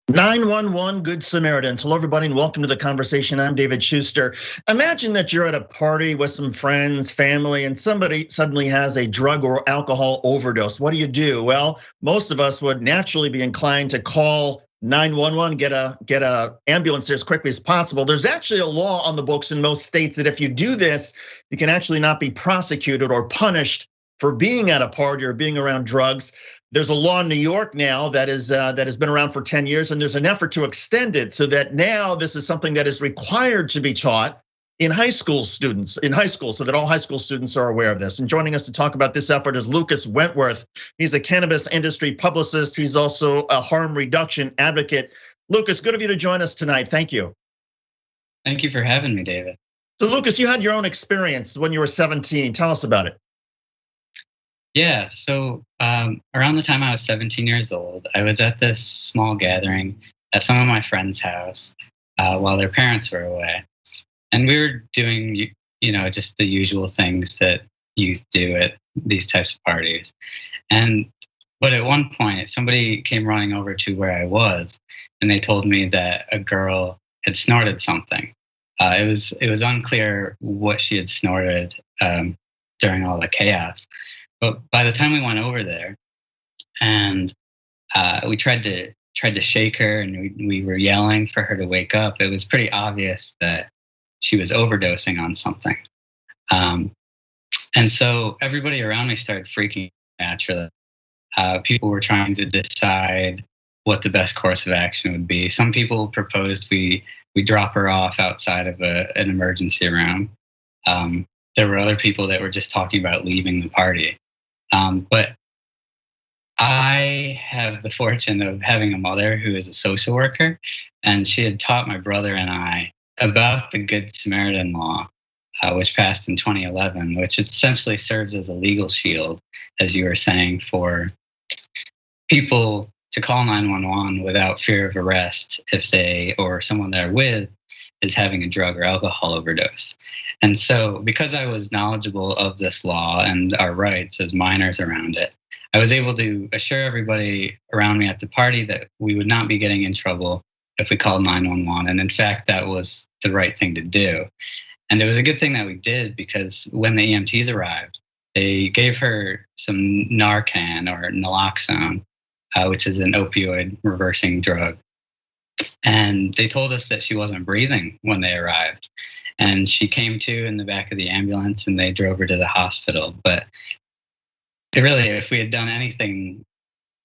911 Good Samaritans. Hello, everybody, and welcome to the conversation. I'm David Schuster. Imagine that you're at a party with some friends, family, and somebody suddenly has a drug or alcohol overdose. What do? Well, most of us would naturally be inclined to call 911, get a ambulance there as quickly as possible. There's actually a law on the books in most states that if you do this, you can actually not be prosecuted or punished for being at a party or being around drugs. There's a law in New York now that has been around for 10 years, and there's an effort to extend it so that now this is something that is required to be taught in high school, so that all high school students are aware of this. And joining us to talk about this effort is Lucas Wentworth. He's a cannabis industry publicist. He's also a harm reduction advocate. Lucas, good of you to join us tonight. Thank you. Thank you for having me, David. So Lucas, you had your own experience when you were 17. Tell us about it. Yeah, so around the time I was 17 years old, I was at this small gathering at some of my friends' house while their parents were away. And we were doing, just the usual things that youth do at these types of parties. But at one point, somebody came running over to where I was, and they told me that a girl had snorted something. It was unclear what she had snorted during all the chaos. But by the time we went over there, and we tried to shake her, and we were yelling for her to wake up, it was pretty obvious that she was overdosing on something. And so everybody around me started freaking out naturally. People were trying to decide what the best course of action would be. Some people proposed we drop her off outside of an emergency room. There were other people that were just talking about leaving the party. But I have the fortune of having a mother who is a social worker, and she had taught my brother and I about the Good Samaritan law, which passed in 2011, which essentially serves as a legal shield, as you were saying, for people to call 911 without fear of arrest if they or someone they're with is having a drug or alcohol overdose. And so because I was knowledgeable of this law and our rights as minors around it, I was able to assure everybody around me at the party that we would not be getting in trouble if we called 911. And in fact, that was the right thing to do. And it was a good thing that we did, because when the EMTs arrived, they gave her some Narcan or naloxone, which is an opioid reversing drug. And they told us that she wasn't breathing when they arrived. And she came to in the back of the ambulance, and they drove her to the hospital. But if we had done anything,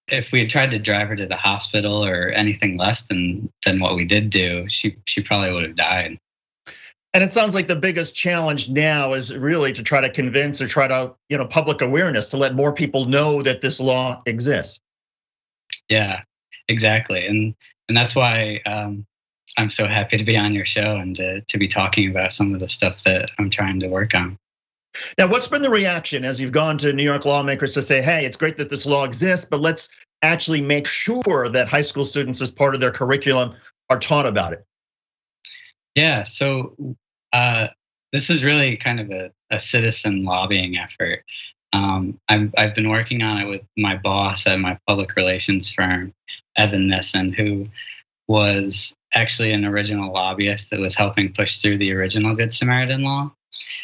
if we had tried to drive her to the hospital or anything less than what we did do, she probably would have died. And it sounds like the biggest challenge now is really to try to convince or try to, public awareness, to let more people know that this law exists. Yeah, exactly. And that's why I'm so happy to be on your show and to be talking about some of the stuff that I'm trying to work on. Now, what's been the reaction as you've gone to New York lawmakers to say, hey, it's great that this law exists, but let's actually make sure that high school students, as part of their curriculum, are taught about it? Yeah, so this is really kind of a citizen lobbying effort. I've been working on it with my boss at my public relations firm, Evan Nissen, who was actually an original lobbyist that was helping push through the original Good Samaritan law.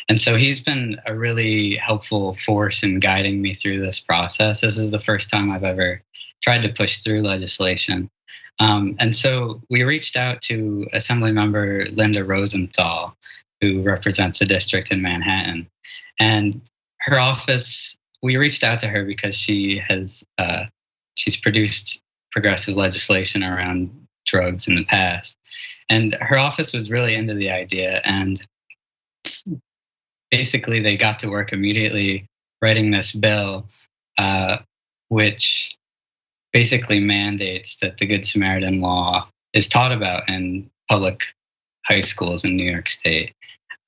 And so he's been a really helpful force in guiding me through this process. This is the first time I've ever tried to push through legislation. And so we reached out to Assemblymember Linda Rosenthal, who represents a district in Manhattan. And her office, we reached out to her because she's produced progressive legislation around drugs in the past. And her office was really into the idea, and basically they got to work immediately writing this bill, which basically mandates that the Good Samaritan law is taught about in public high schools in New York State.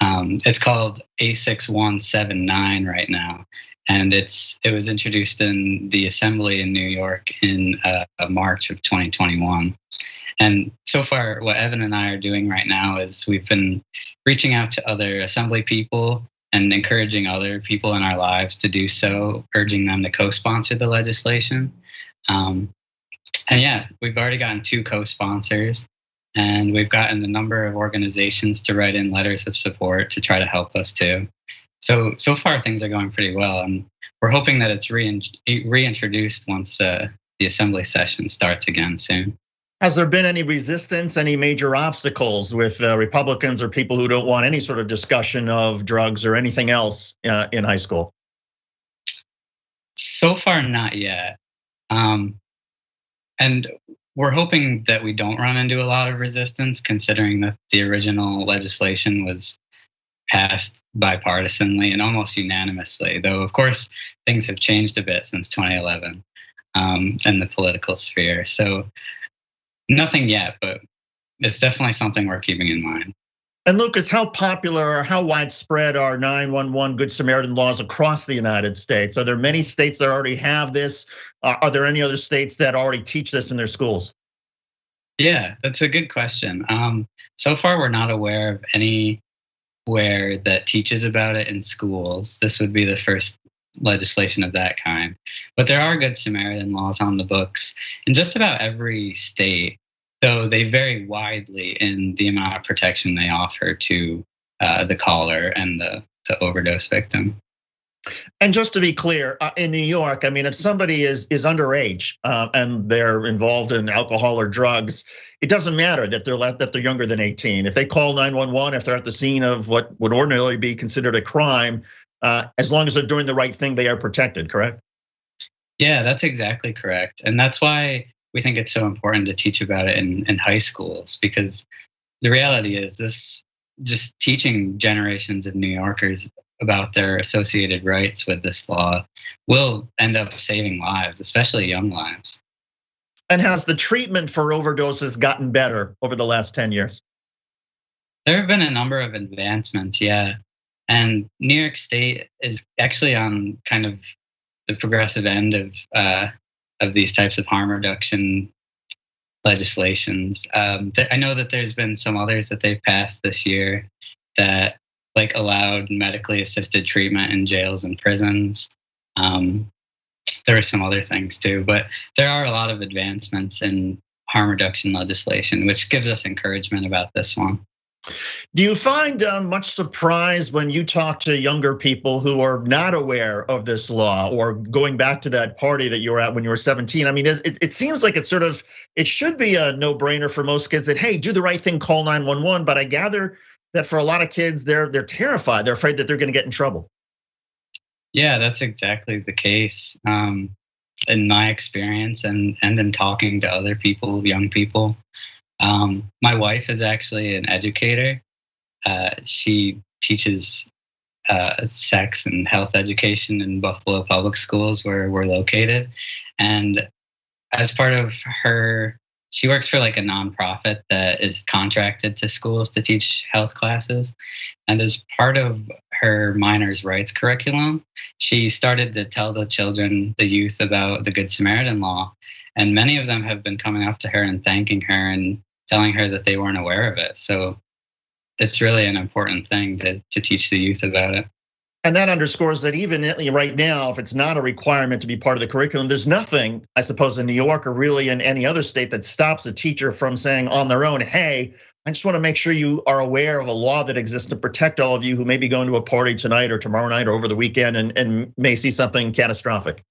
It's called A6179 right now, and it was introduced in the Assembly in New York in March of 2021. And so far, what Evan and I are doing right now is we've been reaching out to other Assembly people and encouraging other people in our lives to do so, urging them to co-sponsor the legislation. And yeah, we've already gotten 2 co-sponsors, and we've gotten a number of organizations to write in letters of support to try to help us too. So far things are going pretty well, and we're hoping that it's reintroduced once the assembly session starts again soon. Has there been any resistance, any major obstacles with Republicans or people who don't want any sort of discussion of drugs or anything else in high school? So far, not yet. And we're hoping that we don't run into a lot of resistance, considering that the original legislation was passed bipartisanly and almost unanimously. Though, of course, things have changed a bit since 2011 in the political sphere. So nothing yet, but it's definitely something we're keeping in mind. And Lucas, how popular or how widespread are 911 Good Samaritan laws across the United States? Are there many states that already have this? Are there any other states that already teach this in their schools? Yeah, that's a good question. So far, we're not aware of anywhere that teaches about it in schools. This would be the first legislation of that kind. But there are Good Samaritan laws on the books in just about every state, though they vary widely in the amount of protection they offer to the caller and the overdose victim. And just to be clear, in New York, I mean, if somebody is underage and they're involved in alcohol or drugs, it doesn't matter that they're younger than 18. If they call 911, if they're at the scene of what would ordinarily be considered a crime, as long as they're doing the right thing, they are protected, correct? Yeah, that's exactly correct. And that's why we think it's so important to teach about it in high schools, because the reality is this, just teaching generations of New Yorkers about their associated rights with this law will end up saving lives, especially young lives. And has the treatment for overdoses gotten better over the last 10 years? There have been a number of advancements, yeah. And New York State is actually on kind of the progressive end of these types of harm reduction legislations. I know that there's been some others that they've passed this year that like allowed medically assisted treatment in jails and prisons. There are some other things too, but there are a lot of advancements in harm reduction legislation, which gives us encouragement about this one. Do you find much surprise when you talk to younger people who are not aware of this law, or going back to that party that you were at when you were 17? I mean, it seems like it should be a no-brainer for most kids that, hey, do the right thing, call 911. But I gather that for a lot of kids, they're terrified. They're afraid that they're going to get in trouble. Yeah, that's exactly the case. In my experience and in talking to other people, young people. My wife is actually an educator. She teaches sex and health education in Buffalo Public Schools, where we're located. And as part of she works for like a nonprofit that is contracted to schools to teach health classes. And as part of her minors' rights curriculum, she started to tell the youth about the Good Samaritan law. And many of them have been coming up to her and thanking her and telling her that they weren't aware of it. So it's really an important thing to teach the youth about it. And that underscores that even right now, if it's not a requirement to be part of the curriculum, there's nothing, I suppose, in New York or really in any other state that stops a teacher from saying on their own, hey, I just want to make sure you are aware of a law that exists to protect all of you who may be going to a party tonight or tomorrow night or over the weekend and may see something catastrophic.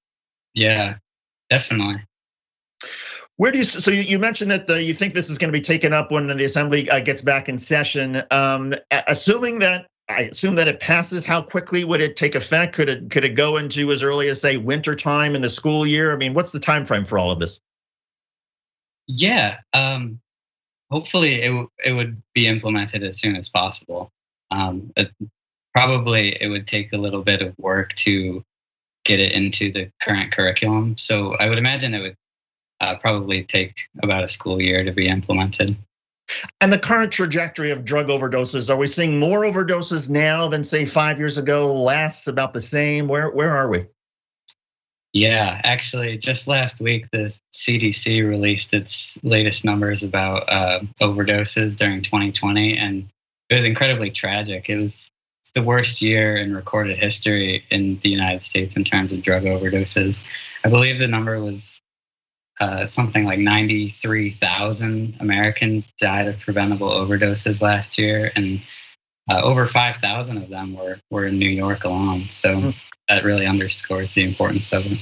Yeah, definitely. So you mentioned that you think this is going to be taken up when the assembly gets back in session. I assume that it passes. How quickly would it take effect? Could it go into as early as, say, winter time in the school year? I mean, what's the time frame for all of this? Yeah, hopefully it would be implemented as soon as possible. Probably it would take a little bit of work to get it into the current curriculum. So I would imagine it would probably take about a school year to be implemented. And the current trajectory of drug overdoses, are we seeing more overdoses now than, say, 5 years ago? Less, about the same? Where are we? Yeah, actually, just last week, the CDC released its latest numbers about overdoses during 2020, and it was incredibly tragic. It's the worst year in recorded history in the United States in terms of drug overdoses. I believe the number was something like 93,000 Americans died of preventable overdoses last year, and over 5,000 of them were in New York alone. So that really underscores the importance of it.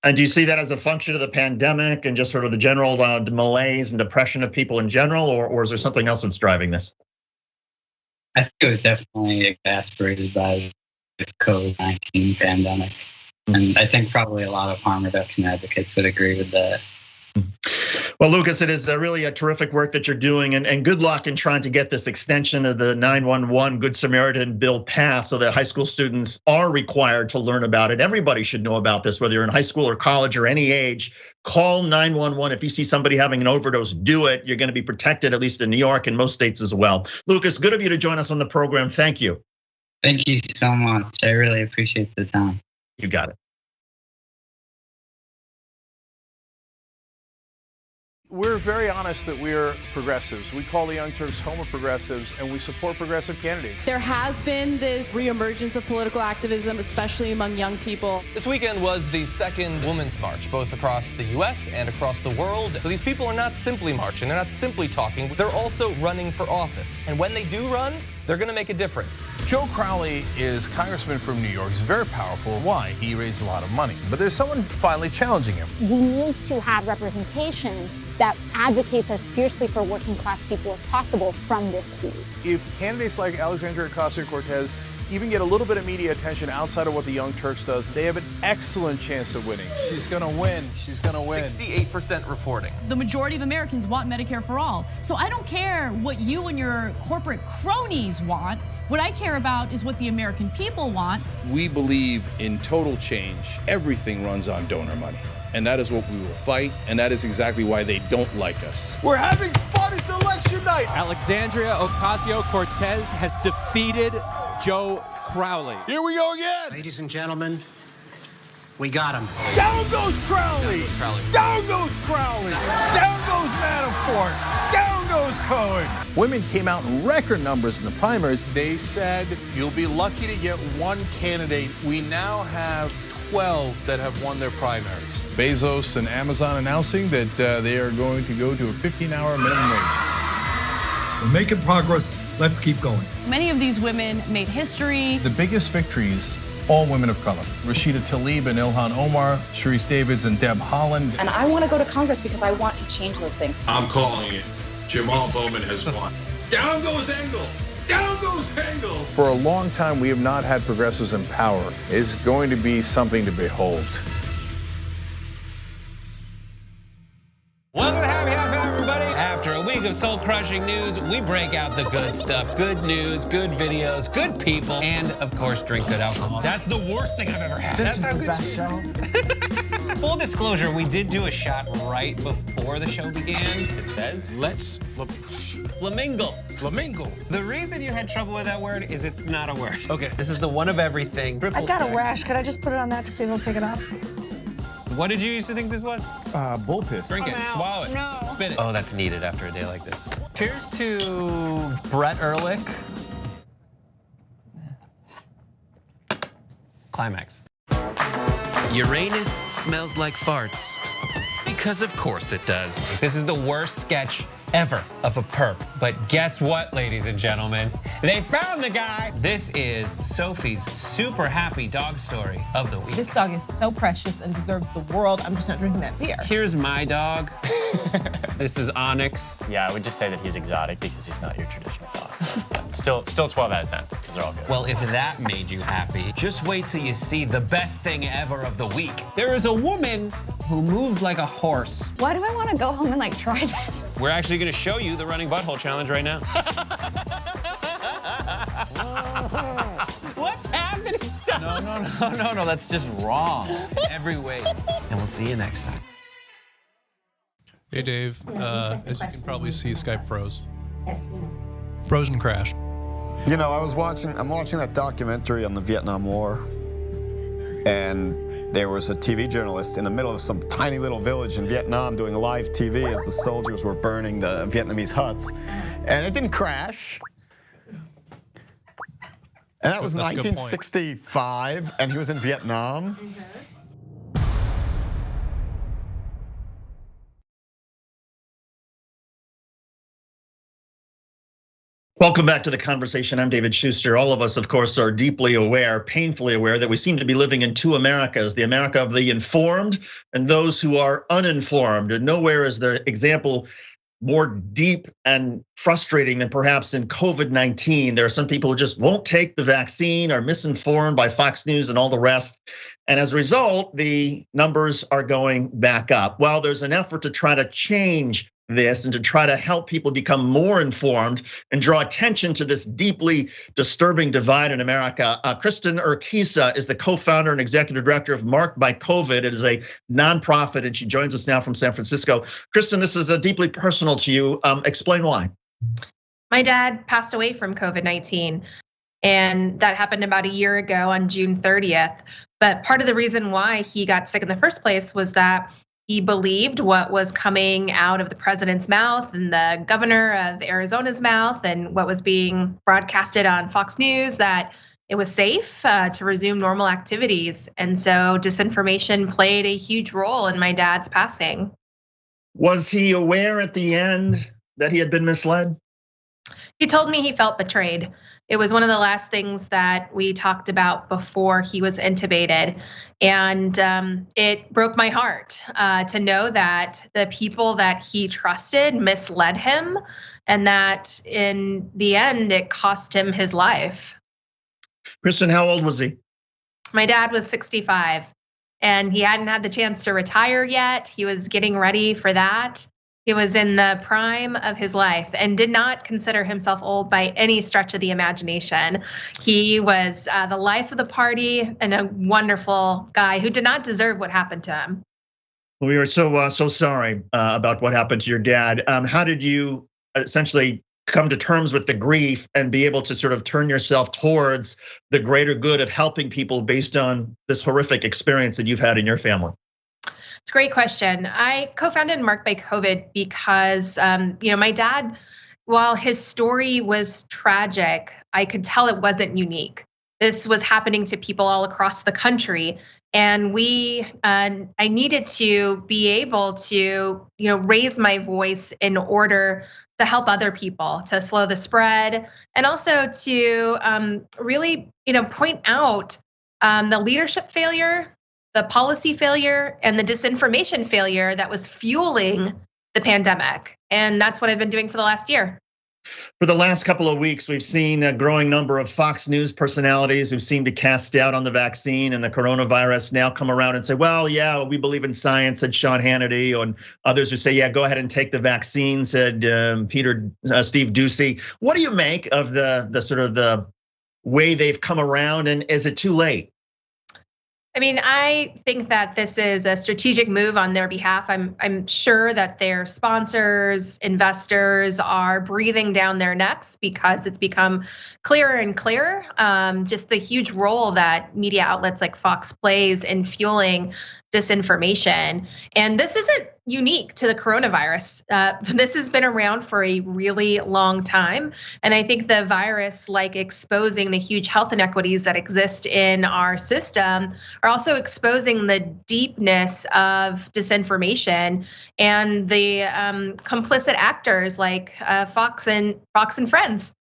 And do you see that as a function of the pandemic and just sort of the general malaise and depression of people in general, or is there something else that's driving this? I think it was definitely exacerbated by the COVID-19 pandemic. And I think probably a lot of harm reduction advocates would agree with that. Well, Lucas, it is really a terrific work that you're doing, and good luck in trying to get this extension of the 911 Good Samaritan bill passed so that high school students are required to learn about it. Everybody should know about this, whether you're in high school or college or any age. Call 911 if you see somebody having an overdose. Do it. You're going to be protected, at least in New York and most states as well. Lucas, good of you to join us on the program. Thank you. Thank you so much. I really appreciate the time. You got it. We're very honest that we're progressives. We call the Young Turks home of progressives, and we support progressive candidates. There has been this reemergence of political activism, especially among young people. This weekend was the second Women's March, both across the US and across the world. So these people are not simply marching, they're not simply talking, they're also running for office. And when they do run, they're gonna make a difference. Joe Crowley is congressman from New York. He's very powerful. Why? He raised a lot of money. But there's someone finally challenging him. We need to have representation that advocates as fiercely for working class people as possible from this seat. If candidates like Alexandria Ocasio-Cortez even get a little bit of media attention outside of what the Young Turks does, they have an excellent chance of winning. She's gonna win. She's gonna win. 68% reporting. The majority of Americans want Medicare for all. So I don't care what you and your corporate cronies want. What I care about is what the American people want. We believe in total change. Everything runs on donor money. And that is what we will fight, and that is exactly why they don't like us. We're having fun. It's election night. Alexandria Ocasio-Cortez has defeated Joe Crowley. Here we go again. Ladies and gentlemen, we got him. Down goes Crowley. Down goes Crowley. Down goes Manafort. Down goes Cohen. Women came out in record numbers in the primaries. They said you'll be lucky to get one candidate. We now have 12 that have won their primaries. Bezos and Amazon announcing that they are going to go to a 15-hour minimum wage. We're making progress. Let's keep going. Many of these women made history. The biggest victories, all women of color. Rashida Tlaib and Ilhan Omar, Sharice Davids and Deb Haaland. And I want to go to Congress because I want to change those things. I'm calling it. Jamal Bowman has won. Down goes Engel. Down goes Engel. For a long time, we have not had progressives in power. It's going to be something to behold. Welcome to Happy Hour, everybody. After a week of soul-crushing news, we break out the good stuff. Good news, good videos, good people, and, of course, drink good alcohol. That's the worst thing I've ever had. This is the best show. Full disclosure, we did do a shot right before the show began. It says, Let's flamingo. Flamingo. The reason you had trouble with that word is it's not a word. Okay. This is the one of everything. I've got a rash. Could I just put it on that to see if it'll take it off? What did you used to think this was? Bull piss. Drink it, swallow it, spit it. Oh, that's needed after a day like this. Cheers to Brett Ehrlich. Climax. Uranus smells like farts. Because of course it does. This is the worst sketch ever of a perp. But guess what, ladies and gentlemen? They found the guy. This is Sophie's super happy dog story of the week. This dog is so precious and deserves the world. I'm just not drinking that beer. Here's my dog. This is Onyx. Yeah, I would just say that he's exotic because he's not your traditional dog. Still 12 out of 10 because they're all good. Well, if that made you happy, just wait till you see the best thing ever of the week. There is a woman who moves like a horse. Why do I want to go home and like try this? We're actually going to show you the running butthole challenge right now. What's happening? No, that's just wrong. Every way. And we'll see you next time. Hey, Dave. As you can probably see, Skype froze. Frozen crashed. You know, I'm watching that documentary on the Vietnam War, and there was a TV journalist in the middle of some tiny little village in Vietnam doing live TV as the soldiers were burning the Vietnamese huts, and it didn't crash. And that was 1965, and he was in Vietnam. Welcome back to The Conversation. I'm David Schuster. All of us, of course, are deeply aware, painfully aware, that we seem to be living in two Americas, the America of the informed and those who are uninformed. And nowhere is the example more deep and frustrating than perhaps in COVID-19. There are some people who just won't take the vaccine, are misinformed by Fox News and all the rest. And as a result, the numbers are going back up. Well, there's an effort to try to change this and to try to help people become more informed and draw attention to this deeply disturbing divide in America. Kristen Urquiza is the co-founder and executive director of Marked by COVID. It is a nonprofit, and she joins us now from San Francisco. Kristen, this is deeply personal to you. Explain why. My dad passed away from COVID-19, and that happened about a year ago on June 30th. But part of the reason why he got sick in the first place was that he believed what was coming out of the president's mouth and the governor of Arizona's mouth and what was being broadcasted on Fox News, that it was safe to resume normal activities. And so disinformation played a huge role in my dad's passing. Was he aware at the end that he had been misled? He told me he felt betrayed. It was one of the last things that we talked about before he was intubated. And it broke my heart to know that the people that he trusted misled him, and that in the end, it cost him his life. Kristen, how old was he? My dad was 65, and he hadn't had the chance to retire yet. He was getting ready for that. He was in the prime of his life and did not consider himself old by any stretch of the imagination. He was the life of the party and a wonderful guy who did not deserve what happened to him. We are so sorry about what happened to your dad. How did you essentially come to terms with the grief and be able to sort of turn yourself towards the greater good of helping people based on this horrific experience that you've had in your family? It's a great question. I co-founded Marked by COVID because, my dad, while his story was tragic, I could tell it wasn't unique. This was happening to people all across the country. And I needed to be able to, raise my voice in order to help other people, to slow the spread, and also to really, point out the leadership failure, the policy failure, and the disinformation failure that was fueling the pandemic. And that's what I've been doing for the last year. For the last couple of weeks, we've seen a growing number of Fox News personalities who seem to cast doubt on the vaccine and the coronavirus now come around and say, well, yeah, we believe in science, said Sean Hannity, and others who say, yeah, go ahead and take the vaccine, said Steve Doocy. What do you make of the sort of the way they've come around, and is it too late? I mean, I think that this is a strategic move on their behalf. I'm sure that their sponsors, investors are breathing down their necks because it's become clearer and clearer just the huge role that media outlets like Fox plays in fueling disinformation. And this isn't unique to the coronavirus. This has been around for a really long time. And I think the virus, like exposing the huge health inequities that exist in our system, are also exposing the deepness of disinformation and the complicit actors like Fox and Friends.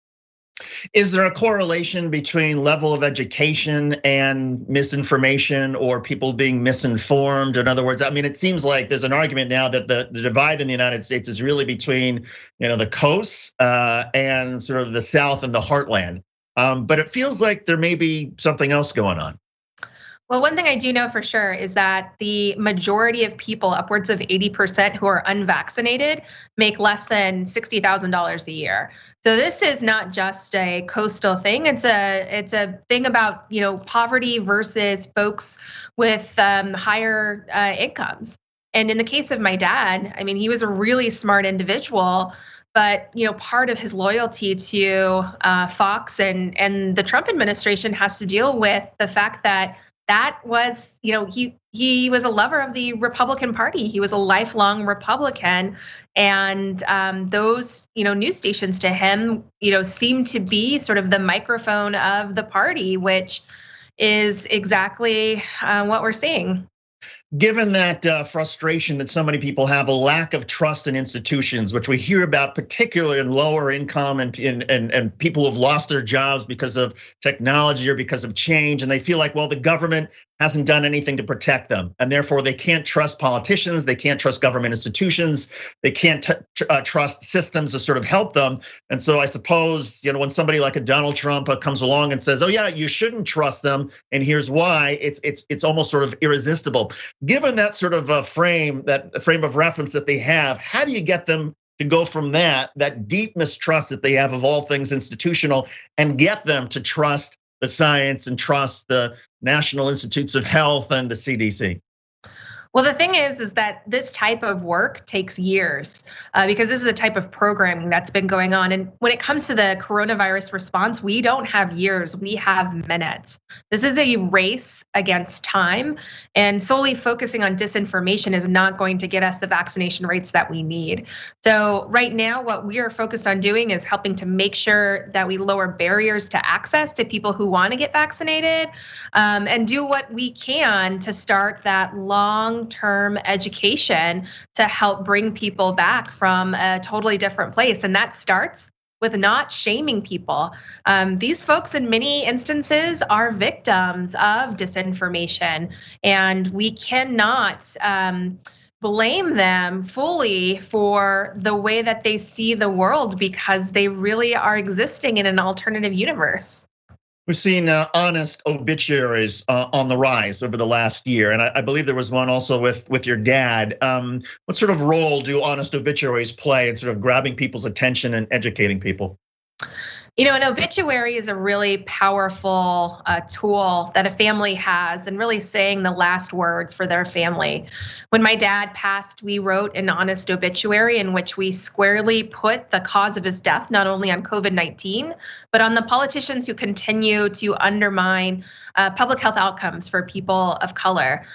Is there a correlation between level of education and misinformation, or people being misinformed? In other words, I mean, it seems like there's an argument now that the divide in the United States is really between, the coasts and sort of the South and the heartland. But it feels like there may be something else going on. Well, one thing I do know for sure is that the majority of people, upwards of 80% who are unvaccinated, make less than $60,000 a year. So this is not just a coastal thing. It's a thing about, poverty versus folks with higher incomes. And in the case of my dad, I mean, he was a really smart individual, but part of his loyalty to Fox and the Trump administration has to deal with the fact that was, he was a lover of the Republican Party. He was a lifelong Republican, and those, news stations to him, seem to be sort of the microphone of the party, which is exactly what we're seeing. Given that frustration that so many people have, a lack of trust in institutions, which we hear about particularly in lower income and people who have lost their jobs because of technology or because of change, and they feel like, well, the government hasn't done anything to protect them, and therefore they can't trust politicians, they can't trust government institutions, they can't trust systems to sort of help them. And so I suppose, when somebody like a Donald Trump comes along and says, oh yeah, you shouldn't trust them, and here's why, it's almost sort of irresistible. Given that sort of frame of reference that they have, how do you get them to go from that deep mistrust that they have of all things institutional, and get them to trust the science and trust the National Institutes of Health and the CDC? Well, the thing is that this type of work takes years because this is a type of programming that's been going on. And when it comes to the coronavirus response, we don't have years, we have minutes. This is a race against time, and solely focusing on disinformation is not going to get us the vaccination rates that we need. So right now, what we are focused on doing is helping to make sure that we lower barriers to access to people who want to get vaccinated, and do what we can to start that long-term education to help bring people back from a totally different place. And that starts with not shaming people. These folks in many instances are victims of disinformation, and we cannot blame them fully for the way that they see the world, because they really are existing in an alternative universe. We've seen honest obituaries on the rise over the last year, and I believe there was one also with your dad. What sort of role do honest obituaries play in sort of grabbing people's attention and educating people? An obituary is a really powerful tool that a family has, and really saying the last word for their family. When my dad passed, we wrote an honest obituary in which we squarely put the cause of his death not only on COVID-19, but on the politicians who continue to undermine public health outcomes for people of color.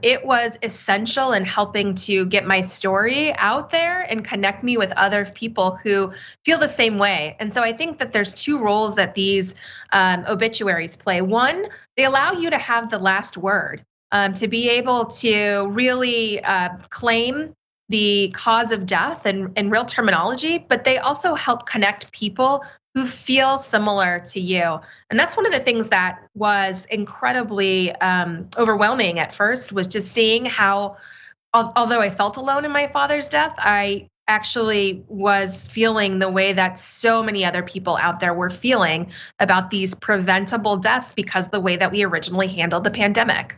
It was essential in helping to get my story out there and connect me with other people who feel the same way. And so I think that there's two roles that these obituaries play. One, they allow you to have the last word, to be able to really claim the cause of death in real terminology, but they also help connect people who feel similar to you. And that's one of the things that was incredibly overwhelming at first, was just seeing how, although I felt alone in my father's death, I actually was feeling the way that so many other people out there were feeling about these preventable deaths because of the way that we originally handled the pandemic.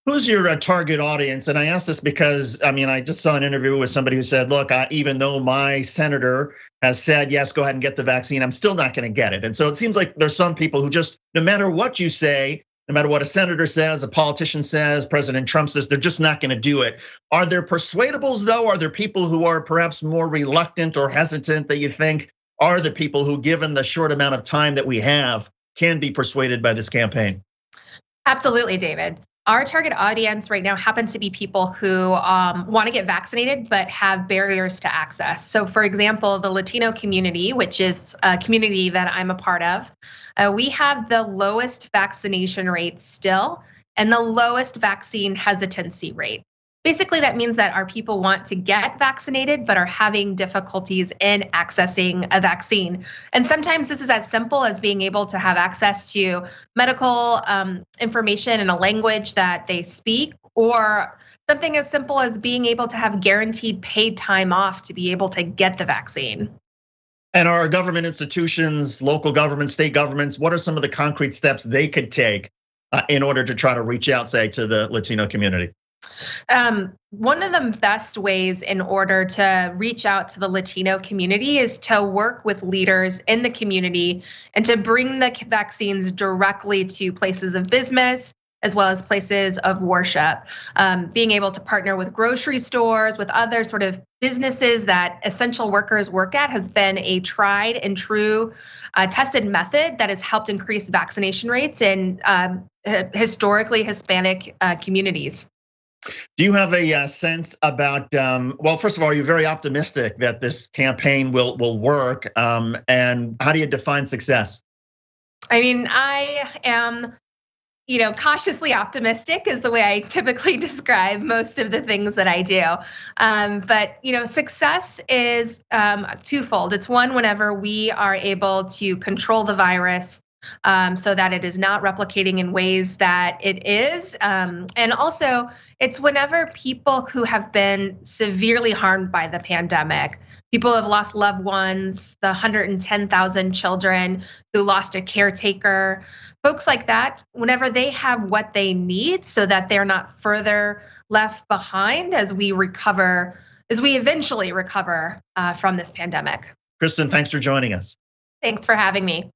Who's your target audience? And I ask this because, I just saw an interview with somebody who said, look, even though my senator has said, yes, go ahead and get the vaccine, I'm still not gonna get it. And so it seems like there's some people who just, no matter what you say, no matter what a senator says, a politician says, President Trump says, they're just not gonna do it. Are there persuadables though? Are there people who are perhaps more reluctant or hesitant that you think are the people who, given the short amount of time that we have, can be persuaded by this campaign? Absolutely, David. Our target audience right now happens to be people who want to get vaccinated but have barriers to access. So for example, the Latino community, which is a community that I'm a part of, we have the lowest vaccination rate still and the lowest vaccine hesitancy rate. Basically, that means that our people want to get vaccinated but are having difficulties in accessing a vaccine. And sometimes this is as simple as being able to have access to medical information in a language that they speak, or something as simple as being able to have guaranteed paid time off to be able to get the vaccine. And our government institutions, local governments, state governments, what are some of the concrete steps they could take in order to try to reach out, say, to the Latino community? One of the best ways in order to reach out to the Latino community is to work with leaders in the community and to bring the vaccines directly to places of business as well as places of worship. Being able to partner with grocery stores, with other sort of businesses that essential workers work at, has been a tried and true tested method that has helped increase vaccination rates in historically Hispanic communities. Do you have a sense about, well, first of all, are you very optimistic that this campaign will work? And how do you define success? I mean, I am, cautiously optimistic is the way I typically describe most of the things that I do. But success is twofold. It's one, whenever we are able to control the virus so that it is not replicating in ways that it is. And also, it's whenever people who have been severely harmed by the pandemic, people have lost loved ones, the 110,000 children who lost a caretaker, folks like that, whenever they have what they need so that they're not further left behind as we eventually recover from this pandemic. Kristen, thanks for joining us. Thanks for having me.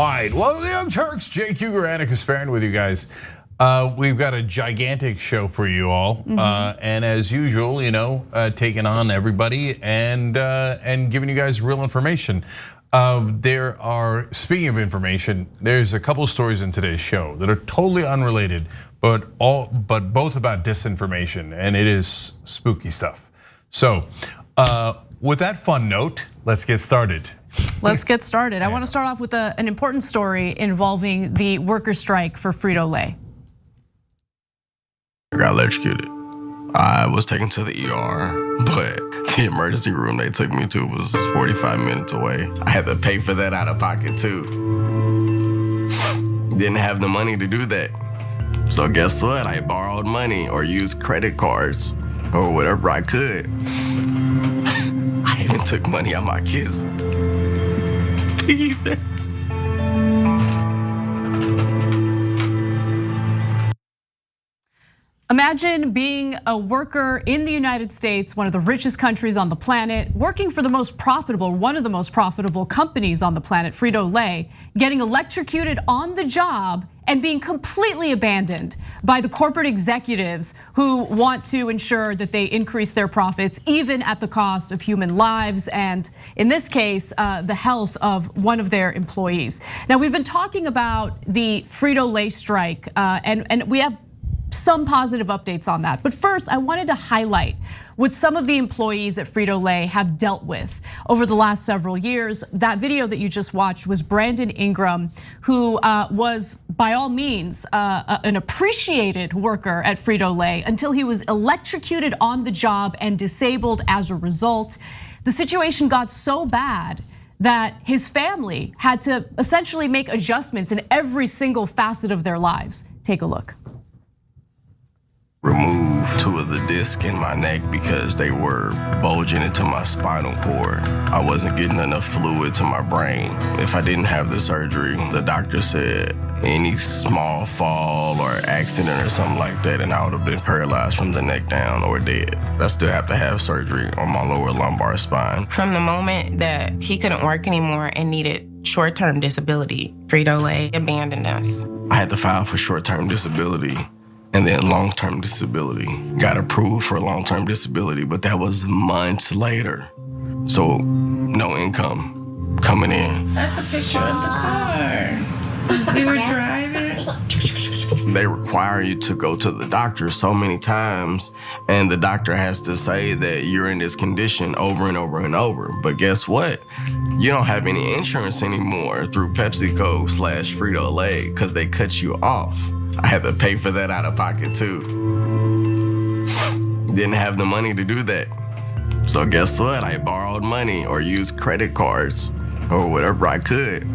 All right, well, the Young Turks, Cenk Uygur, Anna Kasparian with you guys. We've got a gigantic show for you all, and as usual, taking on everybody and giving you guys real information. Speaking of information, there's a couple of stories in today's show that are totally unrelated, but both about disinformation, and it is spooky stuff. So, with that fun note, let's get started. Let's get started. I want to start off with an important story involving the worker strike for Frito-Lay. I got electrocuted. I was taken to the ER, but the emergency room they took me to was 45 minutes away. I had to pay for that out of pocket too. Didn't have the money to do that. So guess what? I borrowed money or used credit cards or whatever I could. I even took money out of my kids' piggy bank. Imagine being a worker in the United States, one of the richest countries on the planet, working for one of the most profitable companies on the planet, Frito-Lay, getting electrocuted on the job and being completely abandoned by the corporate executives who want to ensure that they increase their profits, even at the cost of human lives, and in this case, the health of one of their employees. Now, we've been talking about the Frito-Lay strike, and we have some positive updates on that. But first, I wanted to highlight what some of the employees at Frito-Lay have dealt with over the last several years. That video that you just watched was Brandon Ingram, who was by all means an appreciated worker at Frito-Lay until he was electrocuted on the job and disabled as a result. The situation got so bad that his family had to essentially make adjustments in every single facet of their lives. Take a look. Removed 2 of the discs in my neck because they were bulging into my spinal cord. I wasn't getting enough fluid to my brain. If I didn't have the surgery, the doctor said any small fall or accident or something like that, and I would have been paralyzed from the neck down or dead. I still have to have surgery on my lower lumbar spine. From the moment that he couldn't work anymore and needed short-term disability, Frito-Lay abandoned us. I had to file for short-term disability and then long-term disability. Got approved for long-term disability, but that was months later. So no income coming in. That's a picture of the car. We were driving. They require you to go to the doctor so many times, and the doctor has to say that you're in this condition over and over and over. But guess what? You don't have any insurance anymore through PepsiCo/Frito-Lay because they cut you off. I had to pay for that out of pocket too. Didn't have the money to do that. So guess what? I borrowed money or used credit cards or whatever I could.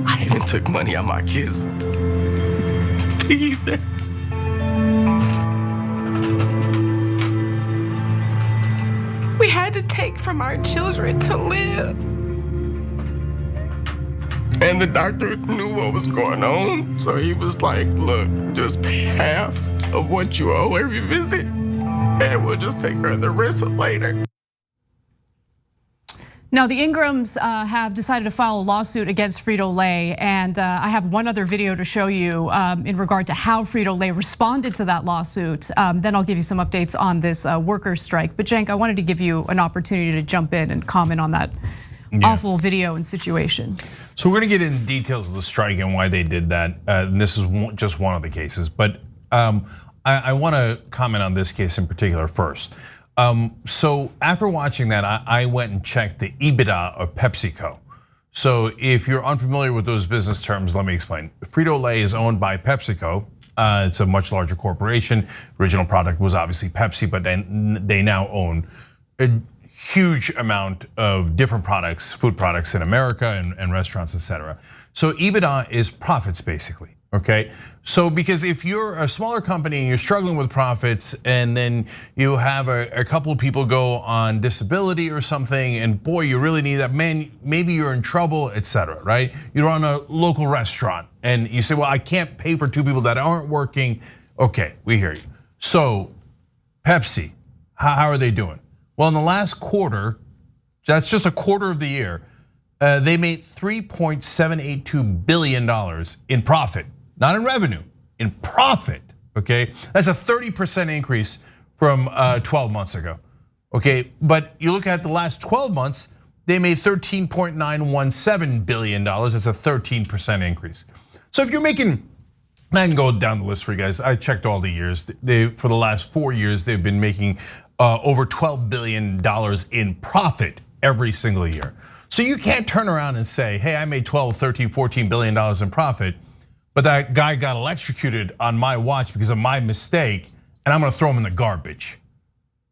I even took money out of my kids' piggy bank. We had to take from our children to live. And the doctor knew what was going on. So he was like, look, just pay half of what you owe every visit, and we'll just take care of the rest later. Now, the Ingrams have decided to file a lawsuit against Frito-Lay, and I have one other video to show you in regard to how Frito-Lay responded to that lawsuit. Then I'll give you some updates on this workers' strike. But Cenk, I wanted to give you an opportunity to jump in and comment on that awful video and situation. So we're gonna get into details of the strike and why they did that. And this is just one of the cases, but I wanna comment on this case in particular first. So after watching that, I went and checked the EBITDA of PepsiCo. So if you're unfamiliar with those business terms, let me explain. Frito-Lay is owned by PepsiCo. It's a much larger corporation. Original product was obviously Pepsi, but then they now own a huge amount of different products, food products in America and restaurants, etc. So EBITDA is profits basically, okay? So because if you're a smaller company and you're struggling with profits and then you have a couple of people go on disability or something and boy, you really need that, man, maybe you're in trouble, etc., right? You're on a local restaurant and you say, well, I can't pay for 2 people that aren't working. Okay, we hear you. So Pepsi, how are they doing? Well, in the last quarter, that's just a quarter of the year, they made $3.782 billion in profit, not in revenue, in profit, okay? That's a 30% increase from 12 months ago, okay? But you look at the last 12 months, they made $13.917 billion. That's a 13% increase. So if you're making, I can go down the list for you guys. I checked all the years. For the last 4 years, they've been making over $12 billion in profit every single year. So you can't turn around and say, hey, I made 12, 13, 14 billion dollars in profit, but that guy got electrocuted on my watch because of my mistake, and I'm gonna throw him in the garbage.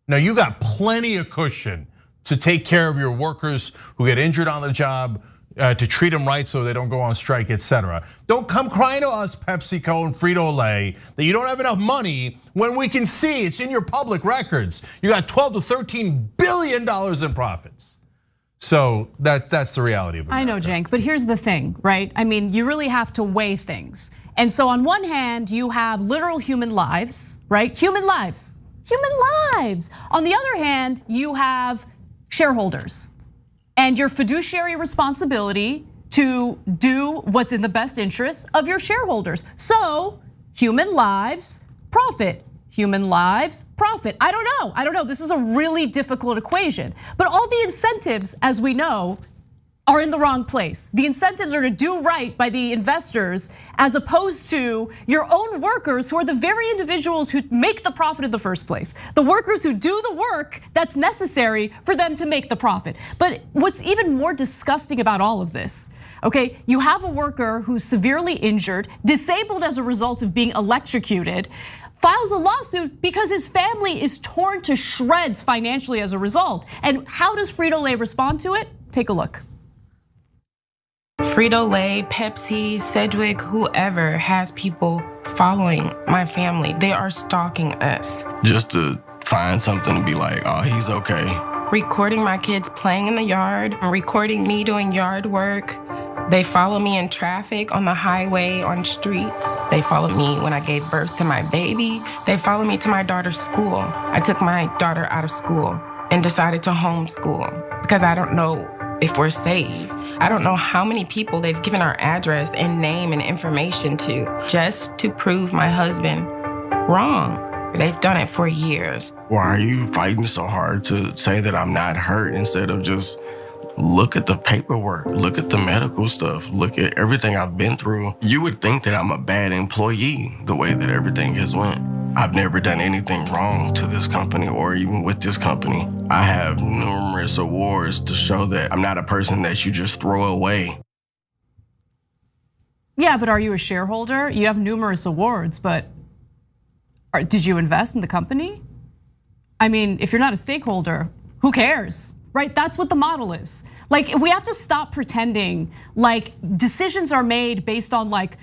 Now you got plenty of cushion to take care of your workers who get injured on the job, to treat them right so they don't go on strike, etc. Don't come crying to us, PepsiCo and Frito-Lay, that you don't have enough money when we can see it's in your public records. You got 12 to 13 billion dollars in profits. So that's the reality of it. I know, Cenk, but here's the thing, right? I mean, you really have to weigh things. And so on one hand, you have literal human lives, right? Human lives. On the other hand, you have shareholders and your fiduciary responsibility to do what's in the best interest of your shareholders. So human lives, profit. Human lives, profit. I don't know. This is a really difficult equation. But all the incentives, as we know, are in the wrong place. The incentives are to do right by the investors as opposed to your own workers who are the very individuals who make the profit in the first place. The workers who do the work that's necessary for them to make the profit. But what's even more disgusting about all of this, okay, you have a worker who's severely injured, disabled as a result of being electrocuted, files a lawsuit because his family is torn to shreds financially as a result. And how does Frito-Lay respond to it? Take a look. Frito-Lay, Pepsi, Sedgwick, whoever has people following my family. They are stalking us. Just to find something to be like, oh, he's okay. Recording my kids playing in the yard, recording me doing yard work. They follow me in traffic, on the highway, on streets. They followed me when I gave birth to my baby. They followed me to my daughter's school. I took my daughter out of school and decided to homeschool because I don't know if we're safe. I don't know how many people they've given our address and name and information to just to prove my husband wrong. They've done it for years. Why are you fighting so hard to say that I'm not hurt instead of just look at the paperwork, look at the medical stuff, look at everything I've been through? You would think that I'm a bad employee the way that everything has went. I've never done anything wrong to this company or even with this company. I have numerous awards to show that I'm not a person that you just throw away. Yeah, but are you a shareholder? You have numerous awards, but did you invest in the company? I mean, if you're not a stakeholder, who cares? Right, that's what the model is. Like, we have to stop pretending like decisions are made based on like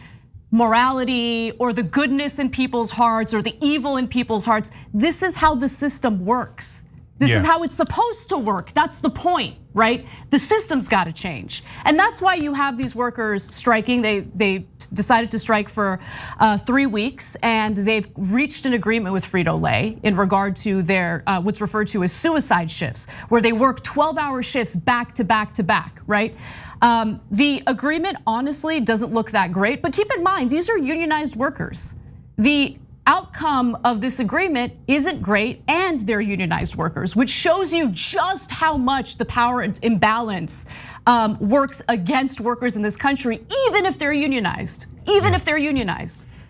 morality or the goodness in people's hearts or the evil in people's hearts. This is how the system works. This is how it's supposed to work. That's the point, right? The system's got to change. And that's why you have these workers striking. They decided to strike for 3 weeks, and they've reached an agreement with Frito-Lay in regard to their what's referred to as suicide shifts, where they work 12-hour shifts back to back to back, right? The agreement honestly doesn't look that great, but keep in mind, these are unionized workers. The outcome of this agreement isn't great, and they're unionized workers, which shows you just how much the power imbalance works against workers in this country, even if they're unionized,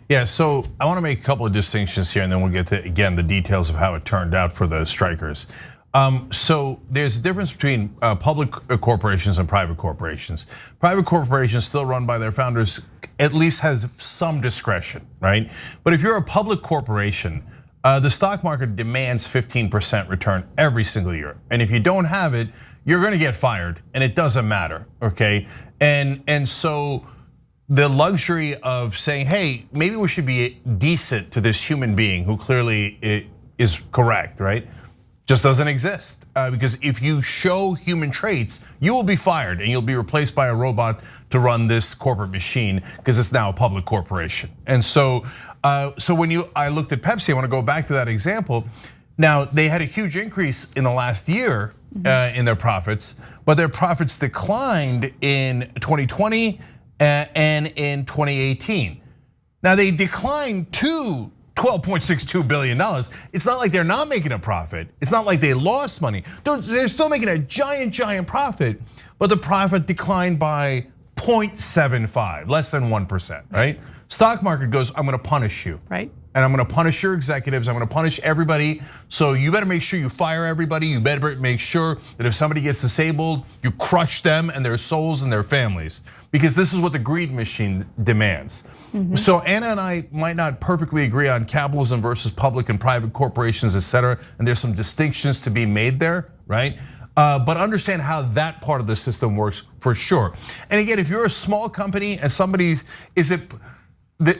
Yeah, so I wanna make a couple of distinctions here, and then we'll get to, again, the details of how it turned out for the strikers. So there's a difference between public corporations and private corporations. Private corporations still run by their founders at least has some discretion, right? But if you're a public corporation, the stock market demands 15% return every single year. And if you don't have it, you're gonna get fired, and it doesn't matter, okay? And so the luxury of saying, hey, maybe we should be decent to this human being who clearly is correct, right? Just doesn't exist, because if you show human traits, you will be fired and you'll be replaced by a robot to run this corporate machine because it's now a public corporation. And so when I looked at Pepsi, I want to go back to that example. Now they had a huge increase in the last year in their profits, but their profits declined in 2020 and in 2018. Now they declined to $12.62 billion. It's not like they're not making a profit. It's not like they lost money. They're still making a giant profit, but the profit declined by 0.75, less than 1%, right? Stock market goes, I'm gonna punish you. Right. And I'm gonna punish your executives, I'm gonna punish everybody. So you better make sure you fire everybody. You better make sure that if somebody gets disabled, you crush them and their souls and their families. Because this is what the greed machine demands. So Anna and I might not perfectly agree on capitalism versus public and private corporations, et cetera. And there's some distinctions to be made there, right? But understand how that part of the system works for sure. And again, if you're a small company and somebody's,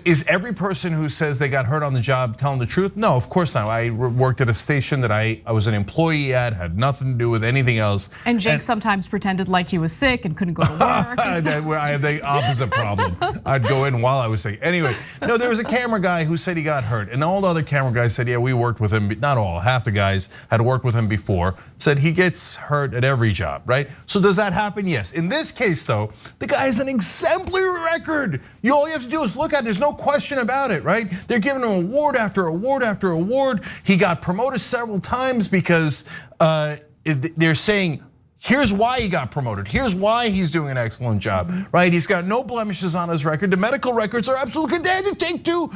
is every person who says they got hurt on the job telling the truth? No, of course not. I worked at a station that I was an employee at, had nothing to do with anything else. And Jake sometimes pretended like he was sick and couldn't go to work. I have the opposite problem. I'd go in while I was sick. Anyway, no, there was a camera guy who said he got hurt. And all the other camera guys said, yeah, we worked with him. Not all, half the guys had worked with him before. Said he gets hurt at every job, right? So does that happen? Yes. In this case though, the guy has an exemplary record. All you have to do is look at it. There's no question about it, right? They're giving him award after award after award. He got promoted several times because they're saying, here's why he got promoted. Here's why he's doing an excellent job, right? He's got no blemishes on his record. The medical records are absolutely good. They had to take 2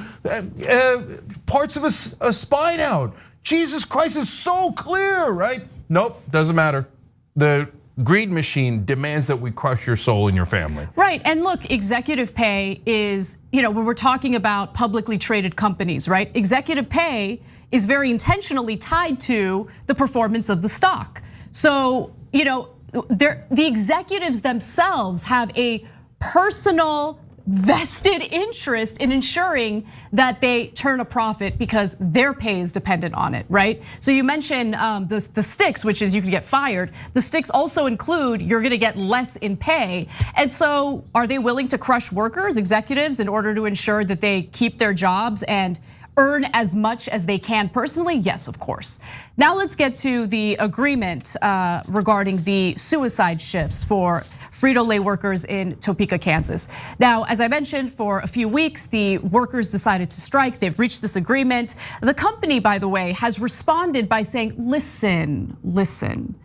parts of a spine out. Jesus Christ, is so clear, right? Nope, doesn't matter. The greed machine demands that we crush your soul and your family. Right, and look, executive pay is, when we're talking about publicly traded companies, right? Executive pay is very intentionally tied to the performance of the stock. So, the executives themselves have a personal vested interest in ensuring that they turn a profit because their pay is dependent on it, right? So you mentioned the sticks, which is you can get fired. The sticks also include you're gonna get less in pay. And so are they willing to crush workers, executives, in order to ensure that they keep their jobs and earn as much as they can personally? Yes, of course. Now let's get to the agreement regarding the suicide shifts for Frito-Lay workers in Topeka, Kansas. Now, as I mentioned, for a few weeks, the workers decided to strike. They've reached this agreement. The company, by the way, has responded by saying, listen,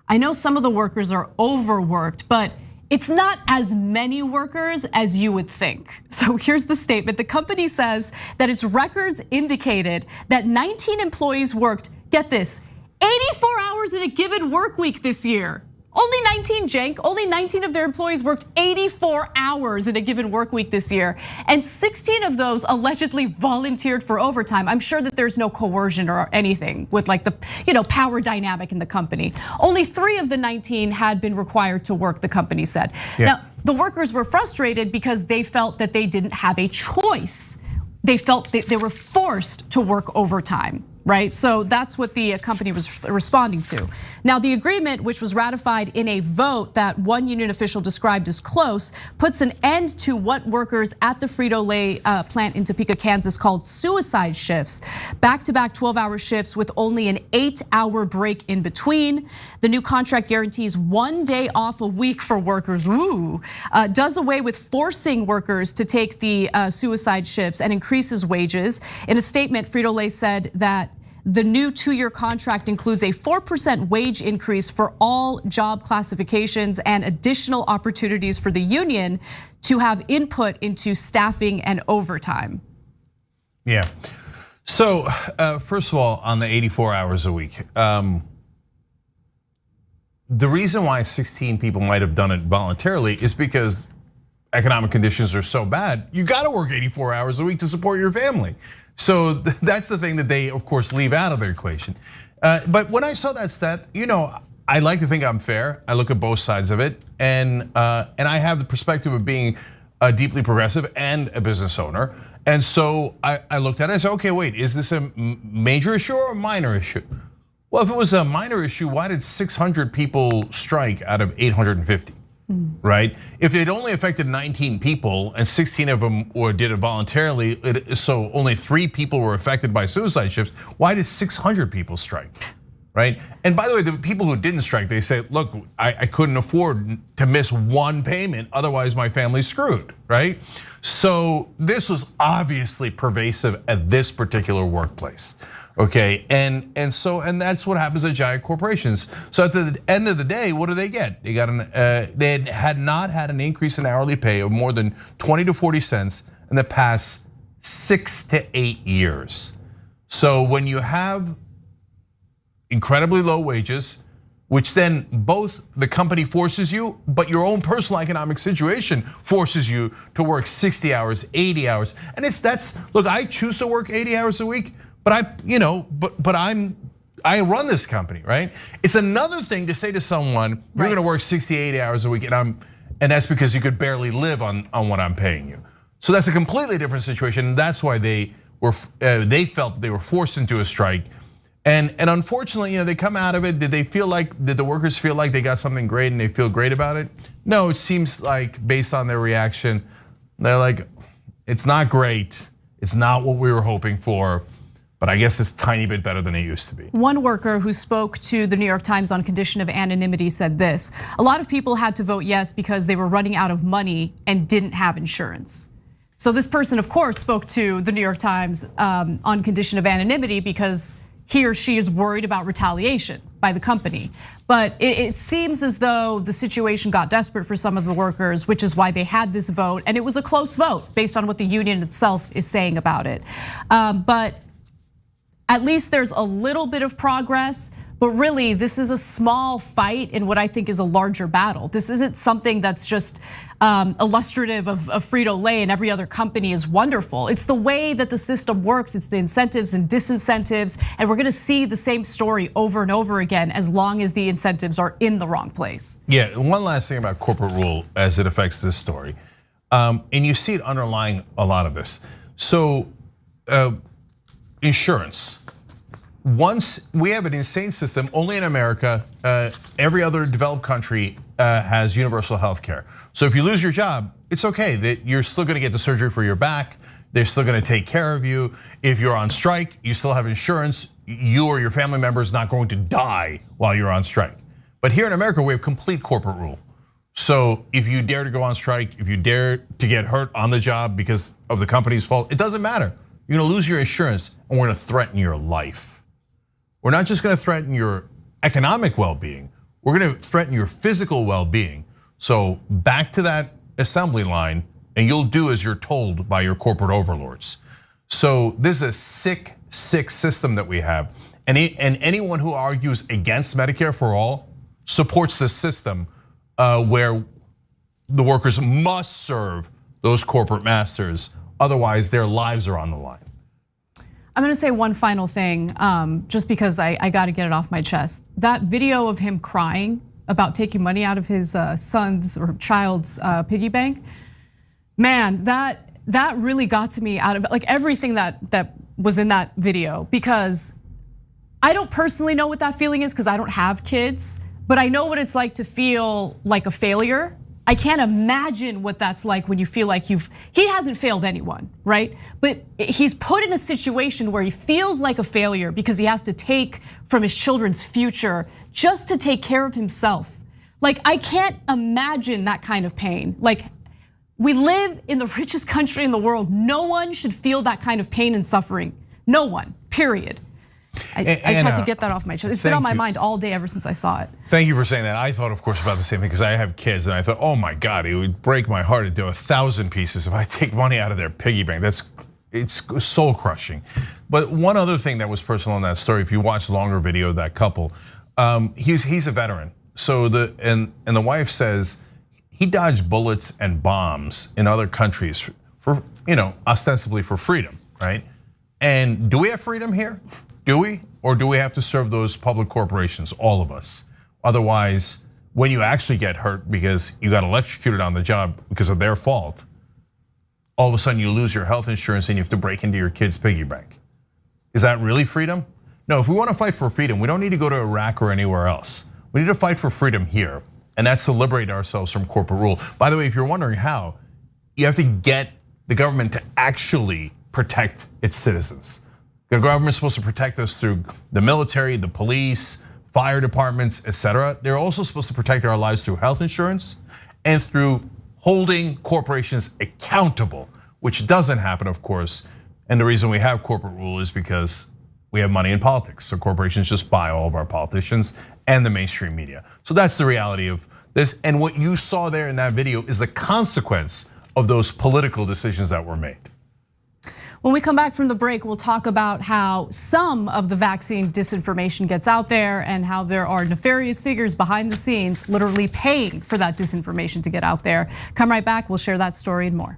I know some of the workers are overworked, but it's not as many workers as you would think. So here's the statement. The company says that its records indicated that 19 employees worked, get this, 84 hours in a given work week this year. Only 19, Cenk, only 19 of their employees worked 84 hours in a given work week this year. And 16 of those allegedly volunteered for overtime. I'm sure that there's no coercion or anything with like the power dynamic in the company. Only 3 of the 19 had been required to work, the company said. Yeah. Now, the workers were frustrated because they felt that they didn't have a choice. They felt that they were forced to work overtime. Right, so that's what the company was responding to. Now, the agreement, which was ratified in a vote that one union official described as close, puts an end to what workers at the Frito-Lay plant in Topeka, Kansas called suicide shifts, back-to-back 12-hour shifts with only an 8-hour break in between. The new contract guarantees 1 day off a week for workers, does away with forcing workers to take the suicide shifts and increases wages. In a statement, Frito-Lay said that the new 2-year contract includes a 4% wage increase for all job classifications and additional opportunities for the union to have input into staffing and overtime. Yeah, so first of all, on the 84 hours a week, the reason why 16 people might have done it voluntarily is because economic conditions are so bad, you gotta work 84 hours a week to support your family. So that's the thing that they, of course, leave out of their equation. But when I saw that stat, I like to think I'm fair. I look at both sides of it, and I have the perspective of being deeply progressive and a business owner. And so I looked at it and I said, okay, wait, is this a major issue or a minor issue? Well, if it was a minor issue, why did 600 people strike out of 850? Right? If it only affected 19 people and 16 of them did it voluntarily, so only 3 people were affected by suicide shifts, why did 600 people strike? right? And by the way, the people who didn't strike, they say, look, I couldn't afford to miss one payment, otherwise my family's screwed, right? So this was obviously pervasive at this particular workplace, okay? And that's what happens at giant corporations. So at the end of the day, what do they get? They got they had not had an increase in hourly pay of more than 20 to 40 cents in the past 6 to 8 years. So when you have incredibly low wages, which then both the company forces you, but your own personal economic situation forces you to work 60 hours, 80 hours. And look, I choose to work 80 hours a week, but I run this company, right? It's another thing to say to someone, you're gonna work 60, 80 hours a week, and that's because you could barely live on what I'm paying you. So that's a completely different situation. That's why they felt they were forced into a strike. And unfortunately, they come out of it. Did the workers feel like they got something great and they feel great about it? No, it seems like based on their reaction, they're like, it's not great. It's not what we were hoping for, but I guess it's a tiny bit better than it used to be. One worker who spoke to the New York Times on condition of anonymity said this: a lot of people had to vote yes because they were running out of money and didn't have insurance. So this person, of course, spoke to the New York Times on condition of anonymity because he or she is worried about retaliation by the company. But it seems as though the situation got desperate for some of the workers, which is why they had this vote. And it was a close vote based on what the union itself is saying about it. But at least there's a little bit of progress. But really, this is a small fight in what I think is a larger battle. This isn't something that's just illustrative of Frito-Lay and every other company is wonderful. It's the way that the system works. It's the incentives and disincentives. And we're gonna see the same story over and over again as long as the incentives are in the wrong place. Yeah, one last thing about corporate rule as it affects this story. And you see it underlying a lot of this. So insurance. Once we have an insane system, only in America, every other developed country has universal health care. So if you lose your job, it's okay, that you're still gonna get the surgery for your back. They're still gonna take care of you. If you're on strike, you still have insurance. You or your family member is not going to die while you're on strike. But here in America, we have complete corporate rule. So if you dare to go on strike, if you dare to get hurt on the job because of the company's fault, it doesn't matter. You're gonna lose your insurance and we're gonna threaten your life. We're not just gonna threaten your economic well-being, we're gonna threaten your physical well-being. So back to that assembly line and you'll do as you're told by your corporate overlords. So this is a sick, sick system that we have. And anyone who argues against Medicare for all supports this system where the workers must serve those corporate masters, otherwise their lives are on the line. I'm gonna say one final thing, just because I gotta get it off my chest. That video of him crying about taking money out of his son's or child's piggy bank, man, that really got to me out of like everything that was in that video, because I don't personally know what that feeling is because I don't have kids, but I know what it's like to feel like a failure. I can't imagine what that's like when you feel like he hasn't failed anyone, right? But he's put in a situation where he feels like a failure because he has to take from his children's future just to take care of himself. Like, I can't imagine that kind of pain. Like, we live in the richest country in the world. No one should feel that kind of pain and suffering. No one, period. I just had to get that off my chest. It's been on my mind all day ever since I saw it. Thank you for saying that. I thought, of course, about the same thing because I have kids, and I thought, oh my God, it would break my heart into 1,000 pieces if I take money out of their piggy bank. It's soul crushing. But one other thing that was personal in that story, if you watch the longer video of that couple, he's a veteran. So the wife says he dodged bullets and bombs in other countries for ostensibly for freedom, right? And do we have freedom here? Do we? Or do we have to serve those public corporations, all of us? Otherwise, when you actually get hurt because you got electrocuted on the job because of their fault, all of a sudden you lose your health insurance and you have to break into your kid's piggy bank. Is that really freedom? No, if we want to fight for freedom, we don't need to go to Iraq or anywhere else. We need to fight for freedom here, and that's to liberate ourselves from corporate rule. By the way, if you're wondering how, you have to get the government to actually protect its citizens. The government's supposed to protect us through the military, the police, fire departments, etc. They're also supposed to protect our lives through health insurance and through holding corporations accountable, which doesn't happen, of course. And the reason we have corporate rule is because we have money in politics. So corporations just buy all of our politicians and the mainstream media. So that's the reality of this. And what you saw there in that video is the consequence of those political decisions that were made. When we come back from the break, we'll talk about how some of the vaccine disinformation gets out there and how there are nefarious figures behind the scenes literally paying for that disinformation to get out there. Come right back, we'll share that story and more.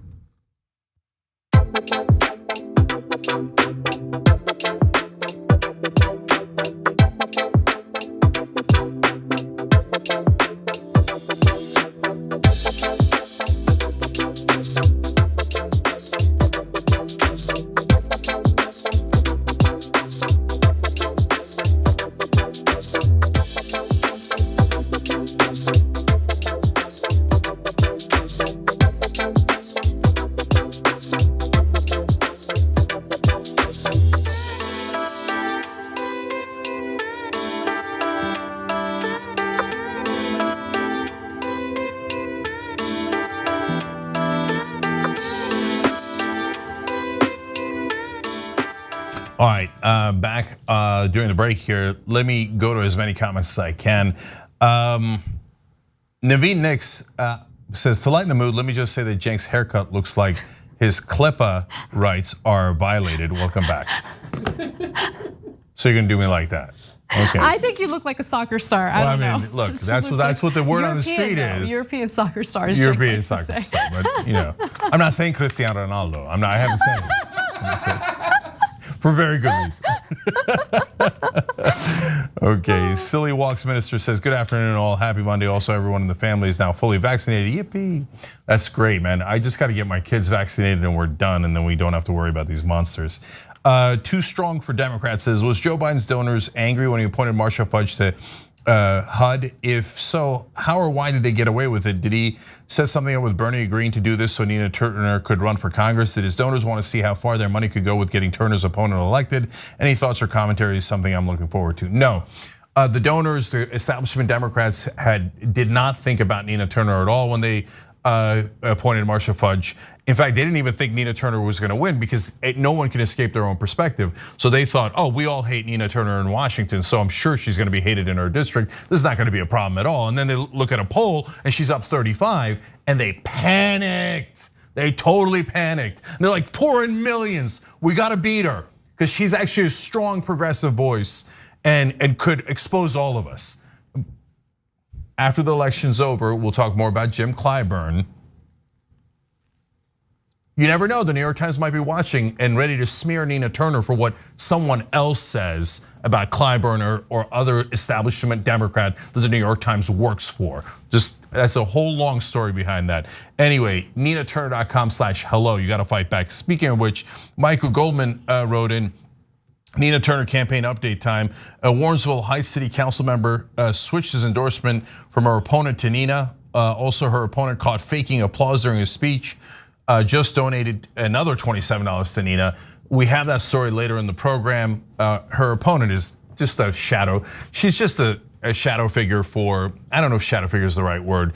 All right, back during the break here. Let me go to as many comments as I can. Naveen Nix says, to lighten the mood, let me just say that Cenk's haircut looks like his CLIPA rights are violated. Welcome back. So you're gonna do me like that? Okay. I think you look like a soccer star. I don't know. Look, that's what the word on the street is. European soccer stars. European soccer star, but I'm not saying Cristiano Ronaldo. I haven't said it. I'm not saying it. For very good reason. Okay, Silly Walks Minister says, good afternoon all, happy Monday. Also, everyone in the family is now fully vaccinated, yippee. That's great, man. I just gotta get my kids vaccinated and we're done, and then we don't have to worry about these monsters. Too strong for Democrats says, was Joe Biden's donors angry when he appointed Marcia Fudge to HUD? If so, how or why did they get away with it? Did he set something up with Bernie agreeing to do this so Nina Turner could run for Congress? Did his donors want to see how far their money could go with getting Turner's opponent elected? Any thoughts or commentary is something I'm looking forward to. No, the donors, the establishment Democrats did not think about Nina Turner at all when they appointed Marcia Fudge. In fact, they didn't even think Nina Turner was gonna win because no one can escape their own perspective. So they thought, oh, we all hate Nina Turner in Washington, so I'm sure she's gonna be hated in her district. This is not gonna be a problem at all. And then they look at a poll and she's up 35 and they panicked. They totally panicked. And they're like, pouring millions, we gotta beat her. Because she's actually a strong progressive voice and could expose all of us. After the election's over, we'll talk more about Jim Clyburn. You never know, the New York Times might be watching and ready to smear Nina Turner for what someone else says about Clyburn or other establishment Democrat that the New York Times works for. That's a whole long story behind that. Anyway, NinaTurner.com/hello, you gotta fight back. Speaking of which, Michael Goldman wrote in, Nina Turner campaign update time. A Warrensville Heights City Council member switched his endorsement from her opponent to Nina. Also, her opponent caught faking applause during his speech. Just donated another $27 to Nina. We have that story later in the program. Her opponent is just a shadow. She's just a shadow figure for, I don't know if shadow figure is the right word.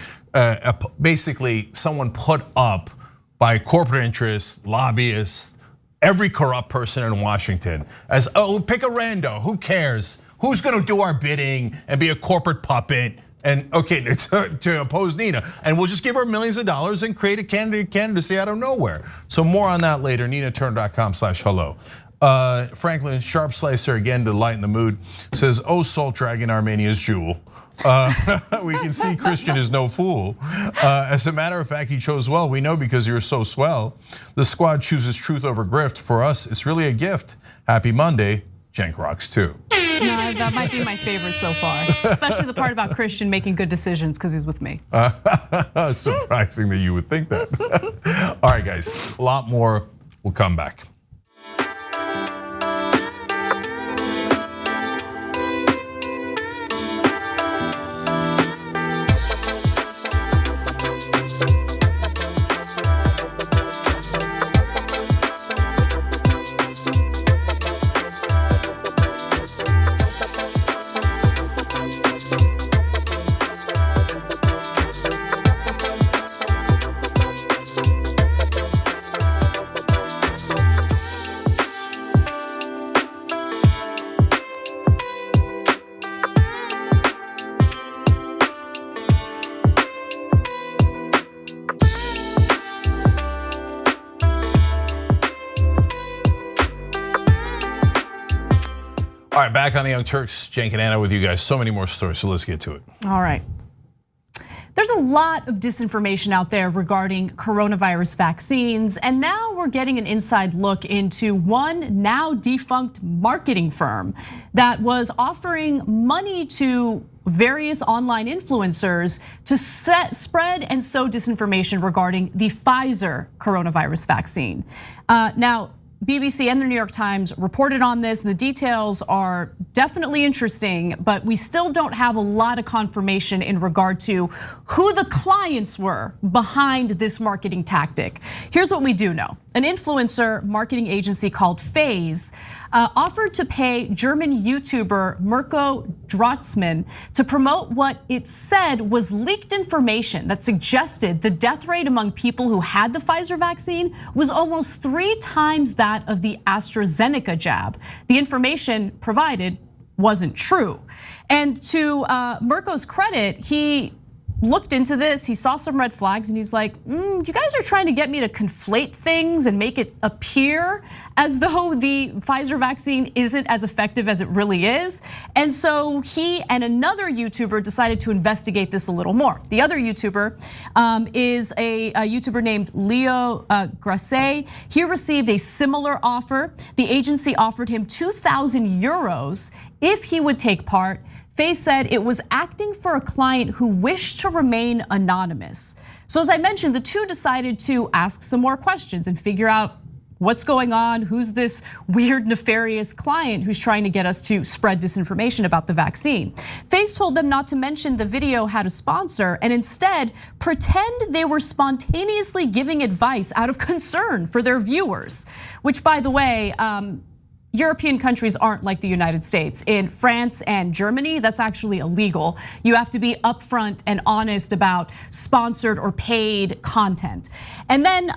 Basically, someone put up by corporate interests, lobbyists, every corrupt person in Washington as, oh, pick a rando, who cares? Who's gonna do our bidding and be a corporate puppet? And okay, to oppose Nina, and we'll just give her millions of dollars and create a candidacy out of nowhere. So more on that later. NinaTurner.com/hello. Franklin Sharp Slicer again to lighten the mood says, "Oh, Salt Dragon, Armenia's jewel." We can see Christian is no fool. As a matter of fact, he chose well. We know because you're so swell. The squad chooses truth over grift. For us, it's really a gift. Happy Monday. Cenk rocks too. No, that might be my favorite so far, especially the part about Christian making good decisions because he's with me. Surprising that you would think that. All right, guys, a lot more. We'll come back. right, back on the Young Turks. Cenk and Anna with you guys. So many more stories, so let's get to it. All right. There's a lot of disinformation out there regarding coronavirus vaccines, and now we're getting an inside look into one now defunct marketing firm that was offering money to various online influencers to spread and sow disinformation regarding the Pfizer coronavirus vaccine. Now, BBC and the New York Times reported on this, and the details are definitely interesting, but we still don't have a lot of confirmation in regard to who the clients were behind this marketing tactic. Here's what we do know. An influencer marketing agency called Phase offered to pay German YouTuber Mirko Drotzmann to promote what it said was leaked information that suggested the death rate among people who had the Pfizer vaccine was almost 3 times that of the AstraZeneca jab. The information provided wasn't true. And to Mirko's credit, he looked into this, he saw some red flags, and he's like, you guys are trying to get me to conflate things and make it appear as though the Pfizer vaccine isn't as effective as it really is. And so he and another YouTuber decided to investigate this a little more. The other YouTuber is a YouTuber named Leo Grasset. He received a similar offer. The agency offered him 2,000 euros if he would take part. Phase said it was acting for a client who wished to remain anonymous. So as I mentioned, the two decided to ask some more questions and figure out what's going on, who's this weird, nefarious client who's trying to get us to spread disinformation about the vaccine. Phase told them not to mention the video had a sponsor and instead pretend they were spontaneously giving advice out of concern for their viewers, which, by the way, European countries aren't like the United States. In France and Germany, that's actually illegal. You have to be upfront and honest about sponsored or paid content. And then,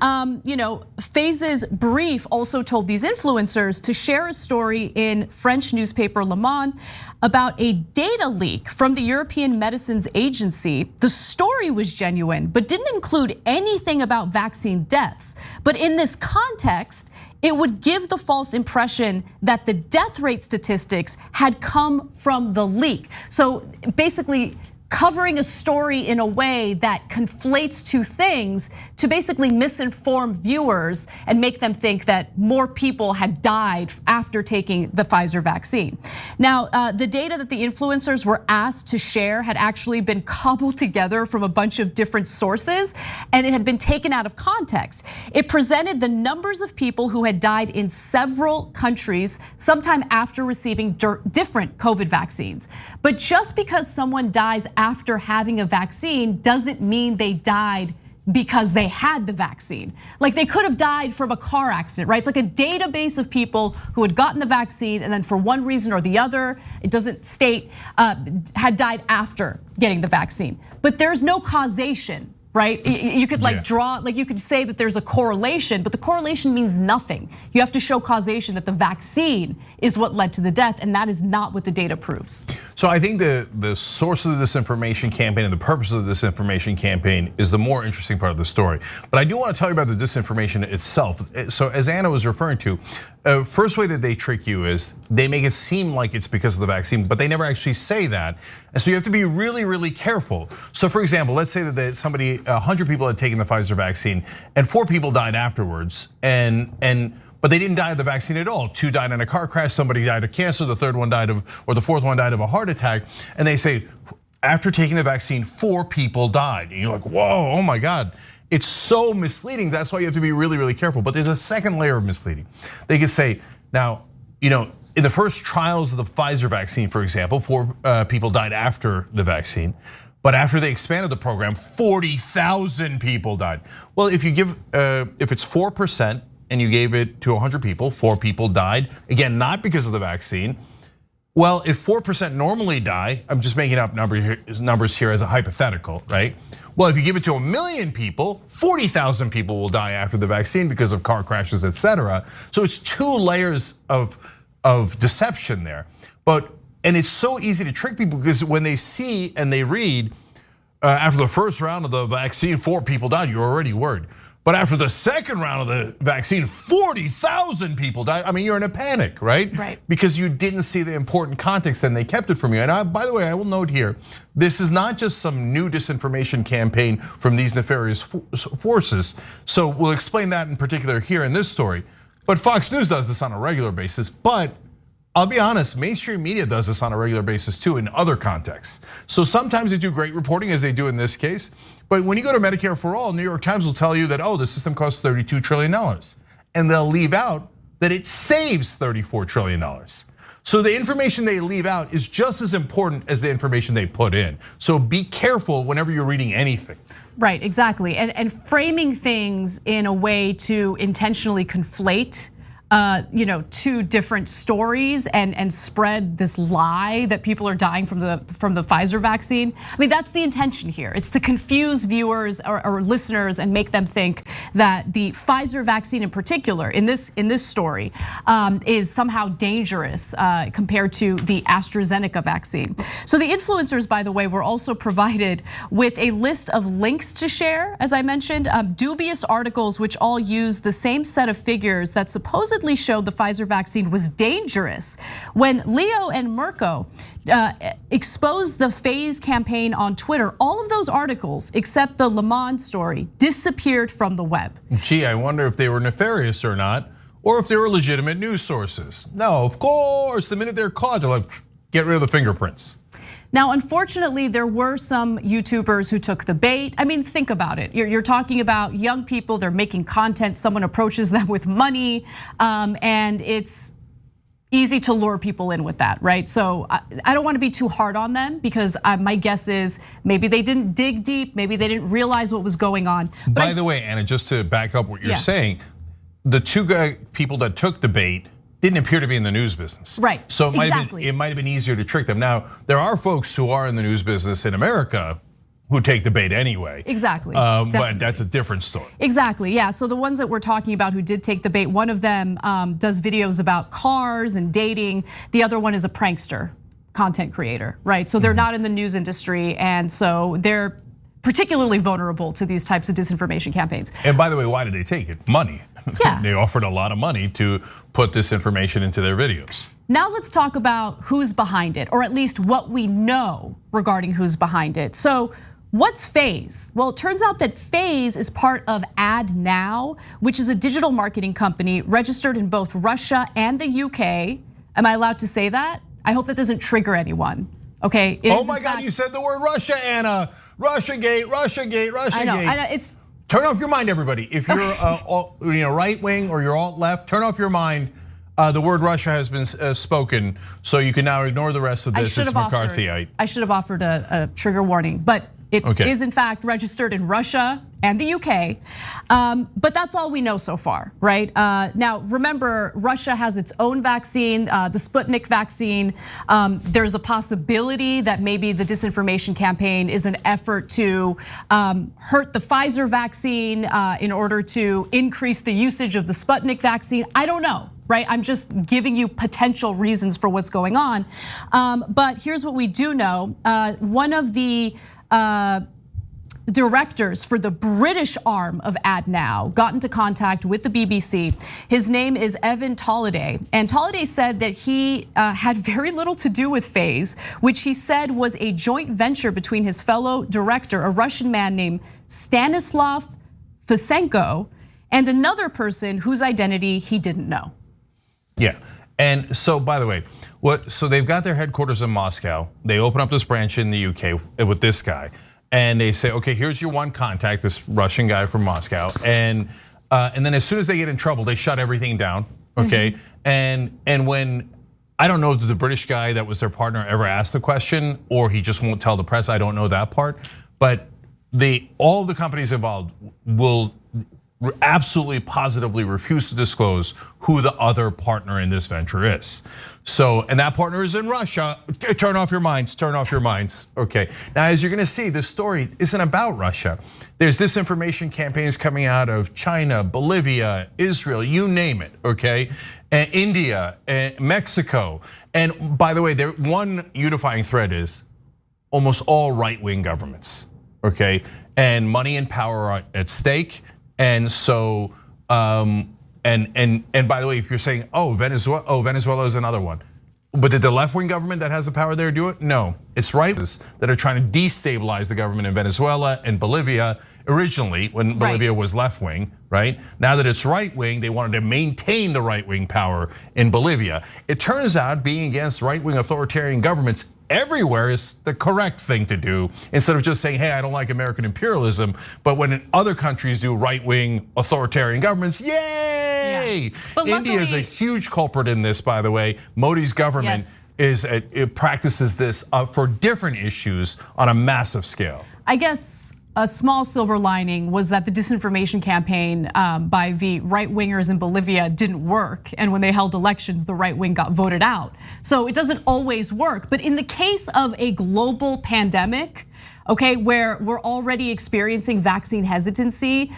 Phase's brief also told these influencers to share a story in French newspaper Le Monde about a data leak from the European Medicines Agency. The story was genuine, but didn't include anything about vaccine deaths. But in this context, it would give the false impression that the death rate statistics had come from the leak. So basically, covering a story in a way that conflates two things to basically misinform viewers and make them think that more people had died after taking the Pfizer vaccine. Now, the data that the influencers were asked to share had actually been cobbled together from a bunch of different sources, and it had been taken out of context. It presented the numbers of people who had died in several countries sometime after receiving different COVID vaccines. But just because someone dies after having a vaccine doesn't mean they died because they had the vaccine. Like, they could have died from a car accident, right? It's like a database of people who had gotten the vaccine and then for one reason or the other, it doesn't state, had died after getting the vaccine. But there's no causation, right? You could you could say that there's a correlation, but the correlation means nothing. You have to show causation that the vaccine is what led to the death, and that is not what the data proves. So I think the source of the disinformation campaign and the purpose of the disinformation campaign is the more interesting part of the story. But I do want to tell you about the disinformation itself. So as Anna was referring to, first way that they trick you is they make it seem like it's because of the vaccine, but they never actually say that. And so you have to be really, really careful. So for example, let's say that somebody, 100 people had taken the Pfizer vaccine and 4 people died afterwards, but they didn't die of the vaccine at all. 2 died in a car crash, somebody died of cancer, the 4th one died of a heart attack. And they say, after taking the vaccine, 4 people died. And you're like, whoa, oh my God. It's so misleading. That's why you have to be really, really careful. But there's a second layer of misleading. They could say, now, in the first trials of the Pfizer vaccine, for example, 4 people died after the vaccine. But after they expanded the program, 40,000 people died. Well, if it's 4% and you gave it to 100 people, 4 people died. Again, not because of the vaccine. Well, if 4% normally die, I'm just making up numbers here as a hypothetical, right? Well, if you give it to 1 million people, 40,000 people will die after the vaccine because of car crashes, etc. So it's 2 layers of deception there. And it's so easy to trick people because when they see and they read, after the first round of the vaccine, 4 people died, you're already worried. But after the second round of the vaccine, 40,000 people died. I mean, you're in a panic, right? Right. Because you didn't see the important context and they kept it from you. And by the way, I will note here, this is not just some new disinformation campaign from these nefarious forces. So we'll explain that in particular here in this story. But Fox News does this on a regular basis. But I'll be honest, mainstream media does this on a regular basis too in other contexts. So sometimes they do great reporting as they do in this case. But when you go to Medicare for All, New York Times will tell you that, the system costs $32 trillion. And they'll leave out that it saves $34 trillion. So the information they leave out is just as important as the information they put in. So be careful whenever you're reading anything. Right, exactly. And framing things in a way to intentionally conflate two different stories and spread this lie that people are dying from the Pfizer vaccine. I mean, that's the intention here. It's to confuse viewers or listeners and make them think that the Pfizer vaccine in particular, in this story, is somehow dangerous compared to the AstraZeneca vaccine. So the influencers, by the way, were also provided with a list of links to share, as I mentioned, dubious articles which all use the same set of figures that supposedly showed the Pfizer vaccine was dangerous. When Leo and Mirko exposed the phase campaign on Twitter, all of those articles, except the Le Monde story, disappeared from the web. Gee, I wonder if they were nefarious or not, or if they were legitimate news sources. No, of course, the minute they're caught, they're like, get rid of the fingerprints. Now, unfortunately, there were some YouTubers who took the bait. I mean, think about it. You're talking about young people, they're making content, someone approaches them with money, and it's easy to lure people in with that, right? So I don't want to be too hard on them because my guess is maybe they didn't dig deep, maybe they didn't realize what was going on. By the way, Anna, just to back up what you're saying, the two people that took the bait didn't appear to be in the news business. Right, so it might have been easier to trick them. Now, there are folks who are in the news business in America who take the bait anyway. Exactly. But that's a different story. Exactly, yeah. So the ones that we're talking about who did take the bait, one of them does videos about cars and dating. The other one is a prankster, content creator, right? So they're not in the news industry, and so they're particularly vulnerable to these types of disinformation campaigns. And by the way, why did they take it? Money. Yeah. They offered a lot of money to put this information into their videos. Now let's talk about who's behind it, or at least what we know regarding who's behind it. So what's FaZe? Well, it turns out that FaZe is part of AdNow, which is a digital marketing company registered in both Russia and the UK. Am I allowed to say that? I hope that doesn't trigger anyone. Okay. Oh my God, you said the word Russia, Anna. Russiagate, Russiagate, Russiagate. I know, it's. Turn off your mind, everybody. If you're right wing or you're alt left, turn off your mind. The word Russia has been spoken, so you can now ignore the rest of this. It's McCarthyite. I should have offered a trigger warning, but it is in fact registered in Russia and the UK. But that's all we know so far, right? Now, remember, Russia has its own vaccine, the Sputnik vaccine. There's a possibility that maybe the disinformation campaign is an effort to hurt the Pfizer vaccine in order to increase the usage of the Sputnik vaccine. I don't know. Right, I'm just giving you potential reasons for what's going on. But here's what we do know. One of the directors for the British arm of AdNow got into contact with the BBC. His name is Evan Tolliday. And Tolliday said that he had very little to do with FaZe, which he said was a joint venture between his fellow director, a Russian man named Stanislav Fisenko, and another person whose identity he didn't know. Yeah, and so by the way, so they've got their headquarters in Moscow. They open up this branch in the UK with this guy, and they say, okay, here's your one contact, this Russian guy from Moscow, and then as soon as they get in trouble, they shut everything down, okay? And when, I don't know if the British guy that was their partner ever asked the question, or he just won't tell the press, I don't know that part, but all the companies involved will absolutely positively refuse to disclose who the other partner in this venture is. So, and that partner is in Russia. Turn off your minds, turn off your minds. Okay, now as you're gonna see, this story isn't about Russia. There's disinformation campaigns coming out of China, Bolivia, Israel, you name it, okay? And India, and Mexico. And by the way, one unifying thread is almost all right-wing governments, okay? And money and power are at stake. And so, and by the way, if you're saying, Venezuela is another one. But did the left-wing government that has the power there do it? No, it's right-wingers that are trying to destabilize the government in Venezuela and Bolivia. Originally, when Bolivia was left-wing, right? Now that it's right-wing, they wanted to maintain the right-wing power in Bolivia. It turns out being against right-wing authoritarian governments everywhere is the correct thing to do, instead of just saying, hey, I don't like American imperialism. But when other countries do right-wing authoritarian governments, yay! Yeah. India is a huge culprit in this, by the way. Modi's government it practices this for different issues on a massive scale. I guess a small silver lining was that the disinformation campaign by the right-wingers in Bolivia didn't work. And when they held elections, the right wing got voted out. So it doesn't always work. But in the case of a global pandemic, okay, where we're already experiencing vaccine hesitancy,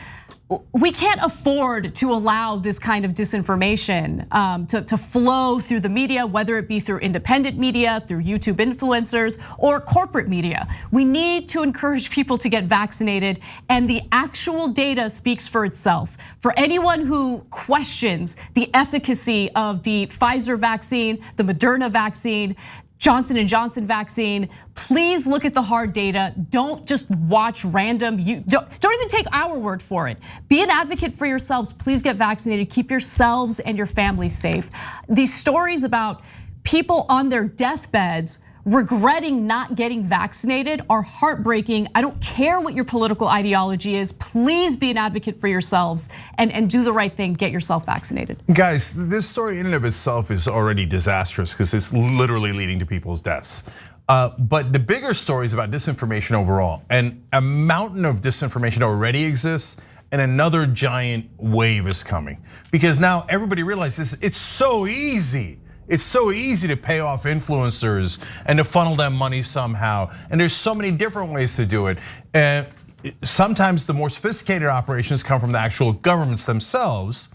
we can't afford to allow this kind of disinformation to flow through the media, whether it be through independent media, through YouTube influencers, or corporate media. We need to encourage people to get vaccinated, and the actual data speaks for itself. For anyone who questions the efficacy of the Pfizer vaccine, the Moderna vaccine, Johnson & Johnson vaccine, please look at the hard data. Don't just watch random, don't even take our word for it. Be an advocate for yourselves. Please get vaccinated. Keep yourselves and your families safe. These stories about people on their deathbeds regretting not getting vaccinated are heartbreaking. I don't care what your political ideology is. Please be an advocate for yourselves and do the right thing. Get yourself vaccinated. Guys, this story in and of itself is already disastrous because it's literally leading to people's deaths. But the bigger story is about disinformation overall, and a mountain of disinformation already exists, and another giant wave is coming because now everybody realizes it's so easy. It's so easy to pay off influencers and to funnel them money somehow. And there's so many different ways to do it. And sometimes the more sophisticated operations come from the actual governments themselves.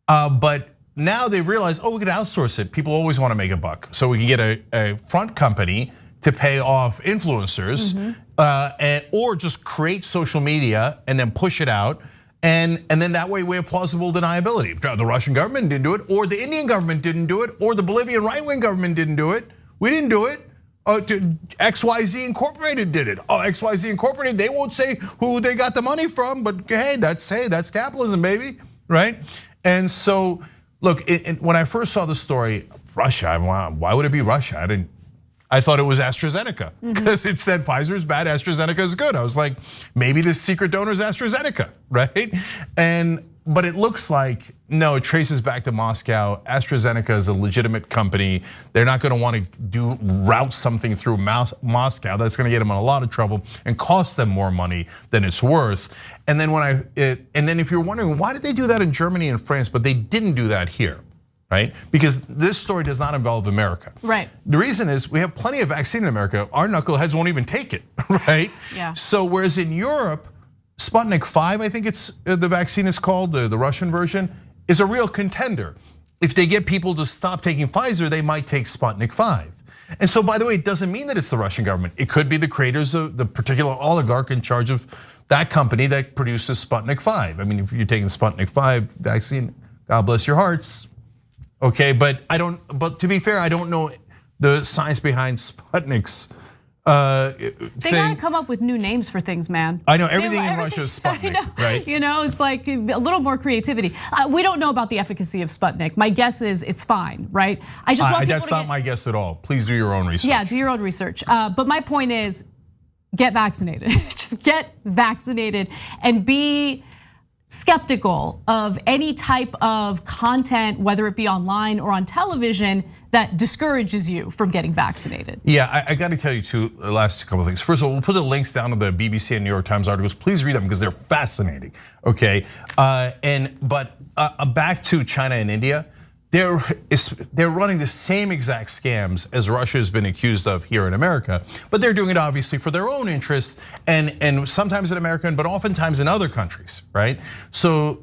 But now they realize, we can outsource it. People always want to make a buck. So we can get a front company to pay off influencers, or just create social media and then push it out. And then that way we have plausible deniability. The Russian government didn't do it, or the Indian government didn't do it, or the Bolivian right-wing government didn't do it. We didn't do it. XYZ Incorporated did it. XYZ Incorporated, they won't say who they got the money from, but hey, that's capitalism, baby, right? And so, look, when I first saw the story, Russia, why would it be Russia? I thought it was AstraZeneca because it said Pfizer's bad, AstraZeneca is good. I was like, maybe the secret donor is AstraZeneca, right? But it looks like, no, it traces back to Moscow. AstraZeneca is a legitimate company. They're not gonna wanna route something through Moscow. That's gonna get them in a lot of trouble and cost them more money than it's worth. And then if you're wondering, why did they do that in Germany and France, but they didn't do that here? Right? Because this story does not involve America. Right. The reason is we have plenty of vaccine in America. Our knuckleheads won't even take it, right? Yeah. So whereas in Europe, Sputnik 5, I think it's the vaccine is called, the Russian version, is a real contender. If they get people to stop taking Pfizer, they might take Sputnik 5. And so, by the way, it doesn't mean that it's the Russian government. It could be the creators of the particular oligarch in charge of that company that produces Sputnik 5. I mean, if you're taking Sputnik 5 vaccine, God bless your hearts. Okay, but but to be fair, I don't know the science behind Sputnik's they gotta come up with new names for things, man. I know everything in Russia is Sputnik, right? It's like a little more creativity. We don't know about the efficacy of Sputnik. My guess is it's fine, right? I just want that's not my guess at all. Please do your own research. Yeah, do your own research. But my point is, get vaccinated. Just get vaccinated and be skeptical of any type of content, whether it be online or on television, that discourages you from getting vaccinated. Yeah, I got to tell you two last couple of things. First of all, we'll put the links down to the BBC and New York Times articles. Please read them because they're fascinating. Okay, but back to China and India. They're running the same exact scams as Russia has been accused of here in America, but they're doing it obviously for their own interest, and sometimes in America, but oftentimes in other countries, right? So,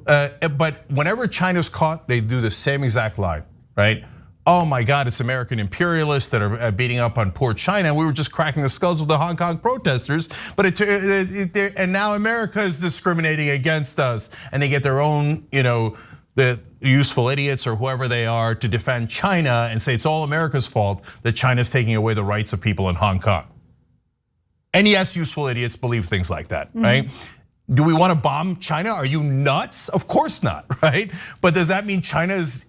but whenever China's caught, they do the same exact lie, right? oh my God, it's American imperialists that are beating up on poor China. We were just cracking the skulls of the Hong Kong protesters, but and now America is discriminating against us, and they get their own, the useful idiots or whoever they are to defend China and say it's all America's fault that China's taking away the rights of people in Hong Kong. And yes, useful idiots believe things like that, right? Do we want to bomb China? Are you nuts? Of course not, right? But does that mean China is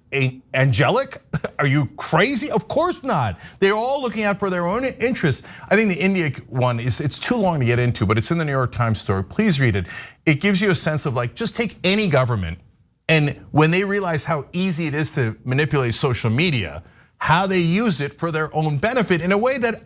angelic? Are you crazy? Of course not. They're all looking out for their own interests. I think the India one it's too long to get into, but it's in the New York Times story. Please read it. It gives you a sense of like, just take any government, and when they realize how easy it is to manipulate social media, how they use it for their own benefit in a way that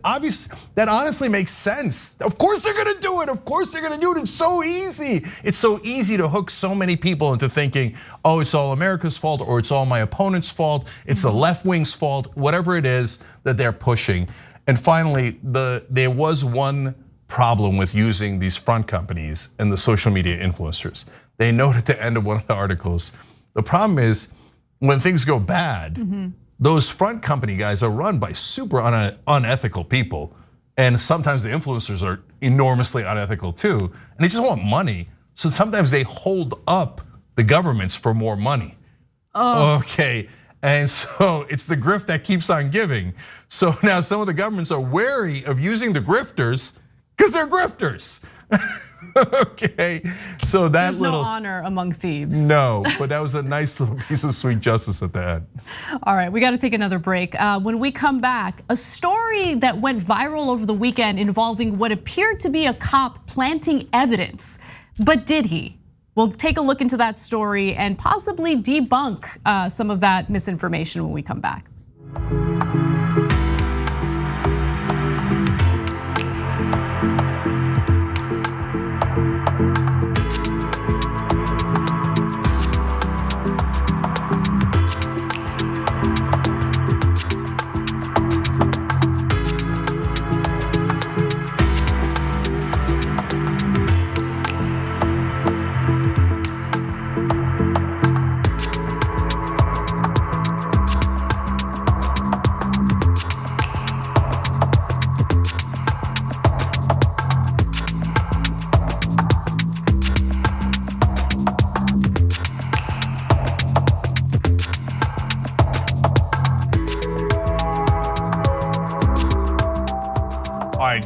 honestly makes sense. Of course they're gonna do it. Of course they're gonna do it. It's so easy. It's so easy to hook so many people into thinking, oh, it's all America's fault, or it's all my opponent's fault. It's the left wing's fault, whatever it is that they're pushing. And finally, there was one problem with using these front companies and the social media influencers. They note at the end of one of the articles, the problem is when things go bad, those front company guys are run by super unethical people. And sometimes the influencers are enormously unethical too. And they just want money. So sometimes they hold up the governments for more money. Okay, and so it's the grift that keeps on giving. So now some of the governments are wary of using the grifters because they're grifters. Okay, so there's no honor among thieves. No, but that was a nice little piece of sweet justice at the end. All right, we got to take another break. When we come back, a story that went viral over the weekend involving what appeared to be a cop planting evidence. But did he? We'll take a look into that story and possibly debunk some of that misinformation when we come back.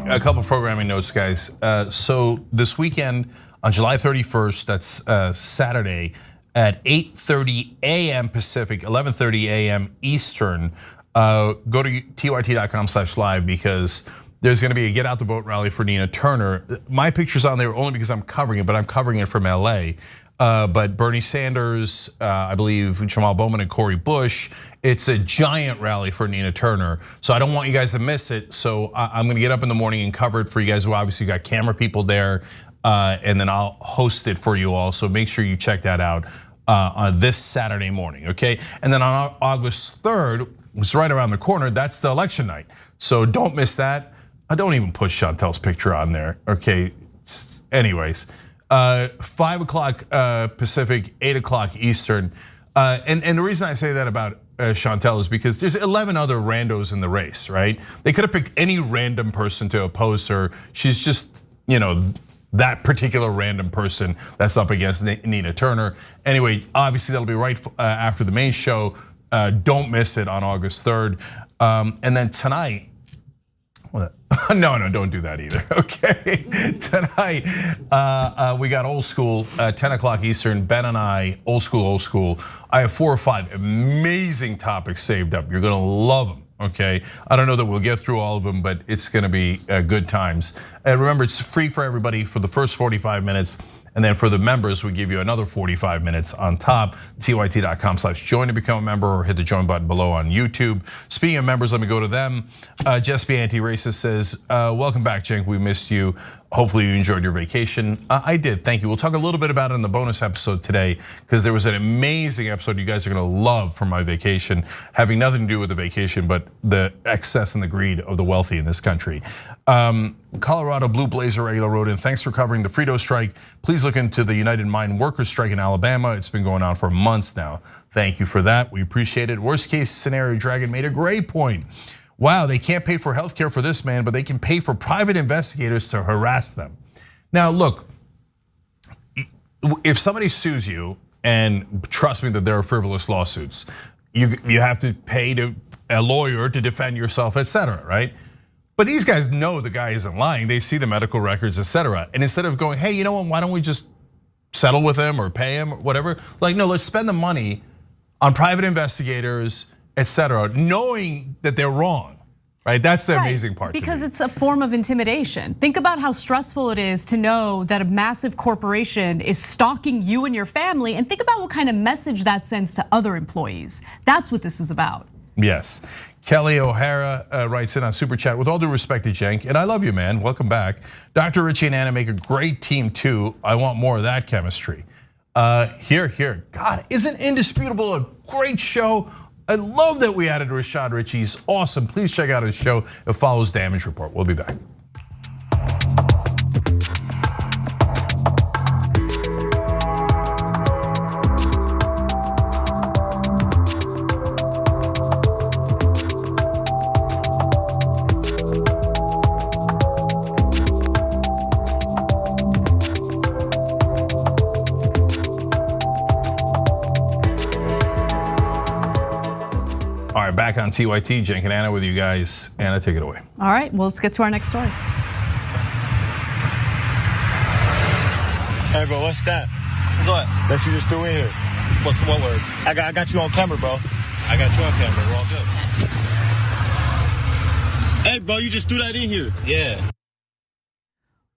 A couple programming notes, guys. So this weekend on July 31st, that's Saturday at 8:30 a.m. Pacific, 11:30 a.m. Eastern. Go to tyt.com/live because there's going to be a Get Out the Vote rally for Nina Turner. My picture's on there only because I'm covering it, but I'm covering it from LA. But Bernie Sanders, I believe Jamal Bowman and Cori Bush. It's a giant rally for Nina Turner. So I don't want you guys to miss it. So I'm gonna get up in the morning and cover it for you guys. We obviously got camera people there, and then I'll host it for you all. So make sure you check that out on this Saturday morning, okay? And then on August 3rd, it's right around the corner, that's the election night. So don't miss that. I don't even put Chantel's picture on there, okay? Anyways. 5 o'clock Pacific, 8 o'clock Eastern. And the reason I say that about Chantel is because there's 11 other randos in the race, right? They could have picked any random person to oppose her. She's just, that particular random person that's up against Nina Turner. Anyway, obviously that'll be right after the main show. Don't miss it on August 3rd. And then tonight, no, don't do that either, okay? Tonight, we got Old School, 10 o'clock Eastern, Ben and I, Old School. I have 4 or 5 amazing topics saved up. You're gonna love them, okay? I don't know that we'll get through all of them, but it's gonna be good times. And remember, it's free for everybody for the first 45 minutes. And then for the members, we give you another 45 minutes on top. tyt.com/join to become a member, or hit the join button below on YouTube. Speaking of members, let me go to them. Jess B. Anti-Racist says, welcome back, Cenk, we missed you. hopefully you enjoyed your vacation. I did, thank you. We'll talk a little bit about it in the bonus episode today because there was an amazing episode you guys are gonna love from my vacation, having nothing to do with the vacation, but the excess and the greed of the wealthy in this country. Colorado Blue Blazer regular wrote in, thanks for covering the Frito strike. Please look into the United Mine Workers strike in Alabama. It's been going on for months now. Thank you for that, we appreciate it. Worst case scenario, Dragon made a great point. Wow, they can't pay for healthcare for this man, but they can pay for private investigators to harass them. Now look, if somebody sues you, and trust me that there are frivolous lawsuits, you have to pay to a lawyer to defend yourself, etc., right? But these guys know the guy isn't lying. They see the medical records, etc. And instead of going, hey, you know what, why don't we just settle with him or pay him or whatever? Like, no, let's spend the money on private investigators, etc., knowing that they're wrong, right? That's the amazing part. Because it's a form of intimidation. Think about how stressful it is to know that a massive corporation is stalking you and your family, and think about what kind of message that sends to other employees. That's what this is about. Yes. Kelly O'Hara writes in on Super Chat, with all due respect to Cenk, and I love you, man, welcome back. Dr. Richie and Anna make a great team too. I want more of that chemistry. Here. God, isn't Indisputable a great show? I love that we added Rashad Richey. He's awesome. Please check out his show. It follows Damage Report. We'll be back. Back on TYT, Cenk and Anna with you guys. Anna, take it away. All right, well, let's get to our next story. Hey, bro, what's that? What's what? That you just threw in here. What word? I got you on camera, bro. I got you on camera. We're all good. Hey, bro, you just threw that in here. Yeah.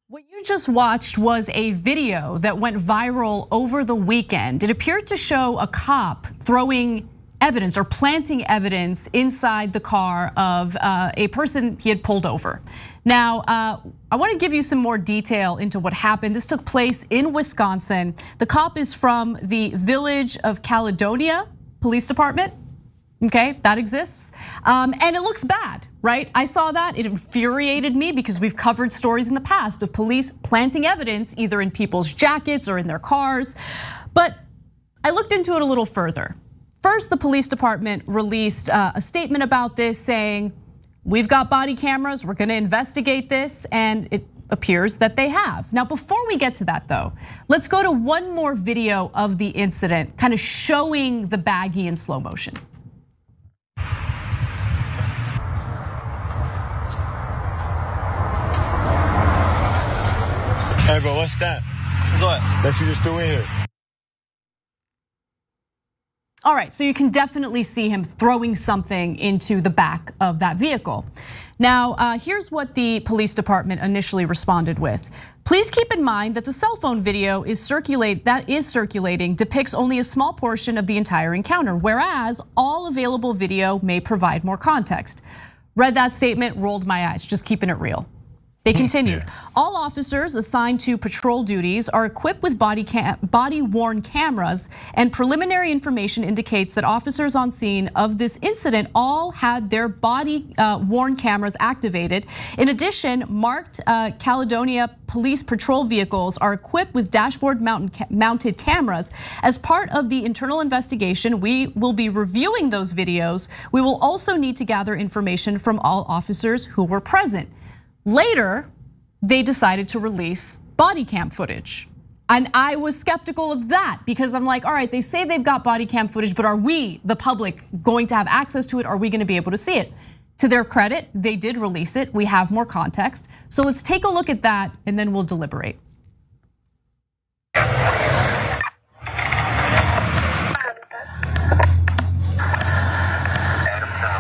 What you just watched was a video that went viral over the weekend. It appeared to show a cop throwing evidence or planting evidence inside the car of a person he had pulled over. Now, I want to give you some more detail into what happened. This took place in Wisconsin. The cop is from the Village of Caledonia Police Department. Okay, that exists. And it looks bad, right? I saw that, it infuriated me because we've covered stories in the past of police planting evidence either in people's jackets or in their cars. But I looked into it a little further. First, the police department released a statement about this saying, we've got body cameras, we're gonna investigate this, and it appears that they have. Now, before we get to that though, let's go to one more video of the incident, kind of showing the baggie in slow motion. Hey, bro, what's that? What's what? That you just threw in here. All right, so you can definitely see him throwing something into the back of that vehicle. Now, here's what the police department initially responded with. Please keep in mind that the cell phone video is circulating depicts only a small portion of the entire encounter, whereas all available video may provide more context. Read that statement, rolled my eyes, just keeping it real. They continued, all officers assigned to patrol duties are equipped with body-worn cameras, and preliminary information indicates that officers on scene of this incident all had their body-worn cameras activated. In addition, marked Caledonia police patrol vehicles are equipped with dashboard-mounted cameras. As part of the internal investigation, we will be reviewing those videos. We will also need to gather information from all officers who were present. Later, they decided to release body cam footage. And I was skeptical of that because I'm like, all right, they say they've got body cam footage, but are we, the public, going to have access to it? Are we gonna be able to see it? To their credit, they did release it. We have more context. So let's take a look at that and then we'll deliberate. I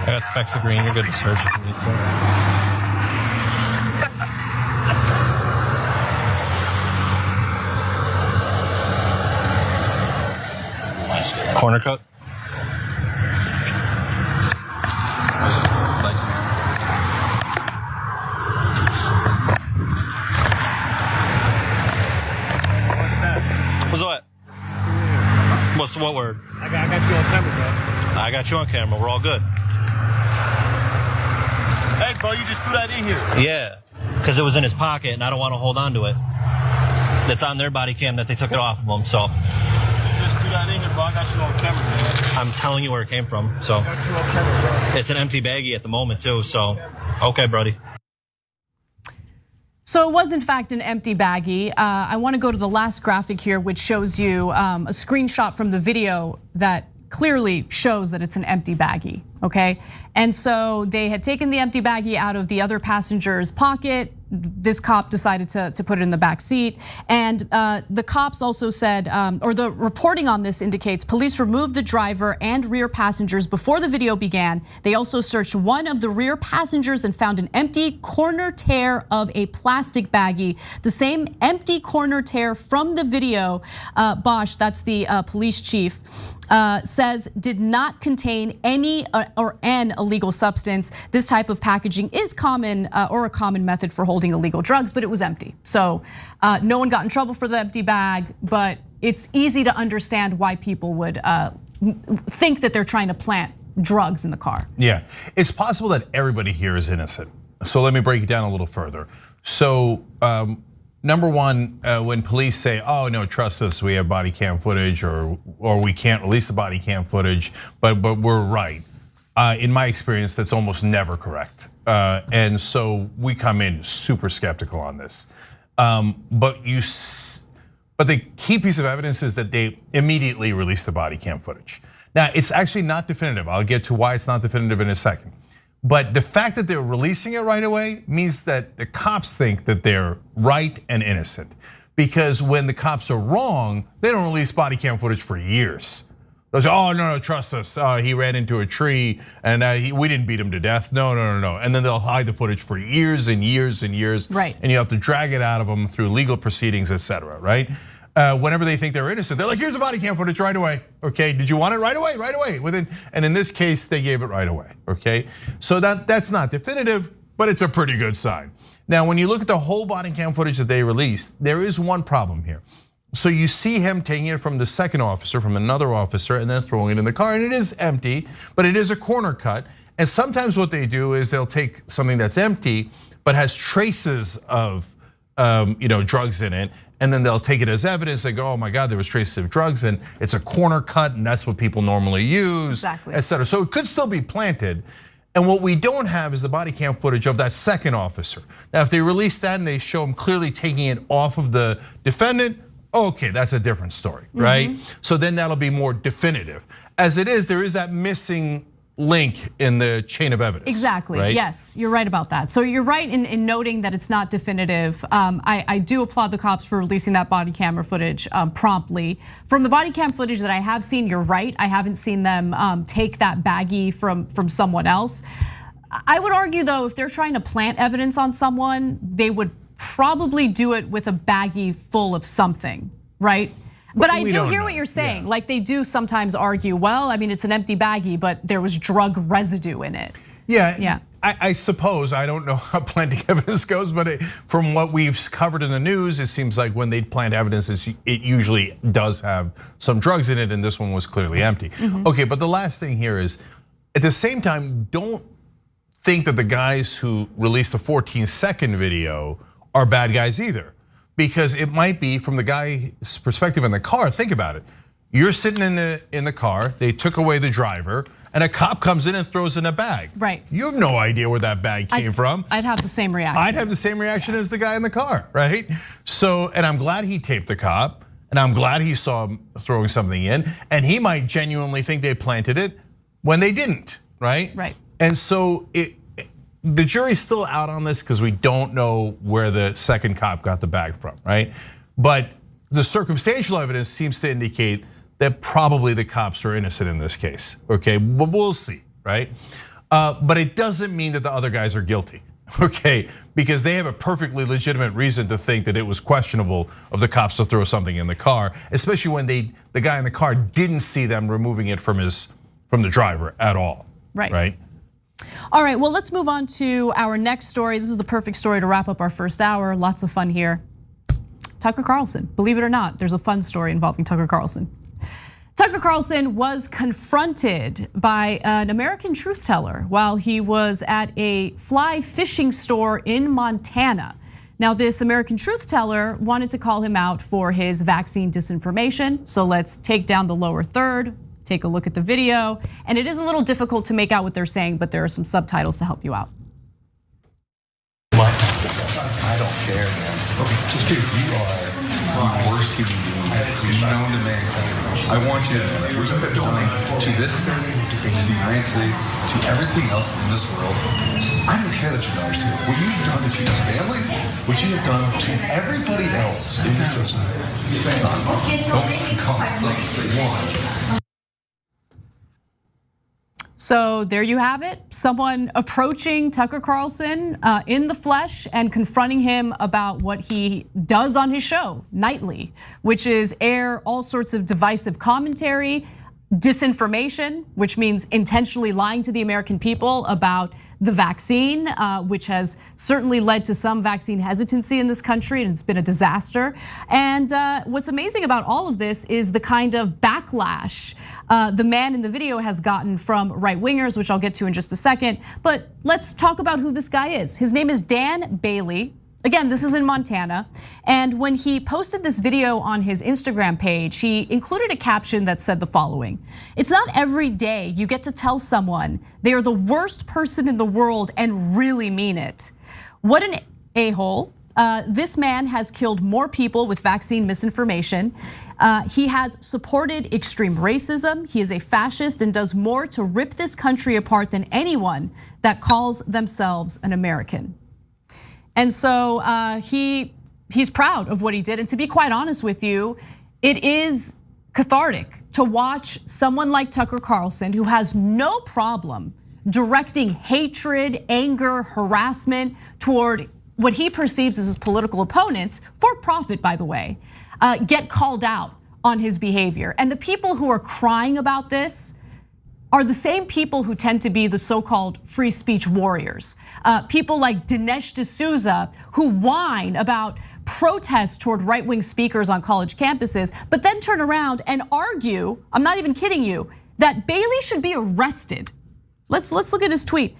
got specks of green, you're good to search if you need to. Corner cut. What word? I got you on camera, bro. I got you on camera. We're all good. Hey, bro, you just threw that in here. Yeah, because it was in his pocket, and I don't want to hold on to it. It's on their body cam that they took it off of him, so. You just threw that in here, bro. I got you on camera, man. I'm telling you where it came from, so. I got you on camera, bro. It's an empty baggie at the moment, too, so. Okay, Brody. So it was in fact an empty baggie. I want to go to the last graphic here, which shows you a screenshot from the video that clearly shows that it's an empty baggie, okay? And so they had taken the empty baggie out of the other passenger's pocket. This cop decided to put it in the back seat. And the cops also said, or the reporting on this indicates police removed the driver and rear passengers before the video began. They also searched one of the rear passengers and found an empty corner tear of a plastic baggie. The same empty corner tear from the video, Bosch, that's the police chief, says did not contain any or an illegal substance. This type of packaging is common or a common method for holding illegal drugs, but it was empty. So no one got in trouble for the empty bag, but it's easy to understand why people would think that they're trying to plant drugs in the car. Yeah, it's possible that everybody here is innocent. So let me break it down a little further. So number one, when police say, "Oh no, trust us, we have body cam footage," or we can't release the body cam footage, but we're right. In my experience, that's almost never correct, and so we come in super skeptical on this. But the key piece of evidence is that they immediately released the body cam footage. Now, it's actually not definitive. I'll get to why it's not definitive in a second. But the fact that they're releasing it right away means that the cops think that they're right and innocent. Because when the cops are wrong, they don't release body cam footage for years. They'll say, "Oh no, trust us. He ran into a tree and we didn't beat him to death." No. And then they'll hide the footage for years and years and years. Right. And you have to drag it out of them through legal proceedings, etc. Right? Whenever they think they're innocent, they're like, "Here's the body cam footage right away." Okay, did you want it right away? Right away. And in this case, they gave it right away. Okay, so that's not definitive, but it's a pretty good sign. Now, when you look at the whole body cam footage that they released, there is one problem here. So you see him taking it from the second officer, from another officer, and then throwing it in the car, and it is empty, but it is a corner cut. And sometimes what they do is they'll take something that's empty, but has traces of drugs in it, and then they'll take it as evidence. They go, "Oh my God, there was traces of drugs, and it's a corner cut, and that's what people normally use," et cetera. So it could still be planted. And what we don't have is the body cam footage of that second officer. Now, if they release that and they show him clearly taking it off of the defendant, okay, that's a different story, right? So then that'll be more definitive. As it is, there is that missing link in the chain of evidence. Exactly, right? Yes, you're right about that. So you're right in noting that it's not definitive. I do applaud the cops for releasing that body camera footage promptly. From the body cam footage that I have seen, you're right. I haven't seen them take that baggie from someone else. I would argue though, if they're trying to plant evidence on someone, they would probably do it with a baggie full of something, right? But I do hear what you're saying. Yeah. Like they do sometimes argue, well, I mean, it's an empty baggie, but there was drug residue in it. Yeah. I suppose, I don't know how planting evidence goes, but from what we've covered in the news, it seems like when they plant evidence, it usually does have some drugs in it, and this one was clearly empty. Okay, but the last thing here is, at the same time, don't think that the guys who released the 14-second video are bad guys either. Because it might be from the guy's perspective in the car. Think about it. You're sitting in the car, they took away the driver, and a cop comes in and throws in a bag. Right. You have no idea where that bag came from. I'd have the same reaction. I'd have the same reaction as the guy in the car, right? So, and I'm glad he taped the cop, and I'm glad he saw him throwing something in, and he might genuinely think they planted it when they didn't, right? Right. And so the jury's still out on this because we don't know where the second cop got the bag from, right? But the circumstantial evidence seems to indicate that probably the cops are innocent in this case, okay? But we'll see, right? But it doesn't mean that the other guys are guilty, okay? Because they have a perfectly legitimate reason to think that it was questionable of the cops to throw something in the car, especially when the guy in the car didn't see them removing it from the driver at all, right? All right, well, let's move on to our next story. This is the perfect story to wrap up our first hour. Lots of fun here. Tucker Carlson, believe it or not, there's a fun story involving Tucker Carlson. Tucker Carlson was confronted by an American truth teller while he was at a fly fishing store in Montana. Now, this American truth teller wanted to call him out for his vaccine disinformation. So let's take down the lower third, take a look at the video. And it is a little difficult to make out what they're saying, but there are some subtitles to help you out. I don't care, man. Okay, just dude, you are the worst human being known to mankind. I want you to know that what you have done to this state, to the United States, to everything else in this world. I don't care that you're not here. What you've done to people's families, what you have done to everybody else in this system. Son, don't call one. So there you have it. Someone approaching Tucker Carlson in the flesh and confronting him about what he does on his show nightly, which is air all sorts of divisive commentary, disinformation, which means intentionally lying to the American people about the vaccine, which has certainly led to some vaccine hesitancy in this country, and it's been a disaster. And what's amazing about all of this is the kind of backlash the man in the video has gotten from right-wingers, which I'll get to in just a second. But let's talk about who this guy is. His name is Dan Bailey. Again, this is in Montana. And when he posted this video on his Instagram page, he included a caption that said the following: "It's not every day you get to tell someone they are the worst person in the world and really mean it. What an a-hole. This man has killed more people with vaccine misinformation. He has supported extreme racism. He is a fascist and does more to rip this country apart than anyone that calls themselves an American." And so he's proud of what he did. And to be quite honest with you, it is cathartic to watch someone like Tucker Carlson, who has no problem directing hatred, anger, harassment toward what he perceives as his political opponents, for profit, by the way, get called out on his behavior. And the people who are crying about this are the same people who tend to be the so-called free speech warriors. People like Dinesh D'Souza, who whine about protests toward right-wing speakers on college campuses, but then turn around and argue, I'm not even kidding you, that Bailey should be arrested. Let's look at his tweet.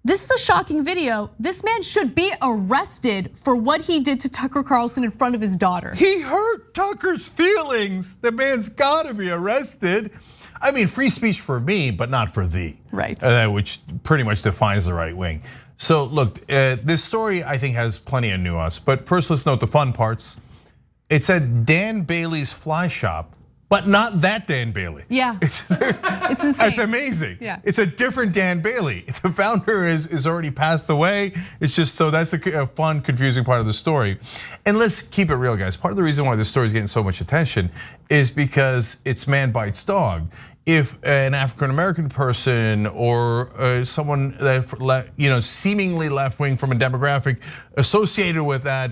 This is a shocking video. This man should be arrested for what he did to Tucker Carlson in front of his daughter. He hurt Tucker's feelings. The man's gotta be arrested. I mean, free speech for me, but not for thee. Right. Which pretty much defines the right wing. So look, this story I think has plenty of nuance, but first let's note the fun parts. It said Dan Bailey's Fly Shop, but not that Dan Bailey. Yeah, it's insane. That's amazing. Yeah. It's a different Dan Bailey. The founder is already passed away. It's just, so that's a fun, confusing part of the story. And let's keep it real, guys. Part of the reason why this story is getting so much attention is because it's man bites dog. If an African-American person or someone that seemingly left-wing from a demographic associated with that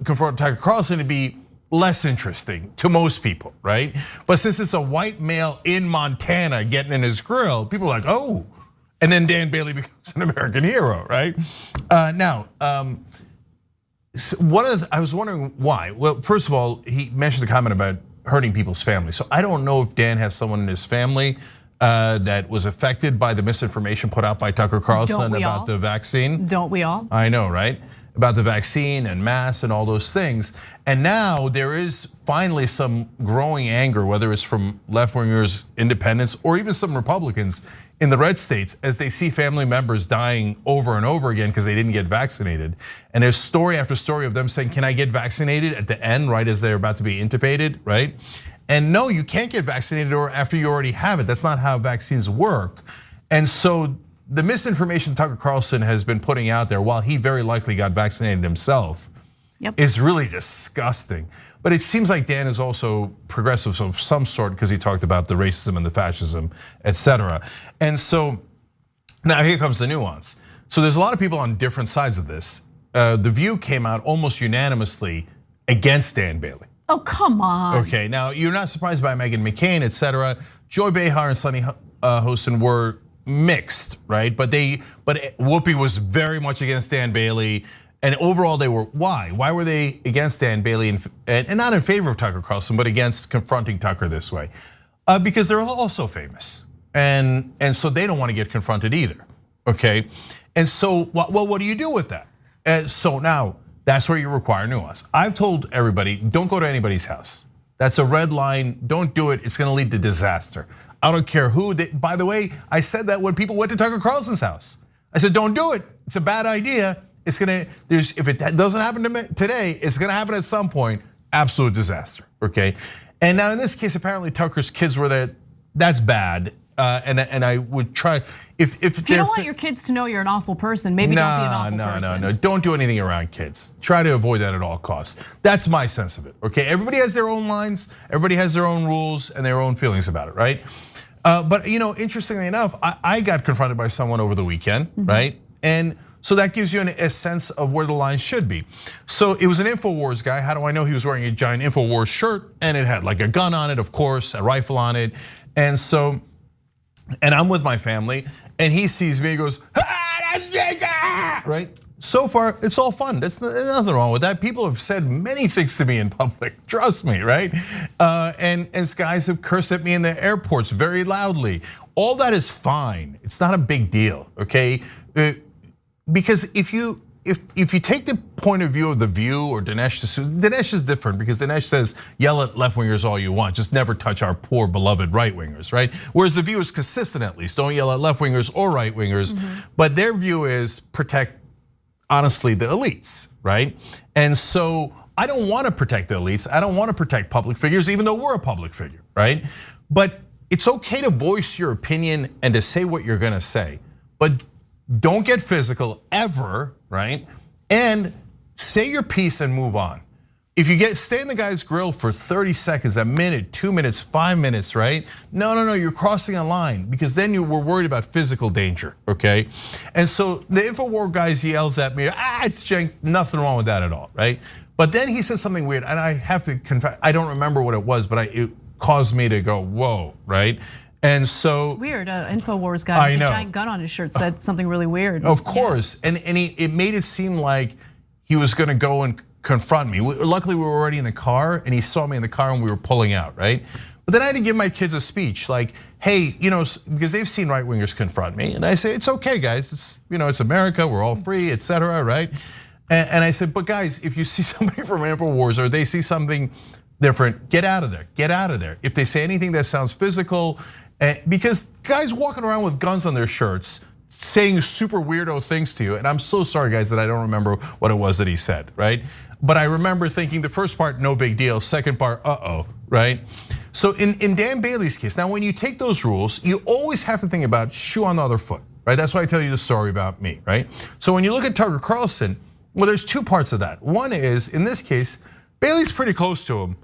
confront Tucker Carlson, it'd be less interesting to most people, right? But since it's a white male in Montana getting in his grill, people are like, oh, and then Dan Bailey becomes an American hero, right? Now, I was wondering why. Well, first of all, he mentioned the comment about hurting people's families. So I don't know if Dan has someone in his family that was affected by the misinformation put out by Tucker Carlson about the vaccine. Don't we all? I know, right? About the vaccine and masks and all those things. And now there is finally some growing anger, whether it's from left-wingers, independents, or even some Republicans in the red states as they see family members dying over and over again because they didn't get vaccinated. And there's story after story of them saying, can I get vaccinated at the end, right as they're about to be intubated, right? And no, you can't get vaccinated or after you already have it. That's not how vaccines work. And so the misinformation Tucker Carlson has been putting out there, while he very likely got vaccinated himself, is really disgusting. But it seems like Dan is also progressive of some sort because he talked about the racism and the fascism, etc. And so now here comes the nuance. So there's a lot of people on different sides of this. The View came out almost unanimously against Dan Bailey. Oh, come on. Okay, now you're not surprised by Meghan McCain, etc. Joy Behar and Sunny Hostin were mixed, right? But Whoopi was very much against Dan Bailey. And overall, they were, why? Why were they against Dan Bailey and not in favor of Tucker Carlson, but against confronting Tucker this way? because they're also famous. And so they don't want to get confronted either, okay? And so, what do you do with that? So now, that's where you require nuance. I've told everybody, don't go to anybody's house. That's a red line, don't do it, it's gonna lead to disaster. I don't care who, by the way, I said that when people went to Tucker Carlson's house. I said, don't do it, it's a bad idea. If it doesn't happen today, it's gonna happen at some point, absolute disaster, okay? And now in this case, apparently Tucker's kids were there, that's bad. And I would try, if you don't want your kids to know you're an awful person, maybe don't be an awful person. No, don't do anything around kids. Try to avoid that at all costs. That's my sense of it, okay? Everybody has their own lines, everybody has their own rules and their own feelings about it, right? But interestingly enough, I got confronted by someone over the weekend, right? And so that gives you a sense of where the lines should be. So it was an InfoWars guy. How do I know he was wearing a giant InfoWars shirt? And it had like a gun on it, of course, a rifle on it. And so, and I'm with my family, and he sees me, he goes, right? So far, it's all fun. There's nothing wrong with that. People have said many things to me in public, trust me, right? And guys have cursed at me in the airports very loudly. All that is fine. It's not a big deal, okay? Because if you take the point of view of The View or Dinesh is different because Dinesh says, yell at left-wingers all you want, just never touch our poor beloved right-wingers, right? Whereas The View is consistent at least, don't yell at left-wingers or right-wingers, but their view is protect, honestly, the elites, right? And so I don't wanna protect the elites, I don't wanna protect public figures, even though we're a public figure, right? But it's okay to voice your opinion and to say what you're gonna say, but don't get physical ever, right? And say your piece and move on. If you stay in the guy's grill for 30 seconds, a minute, 2 minutes, 5 minutes, right? No, you're crossing a line because then you were worried about physical danger, okay? And so the InfoWars guys yells at me, it's Cenk, nothing wrong with that at all, right? But then he said something weird, and I have to confess, I don't remember what it was, but it caused me to go, whoa, right? And so weird, InfoWars guy with a giant gun on his shirt said something really weird. Of course, and it made it seem like he was going to go and confront me. Luckily, we were already in the car, and he saw me in the car, and we were pulling out, right? But then I had to give my kids a speech, like, hey, because they've seen right wingers confront me, and I say it's okay, guys. It's America, we're all free, etc., right? And I said, but guys, if you see somebody from InfoWars or they see something different, get out of there. Get out of there. If they say anything that sounds physical. Because guys walking around with guns on their shirts, saying super weirdo things to you, and I'm so sorry guys that I don't remember what it was that he said, right? But I remember thinking the first part, no big deal, second part, right? So in Dan Bailey's case, now when you take those rules, you always have to think about shoe on the other foot, right? That's why I tell you the story about me, right? So when you look at Tucker Carlson, well, there's two parts of that. One is, in this case, Bailey's pretty close to him,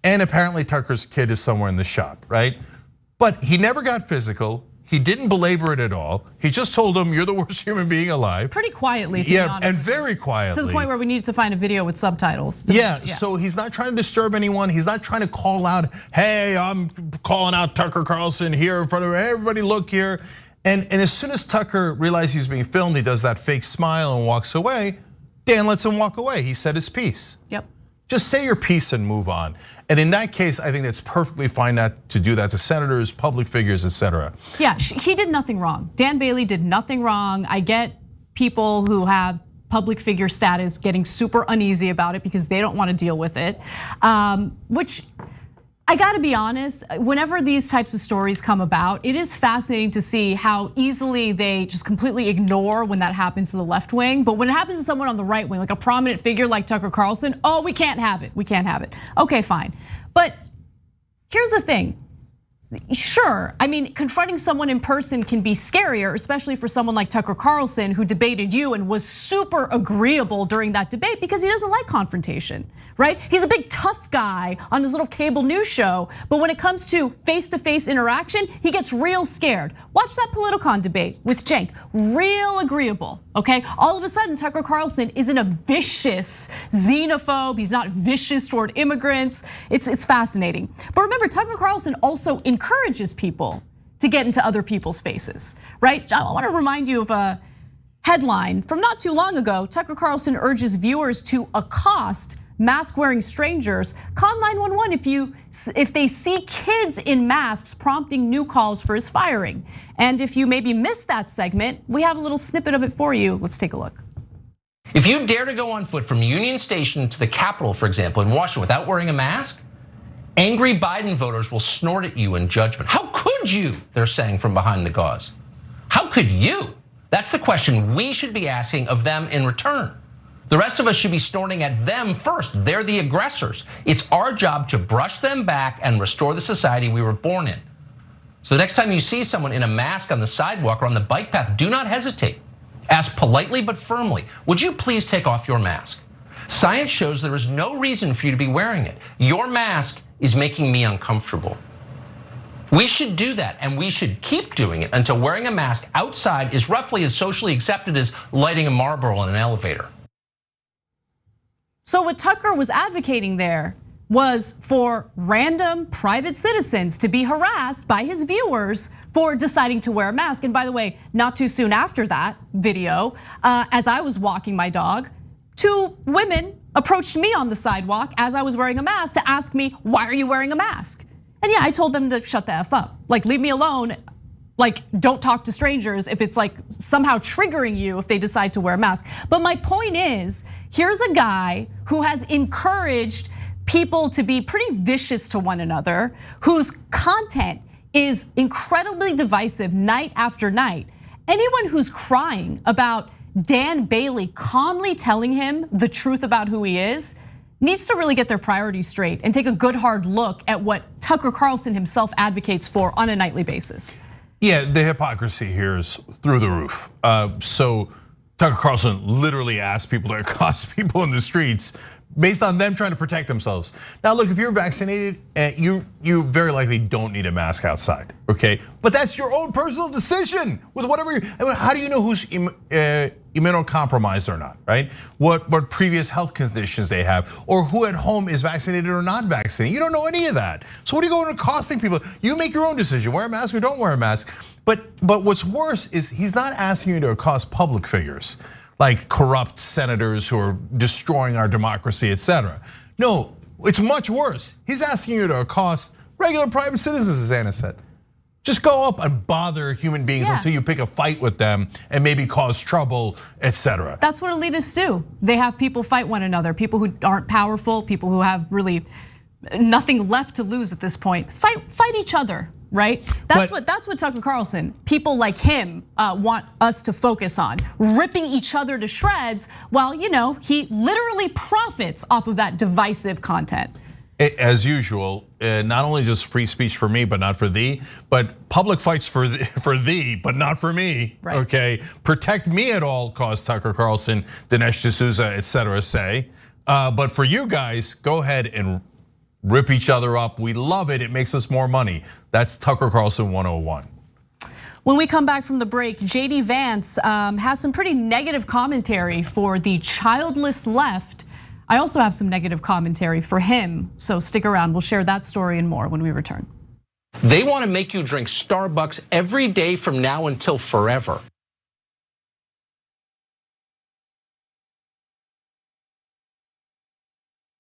and apparently Tucker's kid is somewhere in the shop, right? But he never got physical. He didn't belabor it at all. He just told him, you're the worst human being alive. Pretty quietly, to be honest. And very quietly. To the point where we needed to find a video with subtitles. So he's not trying to disturb anyone. He's not trying to call out, hey, I'm calling out Tucker Carlson here in front of everybody, look here. And as soon as Tucker realized he was being filmed, he does that fake smile and walks away. Dan lets him walk away. He said his piece. Yep. Just say your piece and move on. And in that case, I think that's perfectly fine to do that to senators, public figures, etc. Yeah, he did nothing wrong. Dan Bailey did nothing wrong. I get people who have public figure status getting super uneasy about it because they don't want to deal with it, which I gotta be honest, whenever these types of stories come about, it is fascinating to see how easily they just completely ignore when that happens to the left wing. But when it happens to someone on the right wing, like a prominent figure like Tucker Carlson, we can't have it, we can't have it. Okay, fine. But here's the thing. Sure, I mean, confronting someone in person can be scarier, especially for someone like Tucker Carlson who debated you and was super agreeable during that debate because he doesn't like confrontation, right? He's a big tough guy on his little cable news show, but when it comes to face-to-face interaction, he gets real scared. Watch that Politicon debate with Cenk, real agreeable, okay? All of a sudden, Tucker Carlson isn't a vicious xenophobe, he's not vicious toward immigrants. It's fascinating. But remember, Tucker Carlson also encourages people to get into other people's faces, right? I wanna remind you of a headline from not too long ago. Tucker Carlson urges viewers to accost mask-wearing strangers. Call 911 if they see kids in masks prompting new calls for his firing. And if you maybe missed that segment, we have a little snippet of it for you. Let's take a look. If you dare to go on foot from Union Station to the Capitol, for example, in Washington without wearing a mask, angry Biden voters will snort at you in judgment. How could you, they're saying from behind the gauze. How could you? That's the question we should be asking of them in return. The rest of us should be snorting at them first. They're the aggressors. It's our job to brush them back and restore the society we were born in. So the next time you see someone in a mask on the sidewalk or on the bike path, do not hesitate. Ask politely but firmly, would you please take off your mask? Science shows there is no reason for you to be wearing it. Your mask is making me uncomfortable. We should do that, and we should keep doing it until wearing a mask outside is roughly as socially accepted as lighting a Marlboro in an elevator. So what Tucker was advocating there was for random private citizens to be harassed by his viewers for deciding to wear a mask. And by the way, not too soon after that video, as I was walking my dog, 2 women approached me on the sidewalk as I was wearing a mask to ask me, why are you wearing a mask? And yeah, I told them to shut the F up. Like, leave me alone. Like, don't talk to strangers if it's like somehow triggering you if they decide to wear a mask. But my point is, here's a guy who has encouraged people to be pretty vicious to one another, whose content is incredibly divisive night after night. Anyone who's crying about Dan Bailey calmly telling him the truth about who he is needs to really get their priorities straight and take a good hard look at what Tucker Carlson himself advocates for on a nightly basis. Yeah, the hypocrisy here is through the roof. So Tucker Carlson literally asked people to accost people in the streets based on them trying to protect themselves. Now look, if you're vaccinated, you very likely don't need a mask outside, okay? But that's your own personal decision with whatever, how do you know who's immunocompromised or not, right? What previous health conditions they have, or who at home is vaccinated or not vaccinated. You don't know any of that. So what are you going accosting people? You make your own decision, wear a mask or don't wear a mask. But what's worse is he's not asking you to accost public figures, like corrupt senators who are destroying our democracy, etc. No, it's much worse. He's asking you to accost regular private citizens, as Anna said. Just go up and bother human beings until you pick a fight with them and maybe cause trouble, etc. That's what elitists do. They have people fight one another, people who aren't powerful, people who have really nothing left to lose at this point. Fight each other, right? That's what Tucker Carlson, people like him want us to focus on, ripping each other to shreds while he literally profits off of that divisive content. As usual, not only just free speech for me, but not for thee, but public fights for thee, but not for me, right. Okay? Protect me at all costs, Tucker Carlson, Dinesh D'Souza, etc. say. But for you guys, go ahead and rip each other up. We love it, it makes us more money. That's Tucker Carlson 101. When we come back from the break, JD Vance has some pretty negative commentary for the childless left. I also have some negative commentary for him, so stick around. We'll share that story and more when we return. They want to make you drink Starbucks every day from now until forever.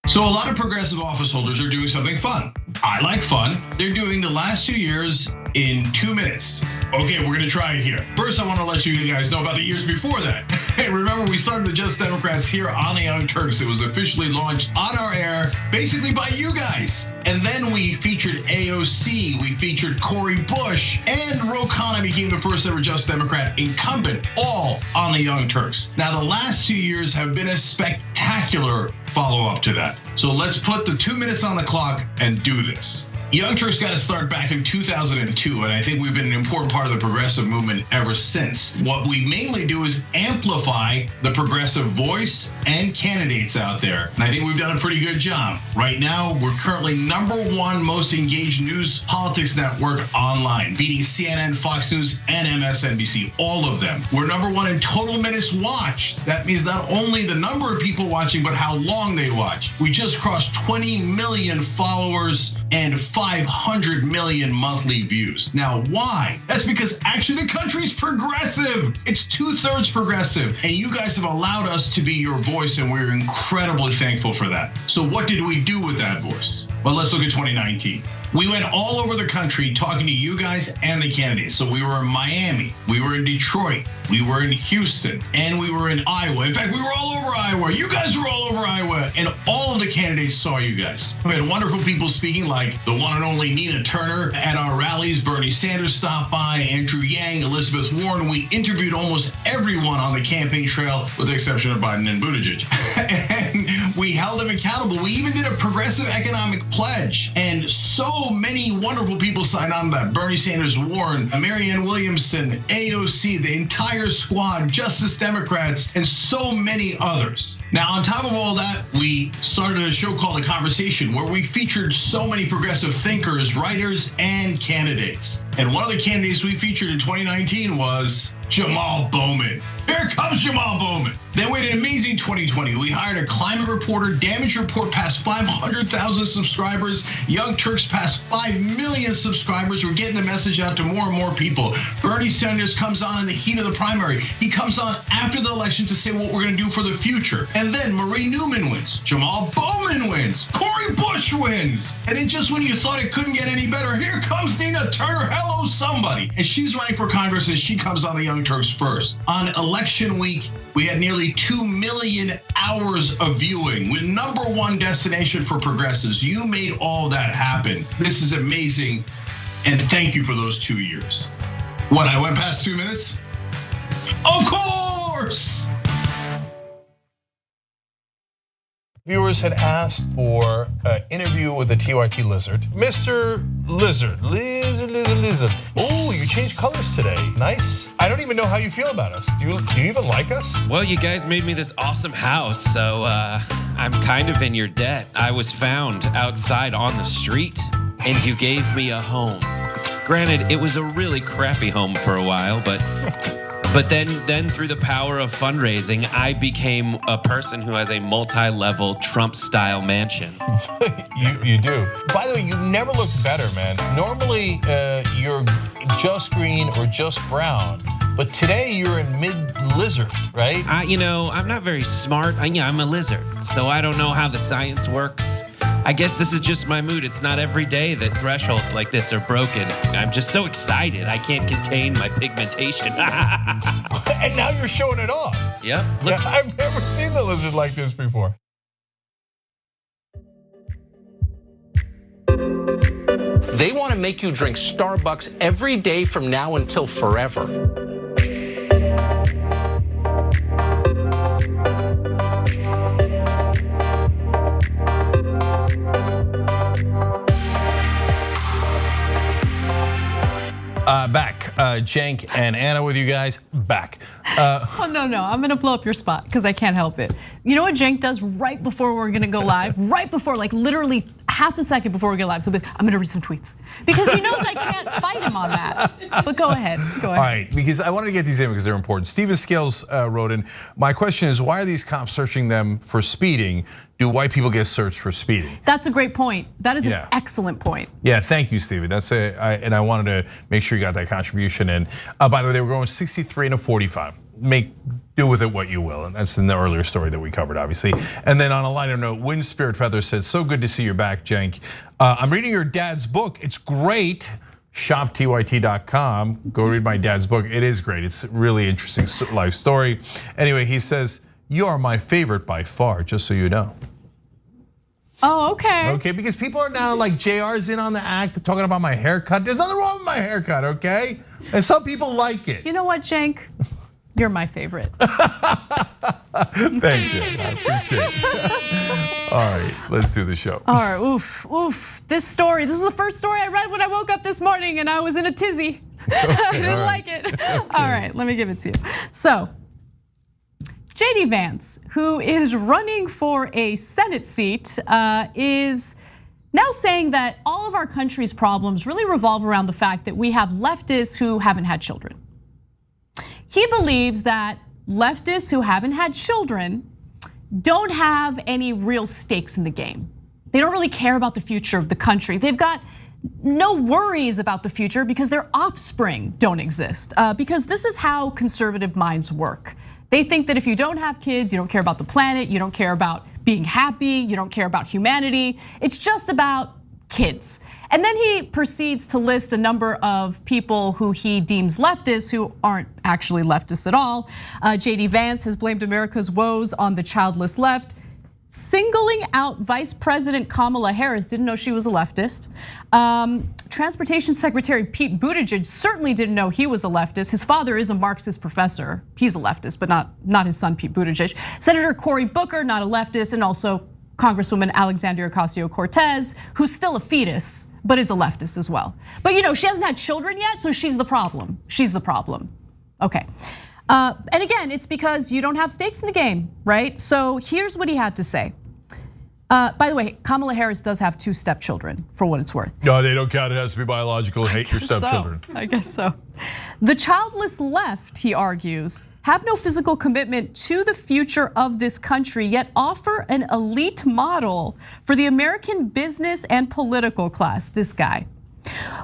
So a lot of progressive office holders are doing something fun. I like fun. They're doing the last 2 years in 2 minutes. Okay, we're gonna try it here. First, I wanna let you guys know about the years before that. Hey, remember we started the Just Democrats here on the Young Turks. It was officially launched on our air, basically by you guys. And then we featured AOC, we featured Cori Bush, and Ro Khanna became the first ever Just Democrat incumbent, all on the Young Turks. Now, the last 2 years have been a spectacular follow-up to that. So let's put the 2 minutes on the clock and do this. Young Turks got to start back in 2002, and I think we've been an important part of the progressive movement ever since. What we mainly do is amplify the progressive voice and candidates out there, and I think we've done a pretty good job. Right now, we're currently #1 most engaged news politics network online, beating CNN, Fox News, and MSNBC, all of them. We're #1 in total minutes watched. That means not only the number of people watching, but how long they watch. We just crossed 20 million followers and 500 million monthly views. Now, why? That's because actually the country's progressive. It's 2/3 progressive. And you guys have allowed us to be your voice, and we're incredibly thankful for that. So what did we do with that voice? Well, let's look at 2019. We went all over the country talking to you guys and the candidates. So we were in Miami, we were in Detroit, we were in Houston, and we were in Iowa. In fact, we were all over Iowa. You guys were all over Iowa, and all of the candidates saw you guys. We had wonderful people speaking, like the one and only Nina Turner at our rallies. Bernie Sanders stopped by, Andrew Yang, Elizabeth Warren. We interviewed almost everyone on the campaign trail, with the exception of Biden and Buttigieg. And we held them accountable. We even did a progressive economic pledge, and so many wonderful people signed on to that. Bernie Sanders, Warren, Marianne Williamson, AOC, the entire squad, Justice Democrats, and so many others. Now, on top of all that, we started a show called The Conversation, where we featured so many progressive thinkers, writers, and candidates. And one of the candidates we featured in 2019 was Jamal Bowman. Here comes Jamal Bowman. Then we had an amazing 2020. We hired a climate reporter. Damage Report passed 500,000 subscribers. Young Turks passed 5 million subscribers. We're getting the message out to more and more people. Bernie Sanders comes on in the heat of the primary. He comes on after the election to say what we're gonna do for the future. And then Marie Newman wins. Jamal Bowman wins. Cori Bush wins. And then just when you thought it couldn't get any better, here comes Nina Turner. Hello, somebody. And she's running for Congress, and she comes on the Young Turks first. On election week, we had nearly 2 million hours of viewing. We're #1 destination for progressives. You made all that happen. This is amazing, and thank you for those 2 years. What, I went past 2 minutes? Of course! Viewers had asked for an interview with the TYT Lizard. Mr. Lizard. Oh, you changed colors today. Nice. I don't even know how you feel about us. Do you even like us? Well, you guys made me this awesome house, so I'm kind of in your debt. I was found outside on the street, and you gave me a home. Granted, it was a really crappy home for a while, but then through the power of fundraising, I became a person who has a multi-level Trump-style mansion. You do. By the way, you never looked better, man. Normally, you're just green or just brown, but today you're in mid-lizard, right? I'm not very smart. I'm a lizard, so I don't know how the science works. I guess this is just my mood. It's not every day that thresholds like this are broken. I'm just so excited. I can't contain my pigmentation. And now you're showing it off. Yep. Yeah, I've never seen the lizard like this before. They want to make you drink Starbucks every day from now until forever. Back, Cenk and Anna with you guys, back. Oh, no, I'm gonna blow up your spot because I can't help it. You know what Cenk does right before we're gonna go live? Right before, like literally half a second before we go live. So I'm gonna read some tweets because he knows I can't fight him on that. But go ahead. All right, because I wanted to get these in because they're important. Steven Scales wrote in, my question is, why are these cops searching them for speeding? Do white people get searched for speeding? That's a great point. That is an excellent point. Yeah, thank you, Steven. And I wanted to make sure you got that contribution in. By the way, they were going 63 to 45. Do with it what you will, and that's in the earlier story that we covered, obviously. And then on a lighter note, Wind Spirit Feather said, so good to see you're back, Cenk. I'm reading your dad's book. It's great. ShopTYT.com. Go read my dad's book. It is great. It's a really interesting life story. Anyway, he says, you are my favorite by far, just so you know. Oh, okay. Okay, because people are now like JR's in on the act, talking about my haircut. There's nothing wrong with my haircut, okay? And some people like it. You know what, Cenk? You're my favorite. Thank you, I appreciate it. All right, let's do the show. All right, oof. This is the first story I read when I woke up this morning and I was in a tizzy. Okay, I didn't like it. Okay. All right, let me give it to you. So, JD Vance, who is running for a Senate seat, is now saying that all of our country's problems really revolve around the fact that we have leftists who haven't had children. He believes that leftists who haven't had children don't have any real stakes in the game. They don't really care about the future of the country. They've got no worries about the future because their offspring don't exist. Because this is how conservative minds work. They think that if you don't have kids, you don't care about the planet, you don't care about being happy, you don't care about humanity. It's just about kids. And then he proceeds to list a number of people who he deems leftists who aren't actually leftists at all. JD Vance has blamed America's woes on the childless left. Singling out Vice President Kamala Harris, didn't know she was a leftist. Transportation Secretary Pete Buttigieg certainly didn't know he was a leftist. His father is a Marxist professor. He's a leftist, but not his son, Pete Buttigieg. Senator Cory Booker, not a leftist, and also Congresswoman Alexandria Ocasio-Cortez, who's still a fetus, but is a leftist as well. But she hasn't had children yet, so she's the problem. She's the problem. Okay. And again, it's because you don't have stakes in the game, right? So here's what he had to say. By the way, Kamala Harris does have 2 stepchildren, for what it's worth. No, they don't count. It has to be biological. Hate your stepchildren. I guess so. The childless left, he argues, have no physical commitment to the future of this country, yet offer an elite model for the American business and political class. This guy.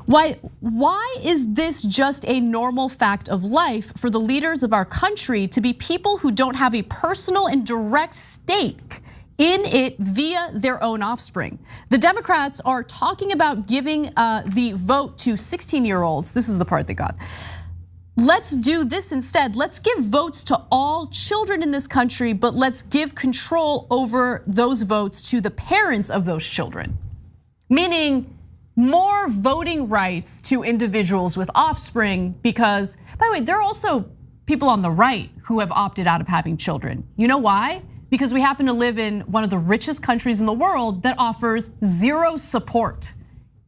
Why is this just a normal fact of life for the leaders of our country to be people who don't have a personal and direct stake in it via their own offspring? The Democrats are talking about giving the vote to 16-year-olds. This is the part they got. Let's do this instead. Let's give votes to all children in this country, but let's give control over those votes to the parents of those children. Meaning more voting rights to individuals with offspring because, by the way, there are also people on the right who have opted out of having children. You know why? Because we happen to live in one of the richest countries in the world that offers zero support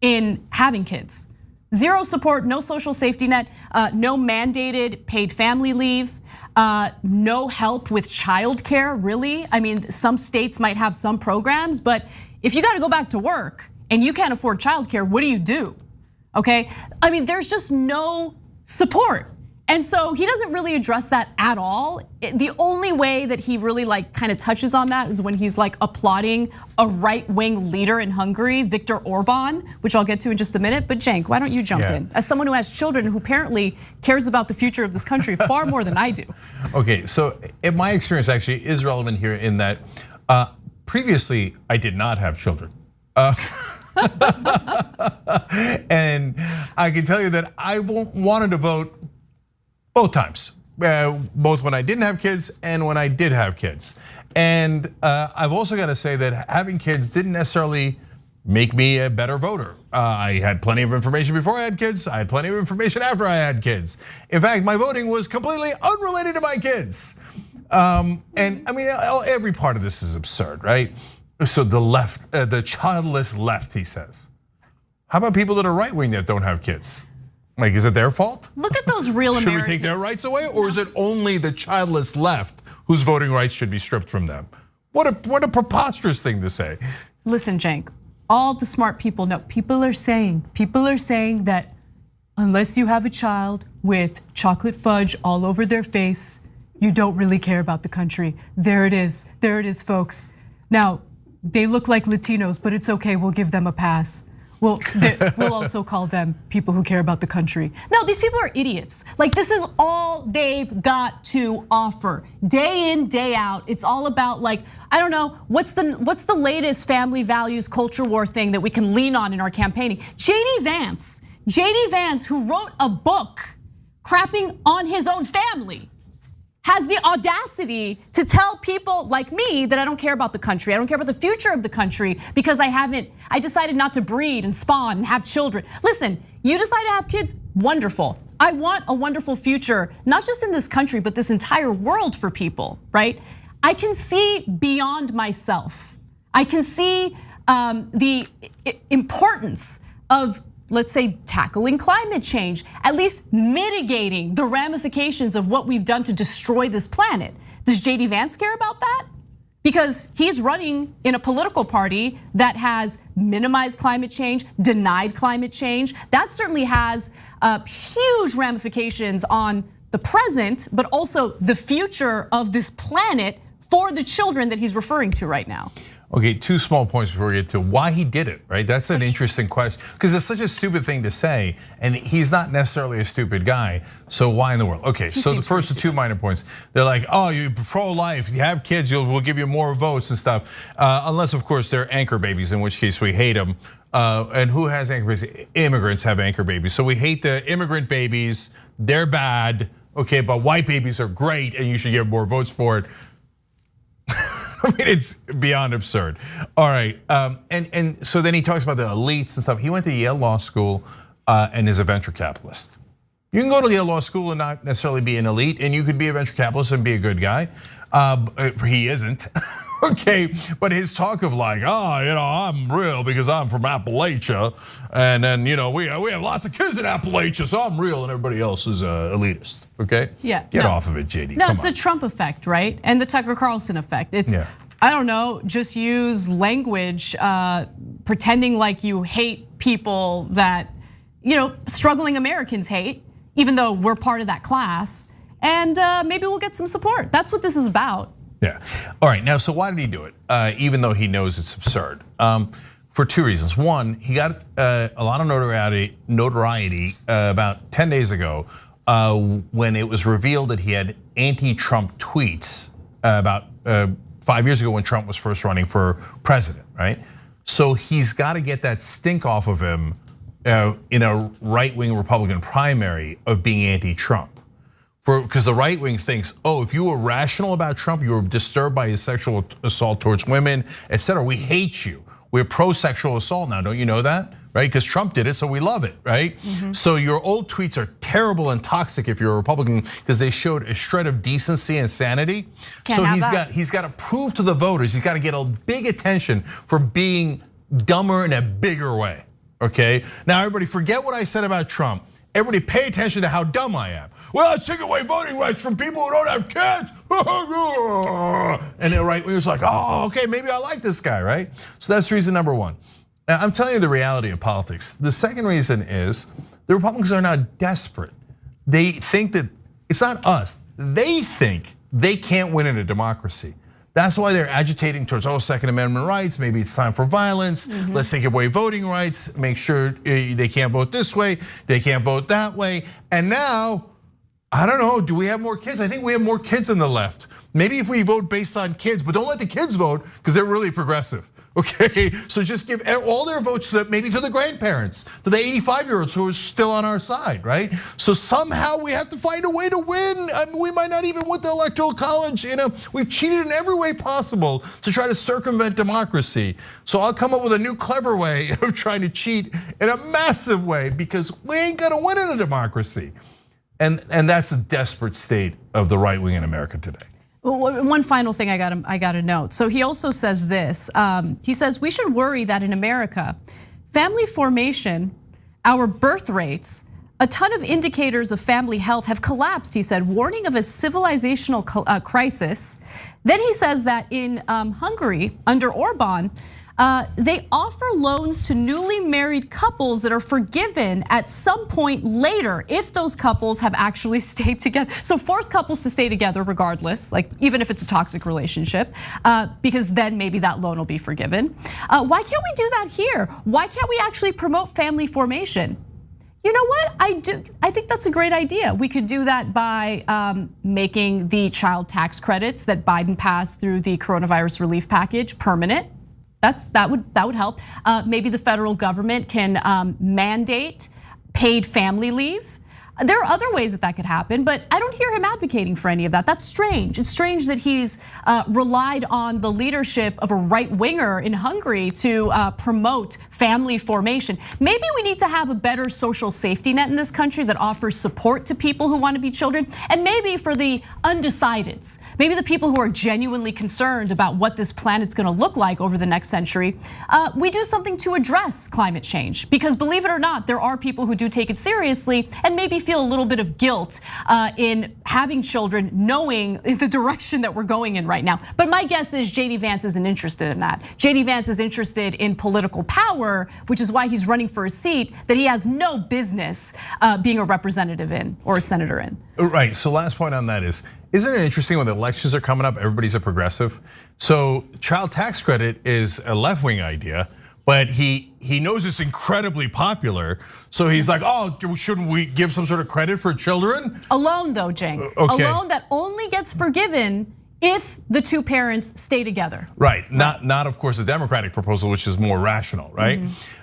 in having kids. Zero support, no social safety net, no mandated paid family leave, no help with childcare, really. I mean, some states might have some programs, but if you gotta go back to work and you can't afford childcare, what do? Okay, I mean, there's just no support. And so he doesn't really address that at all. The only way that he really kind of touches on that is when he's applauding a right-wing leader in Hungary, Viktor Orban, which I'll get to in just a minute. But Cenk, why don't you jump in? As someone who has children who apparently cares about the future of this country far more than I do. Okay, so my experience actually is relevant here in that previously I did not have children. And I can tell you that I wanted to vote both times, both when I didn't have kids and when I did have kids. And I've also got to say that having kids didn't necessarily make me a better voter. I had plenty of information before I had kids. I had plenty of information after I had kids. In fact, my voting was completely unrelated to my kids. And I mean, every part of this is absurd, right? So the left, the childless left, he says. How about people that are right wing that don't have kids? Is it their fault? Look at those real Americans. Should we take their rights away, or is it only the childless left whose voting rights should be stripped from them? What a preposterous thing to say. Listen, Cenk, all the smart people know. People are saying that unless you have a child with chocolate fudge all over their face, you don't really care about the country. There it is, folks. Now, they look like Latinos, but it's okay, we'll give them a pass. We'll also call them people who care about the country. No, these people are idiots. This is all they've got to offer. Day in, day out, it's all about I don't know, what's the latest family values culture war thing that we can lean on in our campaigning? JD Vance, who wrote a book crapping on his own family, has the audacity to tell people like me that I don't care about the country. I don't care about the future of the country because I decided not to breed and spawn and have children. Listen, you decide to have kids, wonderful. I want a wonderful future, not just in this country, but this entire world for people, right? I can see beyond myself. I can see the importance of, let's say, tackling climate change, at least mitigating the ramifications of what we've done to destroy this planet. Does JD Vance care about that? Because he's running in a political party that has minimized climate change, denied climate change. That certainly has huge ramifications on the present, but also the future of this planet for the children that he's referring to right now. Okay, 2 small points before we get to why he did it, right? That's an interesting question because it's such a stupid thing to say, and he's not necessarily a stupid guy. So why in the world? Okay, so the first 2 minor points. They're like, oh, you're pro-life, you have kids, we'll give you more votes and stuff. Unless, of course, they're anchor babies, in which case we hate them. And who has anchor babies? Immigrants have anchor babies. So we hate the immigrant babies, they're bad. Okay, but white babies are great and you should get more votes for it. I mean, it's beyond absurd. All right, and so then he talks about the elites and stuff. He went to Yale Law School and is a venture capitalist. You can go to Yale Law School and not necessarily be an elite, and you could be a venture capitalist and be a good guy. He isn't. Okay, but his talk of like, I'm real because I'm from Appalachia, and then we have lots of kids in Appalachia, so I'm real, and everybody else is elitist. Okay, yeah, get off of it, JD. No, it's the Trump effect, right, and the Tucker Carlson effect. It's I don't know, just use language, pretending like you hate people that struggling Americans hate, even though we're part of that class, and maybe we'll get some support. That's what this is about. Yeah. All right. Now, so why did he do it? Even though he knows it's absurd, for 2 reasons. One, he got a lot of notoriety about 10 days ago when it was revealed that he had anti-Trump tweets about 5 years ago when Trump was first running for president, right? So he's got to get that stink off of him in a right-wing Republican primary of being anti-Trump. Because the right wing thinks, if you were rational about Trump, you were disturbed by his sexual assault towards women, etc. We hate you. We're pro-sexual assault now, don't you know that? Right? Because Trump did it, so we love it, right? So your old tweets are terrible and toxic if you're a Republican because they showed a shred of decency and sanity. So he's got to prove to the voters, he's got to get a big attention for being dumber in a bigger way. Okay? Now everybody forget what I said about Trump. Everybody pay attention to how dumb I am. Well, let's take away voting rights from people who don't have kids. And the right wingers like, okay, maybe I like this guy, right? So that's reason number one. Now, I'm telling you the reality of politics. The second reason is the Republicans are now desperate. They think that it's not us. They think they can't win in a democracy. That's why they're agitating towards Second Amendment rights. Maybe it's time for violence. Let's take away voting rights. Make sure they can't vote this way. They can't vote that way. And now, I don't know, do we have more kids? I think we have more kids on the left. Maybe if we vote based on kids, but don't let the kids vote because they're really progressive. Okay, so just give all their votes to maybe to the grandparents, to the 85-year-olds who are still on our side, right? So somehow we have to find a way to win. I mean, we might not even win the Electoral College. We've cheated in every way possible to try to circumvent democracy. So I'll come up with a new clever way of trying to cheat in a massive way because we ain't gonna win in a democracy. And that's the desperate state of the right wing in America today. One final thing I got to note. So he also says this. He says we should worry that in America, family formation, our birth rates, a ton of indicators of family health have collapsed. He said, warning of a civilizational crisis. Then he says that in Hungary under Orban, they offer loans to newly married couples that are forgiven at some point later if those couples have actually stayed together. So force couples to stay together regardless, like even if it's a toxic relationship, because then maybe that loan will be forgiven. Why can't we do that here? Why can't we actually promote family formation? You know what, I think that's a great idea. We could do that by making the child tax credits that Biden passed through the coronavirus relief package permanent. That would help. Maybe the federal government can mandate paid family leave. There are other ways that could happen, but I don't hear him advocating for any of that. That's strange. It's strange that he's relied on the leadership of a right winger in Hungary to promote family formation. Maybe we need to have a better social safety net in this country that offers support to people who want to be children, and maybe for the undecideds, maybe the people who are genuinely concerned about what this planet's going to look like over the next century, we do something to address climate change. Because believe it or not, there are people who do take it seriously and maybe feel a little bit of guilt in having children, knowing the direction that we're going in right now. But my guess is JD Vance isn't interested in that. JD Vance is interested in political power, which is why he's running for a seat that he has no business being a representative in or a senator in. Right, so last point on that is, Isn't it interesting when the elections are coming up, everybody's a progressive? So child tax credit is a left-wing idea, but he knows it's incredibly popular. So he's like, oh, shouldn't we give some sort of credit for children? A loan though, Cenk. Okay. A loan that only gets forgiven if the two parents stay together. Right, not of course the Democratic proposal, which is more rational, right?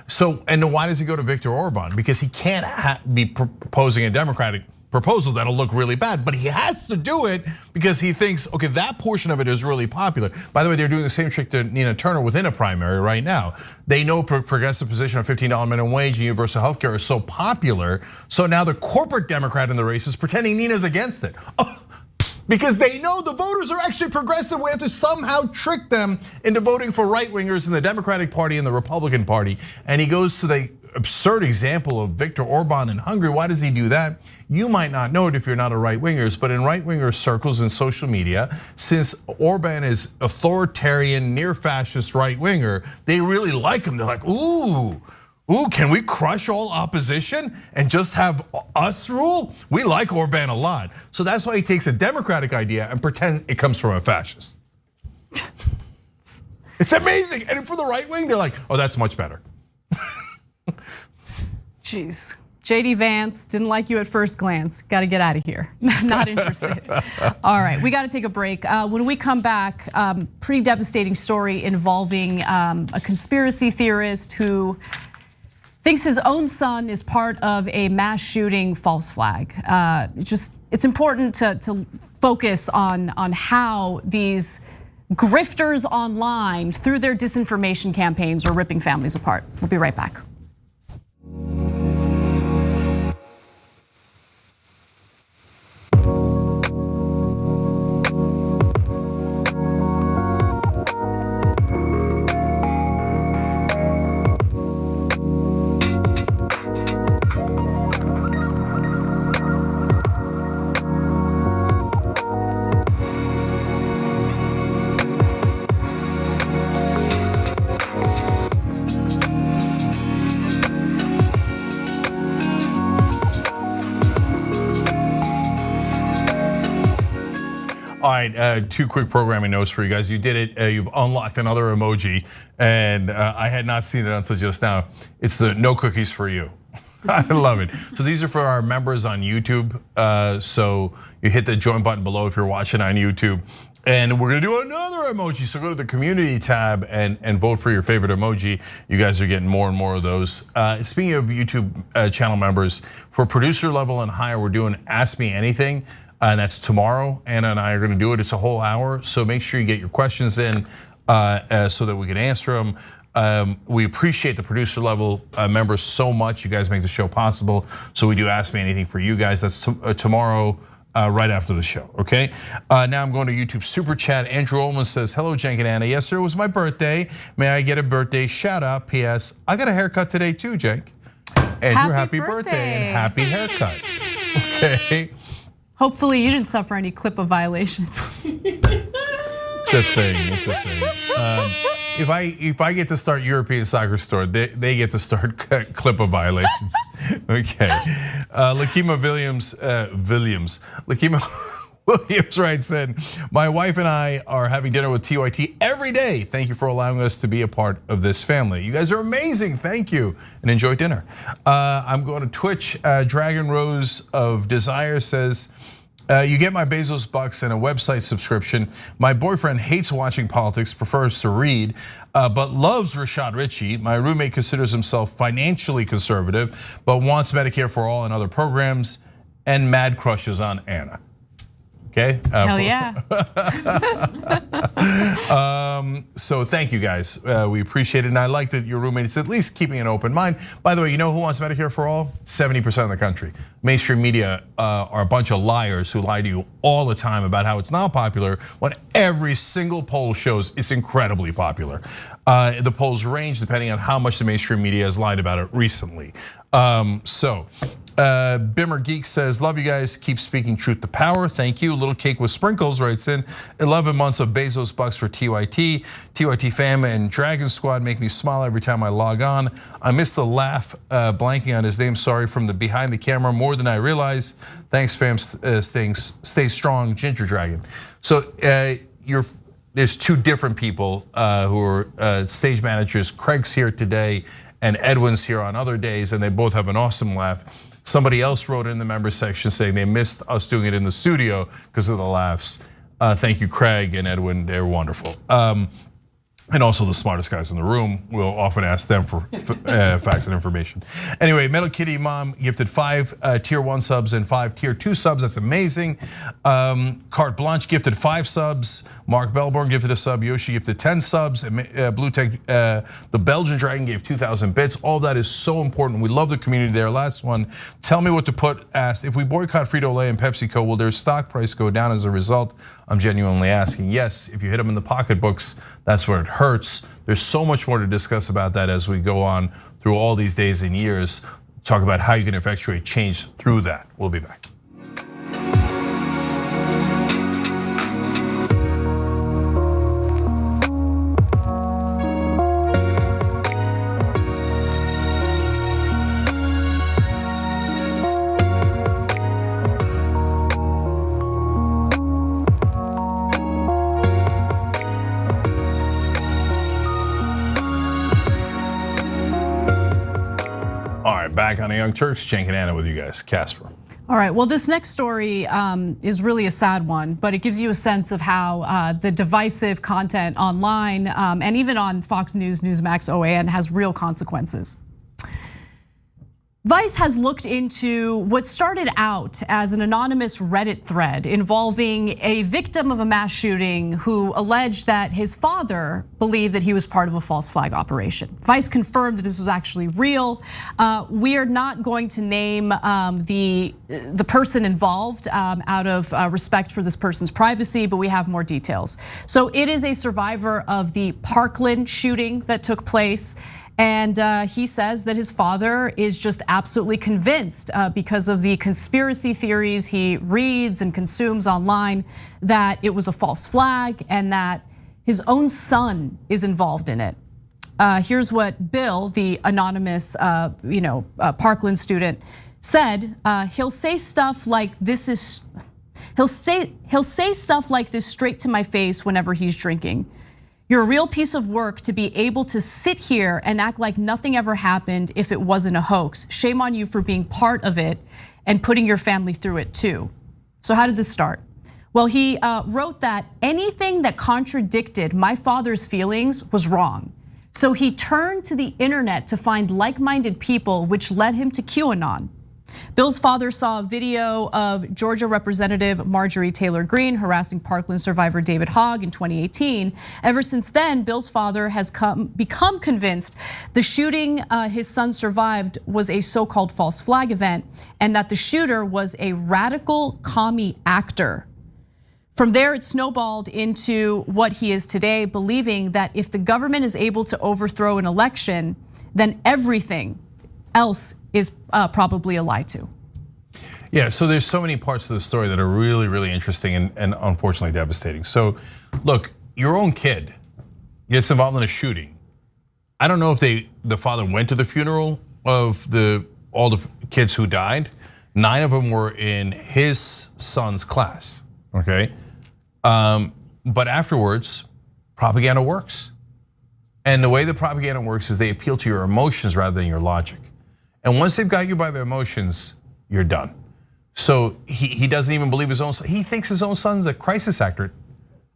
So, and then why does he go to Viktor Orban? Because he can't be proposing a Democratic proposal that'll look really bad, but he has to do it because he thinks, okay, that portion of it is really popular. By the way, they're doing the same trick to Nina Turner within a primary right now. They know progressive position of $15 minimum wage and universal health care is so popular, so now the corporate Democrat in the race is pretending Nina's against it. Because they know the voters are actually progressive. We have to somehow trick them into voting for right-wingers in the Democratic Party and the Republican Party. And he goes to the absurd example of Viktor Orban in Hungary. Why does he do that? You might not know it if you're not a right-wingers, but in right-winger circles in social media, since Orban is authoritarian, near-fascist right-winger, they really like him. They're like, ooh, can we crush all opposition and just have us rule? We like Orban a lot. So that's why he takes a Democratic idea and pretends it comes from a fascist. It's amazing. And for the right wing, they're like, oh, that's much better. Jeez. JD Vance, didn't like you at first glance. Got to get out of here. Not interested. All right, we got to take a break. When we come back, pretty devastating story involving a conspiracy theorist who thinks his own son is part of a mass shooting false flag. It's important to focus on how these grifters online through their disinformation campaigns are ripping families apart. We'll be right back. All right, two quick programming notes for you guys. You did it, you've unlocked another emoji, and I had not seen it until just now. It's the no cookies for you. I love it. So these are for our members on YouTube. So you hit the join button below if you're watching on YouTube. And we're gonna do another emoji. So go to the community tab and vote for your favorite emoji. You guys are getting more and more of those. Speaking of YouTube channel members, for producer level and higher, we're doing Ask Me Anything. And that's tomorrow. Anna and I are gonna do it. It's a whole hour. So make sure you get your questions in so that we can answer them. We appreciate the producer level members so much. You guys make the show possible. So we do Ask Me Anything for you guys. That's tomorrow, right after the show, okay? Now I'm going to YouTube Super Chat. Andrew Ullman says, hello, Cenk and Anna. Yesterday was my birthday. May I get a birthday shout out? P.S. I got a haircut today too, Cenk. Andrew, happy birthday and happy haircut, okay? Hopefully you didn't suffer any CLIPA violations. It's a thing, it's a thing. If I get to start European Soccer Store, they get to start CLIPA violations. Okay, Lakima Williams, Lakima Williams writes in, my wife and I are having dinner with TYT every day. Thank you for allowing us to be a part of this family. You guys are amazing, thank you, and enjoy dinner. I'm going to Twitch, Dragon Rose of Desire says, you get my Bezos bucks and a website subscription. My boyfriend hates watching politics, prefers to read, but loves Rashad Ritchie. My roommate considers himself financially conservative, but wants Medicare for all and other programs, and mad crushes on Anna. Okay. Hell yeah. So thank you guys. We appreciate it. And I like that your roommate is at least keeping an open mind. By the way, you know who wants Medicare for all? 70% of the country. Mainstream media are a bunch of liars who lie to you all the time about how it's not popular when every single poll shows it's incredibly popular. The polls range depending on how much the mainstream media has lied about it recently. Bimmer Geek says, love you guys, keep speaking truth to power. Thank you. Little Cake with Sprinkles writes in, 11 months of Bezos bucks for TYT. TYT fam and Dragon Squad make me smile every time I log on. I missed the laugh, blanking on his name, sorry, from the behind the camera more than I realized. Thanks fam, stay strong, Ginger Dragon. So there's two different people who are stage managers. Craig's here today and Edwin's here on other days, and they both have an awesome laugh. Somebody else wrote in the member section saying they missed us doing it in the studio because of the laughs. Thank you, Craig and Edwin, they're wonderful. And also the smartest guys in the room. We'll often ask them for facts and information. Anyway, Metal Kitty Mom gifted 5 tier 1 subs and 5 tier 2 subs. That's amazing. Carte Blanche gifted 5 subs. Mark Belborn gifted a sub. Yoshi gifted 10 subs. Blue Tech, the Belgian Dragon gave 2,000 bits. All that is so important. We love the community there. Last one, tell me what to put. Asked, if we boycott Frito-Lay and PepsiCo, will their stock price go down as a result? I'm genuinely asking. Yes, if you hit them in the pocketbooks, that's where it hurts. There's so much more to discuss about that as we go on through all these days and years. Talk about how you can effectuate change through that. We'll be back. Back on the Young Turks, Cenk and Anna with you guys. Casper. All right, well, this next story is really a sad one, but it gives you a sense of how the divisive content online and even on Fox News, Newsmax, OAN has real consequences. Vice has looked into what started out as an anonymous Reddit thread involving a victim of a mass shooting who alleged that his father believed that he was part of a false flag operation. Vice confirmed that this was actually real. We are not going to name the person involved out of respect for this person's privacy, but we have more details. So it is a survivor of the Parkland shooting that took place. And he says that his father is just absolutely convinced because of the conspiracy theories he reads and consumes online that it was a false flag and that his own son is involved in it. Here's what Bill, the anonymous Parkland student, said. He'll say stuff like he'll say stuff like this straight to my face whenever he's drinking. You're a real piece of work to be able to sit here and act like nothing ever happened if it wasn't a hoax. Shame on you for being part of it and putting your family through it too. So how did this start? Well, he wrote that anything that contradicted my father's feelings was wrong. So he turned to the internet to find like-minded people, which led him to QAnon. Bill's father saw a video of Georgia Representative Marjorie Taylor Greene harassing Parkland survivor David Hogg in 2018. Ever since then, Bill's father has become convinced the shooting his son survived was a so-called false flag event and that the shooter was a radical commie actor. From there, it snowballed into what he is today, believing that if the government is able to overthrow an election, then everything else is probably a lie too. Yeah, so there's so many parts of the story that are really, really interesting and unfortunately devastating. So look, your own kid gets involved in a shooting. I don't know if the father went to the funeral of all the kids who died. 9 of them were in his son's class, okay? But afterwards, propaganda works. And the way the propaganda works is they appeal to your emotions rather than your logic. And once they've got you by the emotions, you're done. So he doesn't even believe his own son. He thinks his own son's a crisis actor.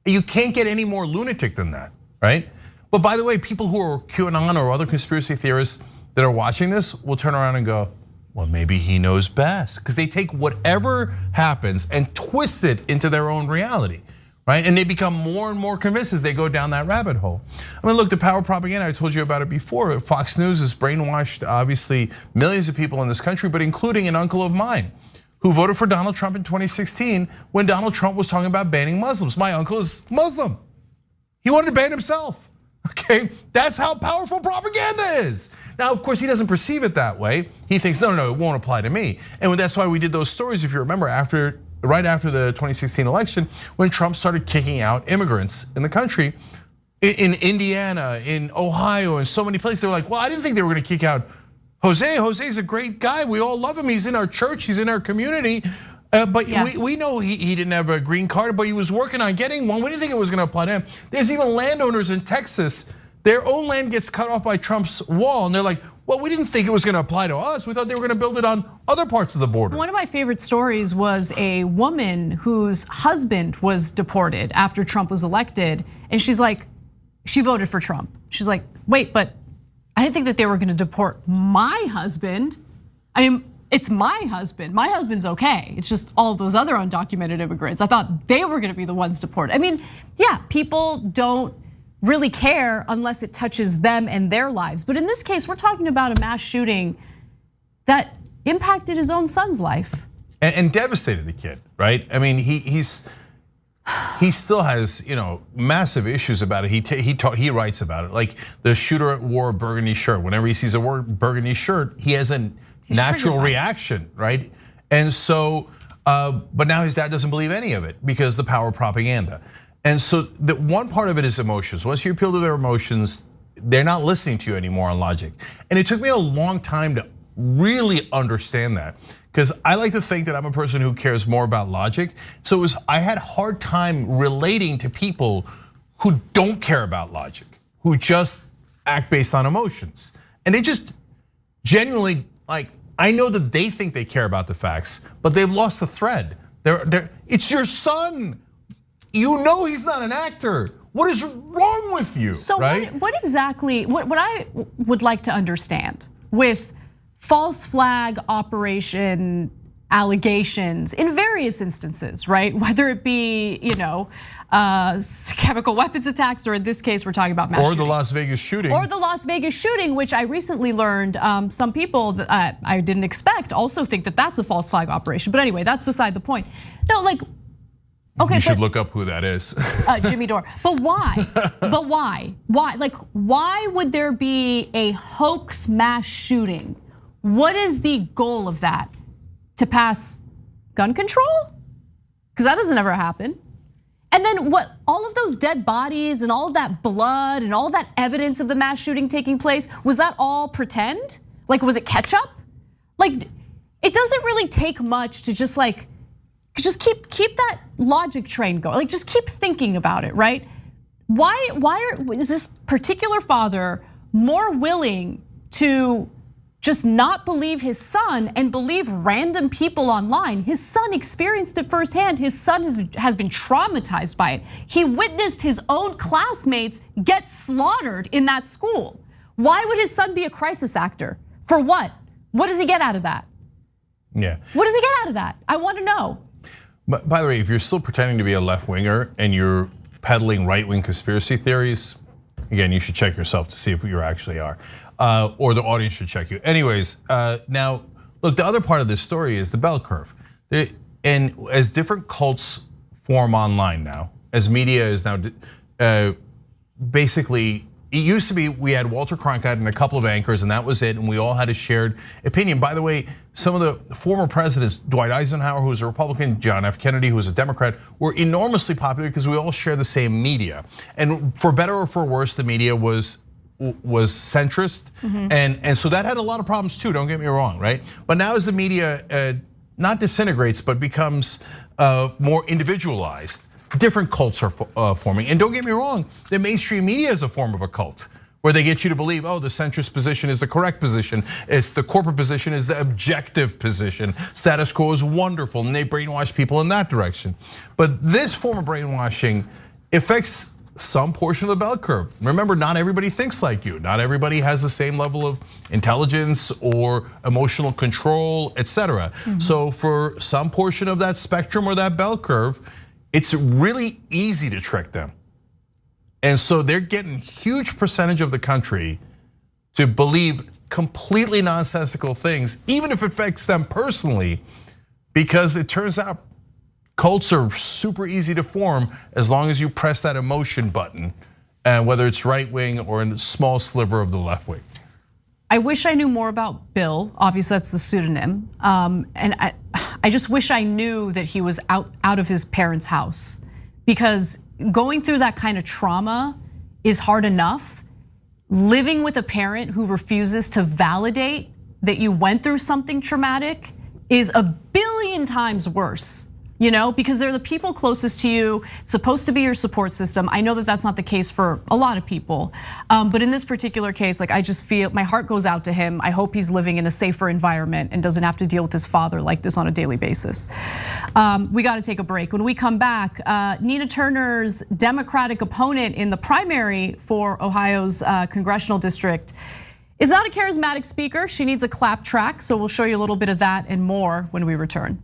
You can't get any more lunatic than that, right? But by the way, people who are QAnon or other conspiracy theorists that are watching this will turn around and go, well, maybe he knows best. Because they take whatever happens and twist it into their own reality, right? And they become more and more convinced as they go down that rabbit hole. I mean, look, the power of propaganda, I told you about it before. Fox News has brainwashed, obviously, millions of people in this country, but including an uncle of mine who voted for Donald Trump in 2016 when Donald Trump was talking about banning Muslims. My uncle is Muslim. He wanted to ban himself. Okay, that's how powerful propaganda is. Now, of course, he doesn't perceive it that way. He thinks, no, it won't apply to me. And that's why we did those stories, if you remember, right after the 2016 election, when Trump started kicking out immigrants in the country, in Indiana, in Ohio, and so many places. They were like, well, I didn't think they were gonna kick out Jose. Jose's a great guy. We all love him. He's in our church, he's in our community. But we know he didn't have a green card, but he was working on getting one. We didn't think it was gonna apply to him. There's even landowners in Texas, their own land gets cut off by Trump's wall, and they're like, well, we didn't think it was gonna apply to us. We thought they were gonna build it on other parts of the border. One of my favorite stories was a woman whose husband was deported after Trump was elected. And she's like, she voted for Trump. She's like, wait, but I didn't think that they were gonna deport my husband. I mean, it's my husband. My husband's okay. It's just all of those other undocumented immigrants. I thought they were gonna be the ones deported. I mean, yeah, people don't really care unless it touches them and their lives. But in this case, we're talking about a mass shooting that impacted his own son's life. And devastated the kid, right? I mean, he still has massive issues about it. He writes about it. Like the shooter wore a burgundy shirt. Whenever he sees a burgundy shirt, he has a natural reaction, right? And so, but now his dad doesn't believe any of it because the power of propaganda. And so the one part of it is emotions. Once you appeal to their emotions, they're not listening to you anymore on logic. And it took me a long time to really understand that, because I like to think that I'm a person who cares more about logic. So I had a hard time relating to people who don't care about logic, who just act based on emotions. And they just genuinely, like, I know that they think they care about the facts, but they've lost the thread. It's your son. You know he's not an actor. What is wrong with you? So right? what exactly, what I would like to understand with false flag operation allegations in various instances, right? Whether it be, chemical weapons attacks, or in this case, we're talking about mass shootings. Or the Las Vegas shooting. Or the Las Vegas shooting, which I recently learned some people that I didn't expect also think that that's a false flag operation. But anyway, that's beside the point. No, like, okay, you should look up who that is. Jimmy Dore. But why? But why? Why? Like, why would there be a hoax mass shooting? What is the goal of that? To pass gun control? Because that doesn't ever happen. And then what? All of those dead bodies and all of that blood and all that evidence of the mass shooting taking place, was that all pretend? Like, was it ketchup? Like, it doesn't really take much to just keep that logic train going. Like, just keep thinking about it, right? Why is this particular father more willing to just not believe his son and believe random people online? His son experienced it firsthand. His son has been traumatized by it. He witnessed his own classmates get slaughtered in that school. Why would his son be a crisis actor? For what? What does he get out of that? Yeah. What does he get out of that? I want to know. But by the way, if you're still pretending to be a left winger and you're peddling right wing conspiracy theories, again, you should check yourself to see if you actually are, or the audience should check you. Anyways, now look, the other part of this story is the bell curve. And as different cults form online now, as media is now basically, it used to be we had Walter Cronkite and a couple of anchors, and that was it, and we all had a shared opinion. By the way, some of the former presidents, Dwight Eisenhower, who was a Republican, John F. Kennedy, who was a Democrat, were enormously popular because we all share the same media. And for better or for worse, the media was centrist, and so that had a lot of problems too, don't get me wrong, right? But now as the media not disintegrates, but becomes more individualized, different cults are forming. And don't get me wrong, the mainstream media is a form of a cult, where they get you to believe, the centrist position is the correct position. It's the corporate position is the objective position. Status quo is wonderful, and they brainwash people in that direction. But this form of brainwashing affects some portion of the bell curve. Remember, not everybody thinks like you. Not everybody has the same level of intelligence or emotional control, etc. So for some portion of that spectrum or that bell curve, it's really easy to trick them. And so they're getting huge percentage of the country to believe completely nonsensical things, even if it affects them personally, because it turns out cults are super easy to form as long as you press that emotion button whether it's right wing or in a small sliver of the left wing. I wish I knew more about Bill. Obviously, that's the pseudonym. And I just wish I knew that he was out of his parents' house, because going through that kind of trauma is hard enough. Living with a parent who refuses to validate that you went through something traumatic is a billion times worse. Because they're the people closest to you, supposed to be your support system. I know that that's not the case for a lot of people, but in this particular case, I just feel my heart goes out to him. I hope he's living in a safer environment and doesn't have to deal with his father like this on a daily basis. We got to take a break. When we come back, Nina Turner's Democratic opponent in the primary for Ohio's congressional district is not a charismatic speaker. She needs a clap track, so we'll show you a little bit of that and more when we return.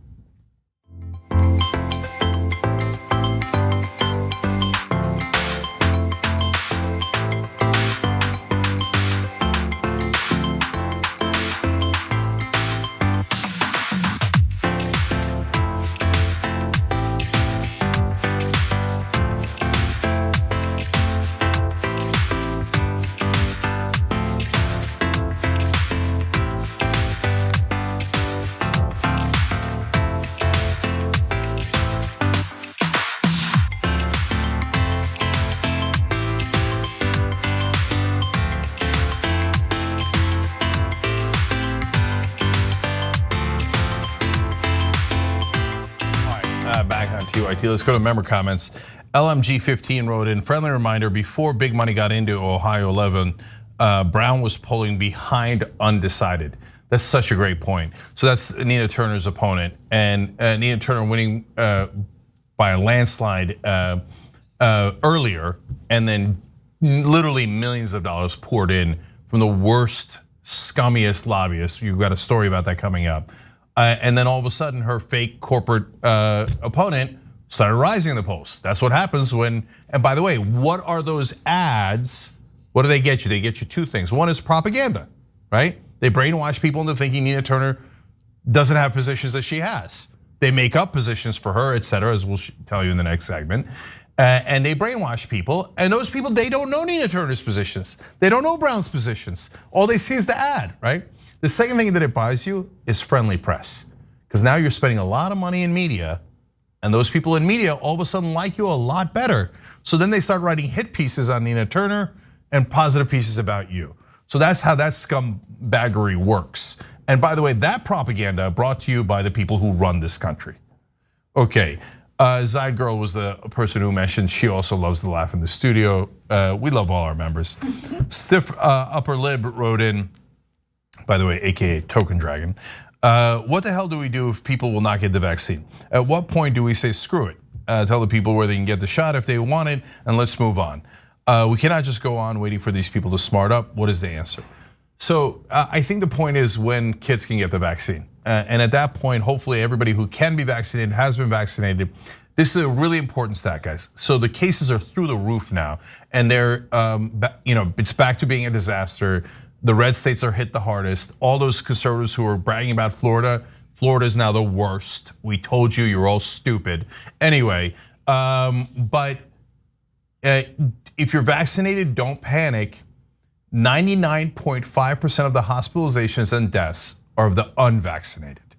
Let's go to member comments. LMG15 wrote in, friendly reminder, before big money got into Ohio 11, Brown was polling behind undecided. That's such a great point. So that's Nina Turner's opponent, and Nina Turner winning by a landslide earlier, and then literally millions of dollars poured in from the worst, scummiest lobbyists. You've got a story about that coming up. And then all of a sudden, her fake corporate opponent started rising in the polls. That's what happens when, and by the way, what are those ads? What do they get you? They get you two things. One is propaganda, right? They brainwash people into thinking Nina Turner doesn't have positions that she has. They make up positions for her, et cetera, as we'll tell you in the next segment. And they brainwash people, and those people, they don't know Nina Turner's positions. They don't know Brown's positions. All they see is the ad, right? The second thing that it buys you is friendly press, because now you're spending a lot of money in media, and those people in media all of a sudden like you a lot better. So then they start writing hit pieces on Nina Turner and positive pieces about you. So that's how that scumbaggery works. And by the way, that propaganda brought to you by the people who run this country. Okay, Zide Girl was the person who mentioned she also loves to laugh in the studio. We love all our members. Stiff Upper Lib wrote in, by the way, AKA Token Dragon. What the hell do we do if people will not get the vaccine? At what point do we say screw it? Tell the people where they can get the shot if they want it, and let's move on. We cannot just go on waiting for these people to smart up. What is the answer? So I think the point is when kids can get the vaccine. And at that point, hopefully everybody who can be vaccinated has been vaccinated. This is a really important stat, guys. So the cases are through the roof now, and they're, it's back to being a disaster. The red states are hit the hardest. All those conservatives who are bragging about Florida, Florida is now the worst. We told you, you're all stupid. Anyway, but if you're vaccinated, don't panic. 99.5% of the hospitalizations and deaths are of the unvaccinated.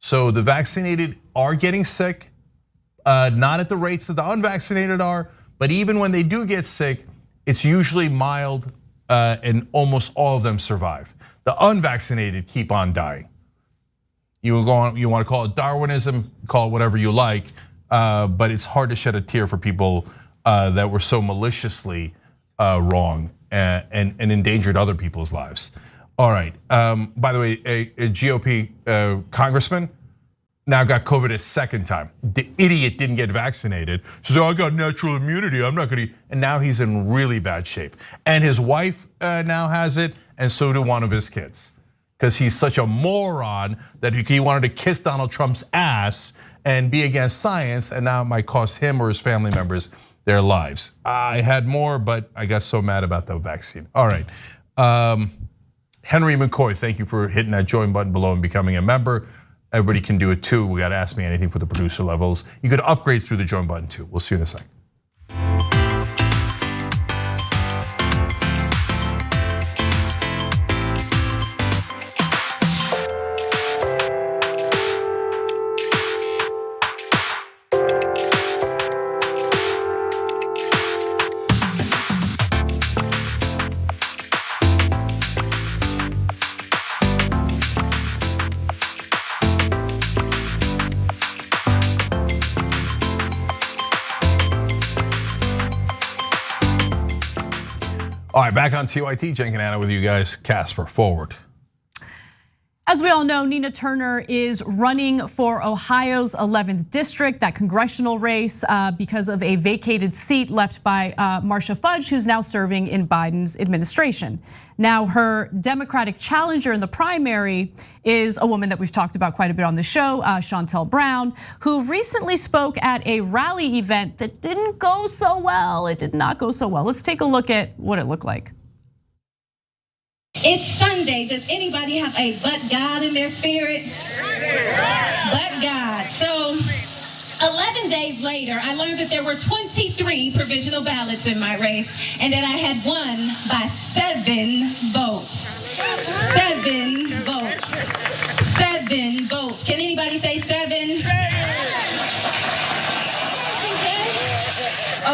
So the vaccinated are getting sick, not at the rates that the unvaccinated are, but even when they do get sick, it's usually mild, and almost all of them survive. The unvaccinated keep on dying. You want to call it Darwinism, call it whatever you like, but it's hard to shed a tear for people that were so maliciously wrong and endangered other people's lives. All right, by the way, a GOP congressman now got COVID a second time. The idiot didn't get vaccinated. So I got natural immunity, I'm not gonna, and now he's in really bad shape. And his wife now has it, and so do one of his kids. Because he's such a moron that he wanted to kiss Donald Trump's ass and be against science, and now it might cost him or his family members their lives. I had more, but I got so mad about the vaccine. All right, Henry McCoy, thank you for hitting that join button below and becoming a member. Everybody can do it too. We got to Ask Me Anything for the producer levels. You could upgrade through the join button too. We'll see you in a second. All right, back on TYT, Cenk and Anna with you guys. Casper, forward. As we all know, Nina Turner is running for Ohio's 11th district, that congressional race, because of a vacated seat left by Marcia Fudge, who's now serving in Biden's administration. Now, her Democratic challenger in the primary is a woman that we've talked about quite a bit on the show, Shontel Brown, who recently spoke at a rally event that didn't go so well. It did not go so well. Let's take a look at what it looked like. It's Sunday. Does anybody have a but God in their spirit? But God. So 11 days later, I learned that there were 23 provisional ballots in my race and that I had won by 7 votes. 7 votes. 7 votes. Can anybody say 7?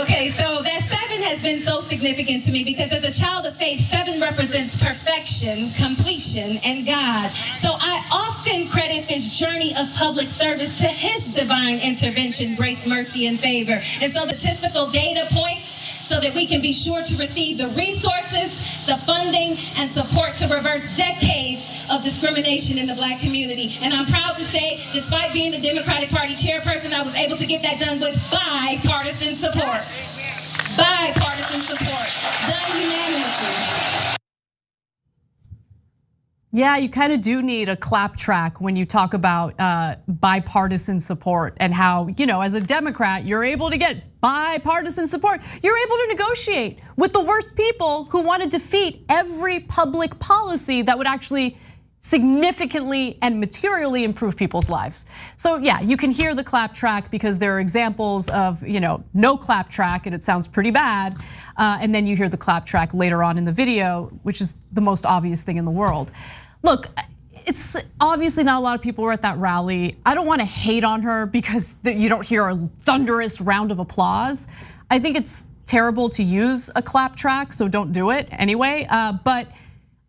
Okay, so that 7 has been so significant to me because as a child of faith, 7 represents perfection, completion, and God. So I often credit this journey of public service to His divine intervention, grace, mercy, and favor. And so the statistical data points so that we can be sure to receive the resources, the funding, and support to reverse decades of discrimination in the Black community. And I'm proud to say, despite being the Democratic Party chairperson, I was able to get that done with bipartisan support. Bipartisan support, done unanimously. Yeah, you kind of do need a clap track when you talk about bipartisan support and how, as a Democrat, you're able to get bipartisan support. You're able to negotiate with the worst people who want to defeat every public policy that would actually significantly and materially improve people's lives. So yeah, you can hear the clap track because there are examples of no clap track and it sounds pretty bad. And then you hear the clap track later on in the video, which is the most obvious thing in the world. Look, it's obviously not a lot of people were at that rally. I don't want to hate on her because you don't hear a thunderous round of applause. I think it's terrible to use a clap track, so don't do it anyway. But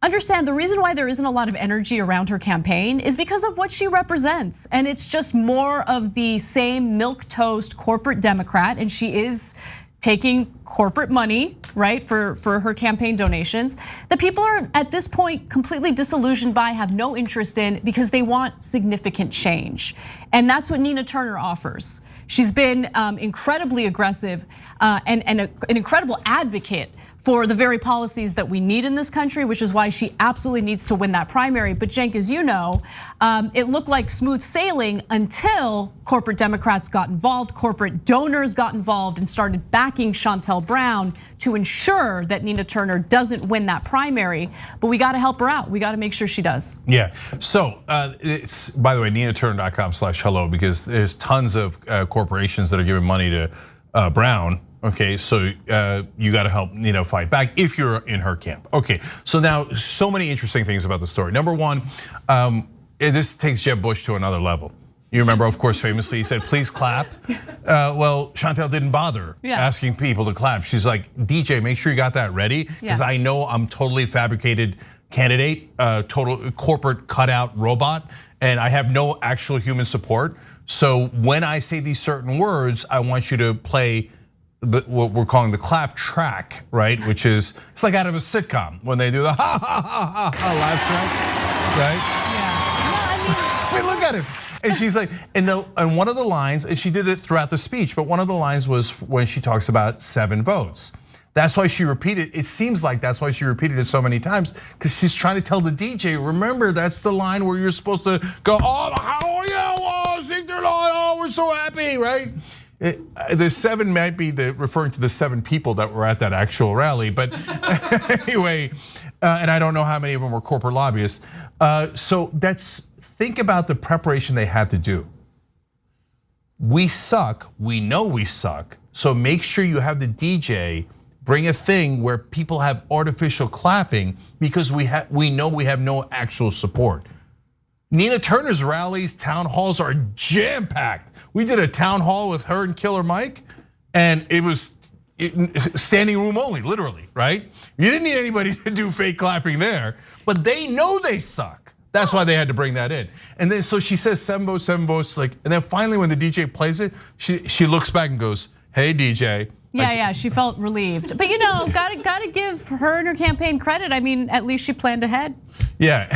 understand the reason why there isn't a lot of energy around her campaign is because of what she represents. And it's just more of the same milquetoast corporate Democrat, and she is taking corporate money, right, for her campaign donations, that people are at this point completely disillusioned by, have no interest in, because they want significant change. And that's what Nina Turner offers. She's been incredibly aggressive and an incredible advocate for the very policies that we need in this country, which is why she absolutely needs to win that primary. But Cenk, as you know, it looked like smooth sailing until corporate Democrats got involved, corporate donors got involved and started backing Shontel Brown to ensure that Nina Turner doesn't win that primary. But we gotta help her out. We gotta make sure she does. Yeah, so it's, by the way, ninaturner.com/hello, because there's tons of corporations that are giving money to Brown. Okay, so you got to help Nina fight back if you're in her camp. Okay, so now so many interesting things about the story. Number one, this takes Jeb Bush to another level. You remember, of course, famously he said, "Please clap." Well, Shontel didn't bother asking people to clap. She's like, "DJ, make sure you got that ready, because I know I'm totally fabricated candidate, total corporate cutout robot, and I have no actual human support. So when I say these certain words, I want you to play what we're calling the clap track, right? Which is, it's like out of a sitcom when they do the ha ha ha ha laugh track, right? Yeah. I mean, look at it. And she's like, and one of the lines, and she did it throughout the speech, but one of the lines was when she talks about 7 votes. That's why she repeated, it seems like that's why she repeated it so many times, because she's trying to tell the DJ, remember, that's the line where you're supposed to go, oh, how are you? Oh, sing their line, oh, we're so happy, right? The 7 might be referring to the 7 people that were at that actual rally, but anyway, and I don't know how many of them were corporate lobbyists. So think about the preparation they had to do. We suck, we know we suck, so make sure you have the DJ bring a thing where people have artificial clapping because we know we have no actual support. Nina Turner's rallies, town halls are jam-packed. We did a town hall with her and Killer Mike, and it was standing room only, literally, right? You didn't need anybody to do fake clapping there, but they know they suck. That's why they had to bring that in. And then so she says 7 votes, like, and then finally when the DJ plays it, she looks back and goes, Hey, DJ. Yeah, she felt relieved. But gotta give her and her campaign credit. I mean, at least she planned ahead. Yeah,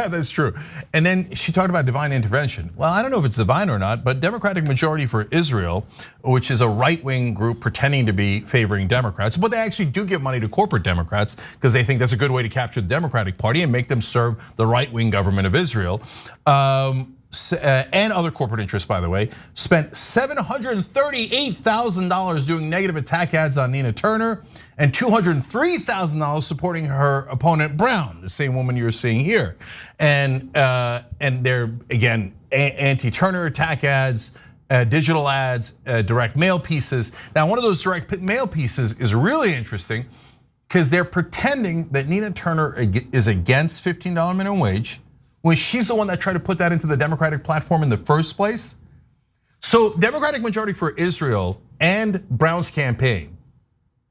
that's true. And then she talked about divine intervention. Well, I don't know if it's divine or not, but Democratic Majority for Israel, which is a right-wing group pretending to be favoring Democrats, but they actually do give money to corporate Democrats because they think that's a good way to capture the Democratic Party and make them serve the right-wing government of Israel. And other corporate interests, by the way, spent $738,000 doing negative attack ads on Nina Turner and $203,000 supporting her opponent Brown, the same woman you're seeing here. And they're, again, anti-Turner attack ads, digital ads, direct mail pieces. Now, one of those direct mail pieces is really interesting because they're pretending that Nina Turner is against $15 minimum wage, when she's the one that tried to put that into the Democratic platform in the first place. So Democratic Majority for Israel and Brown's campaign,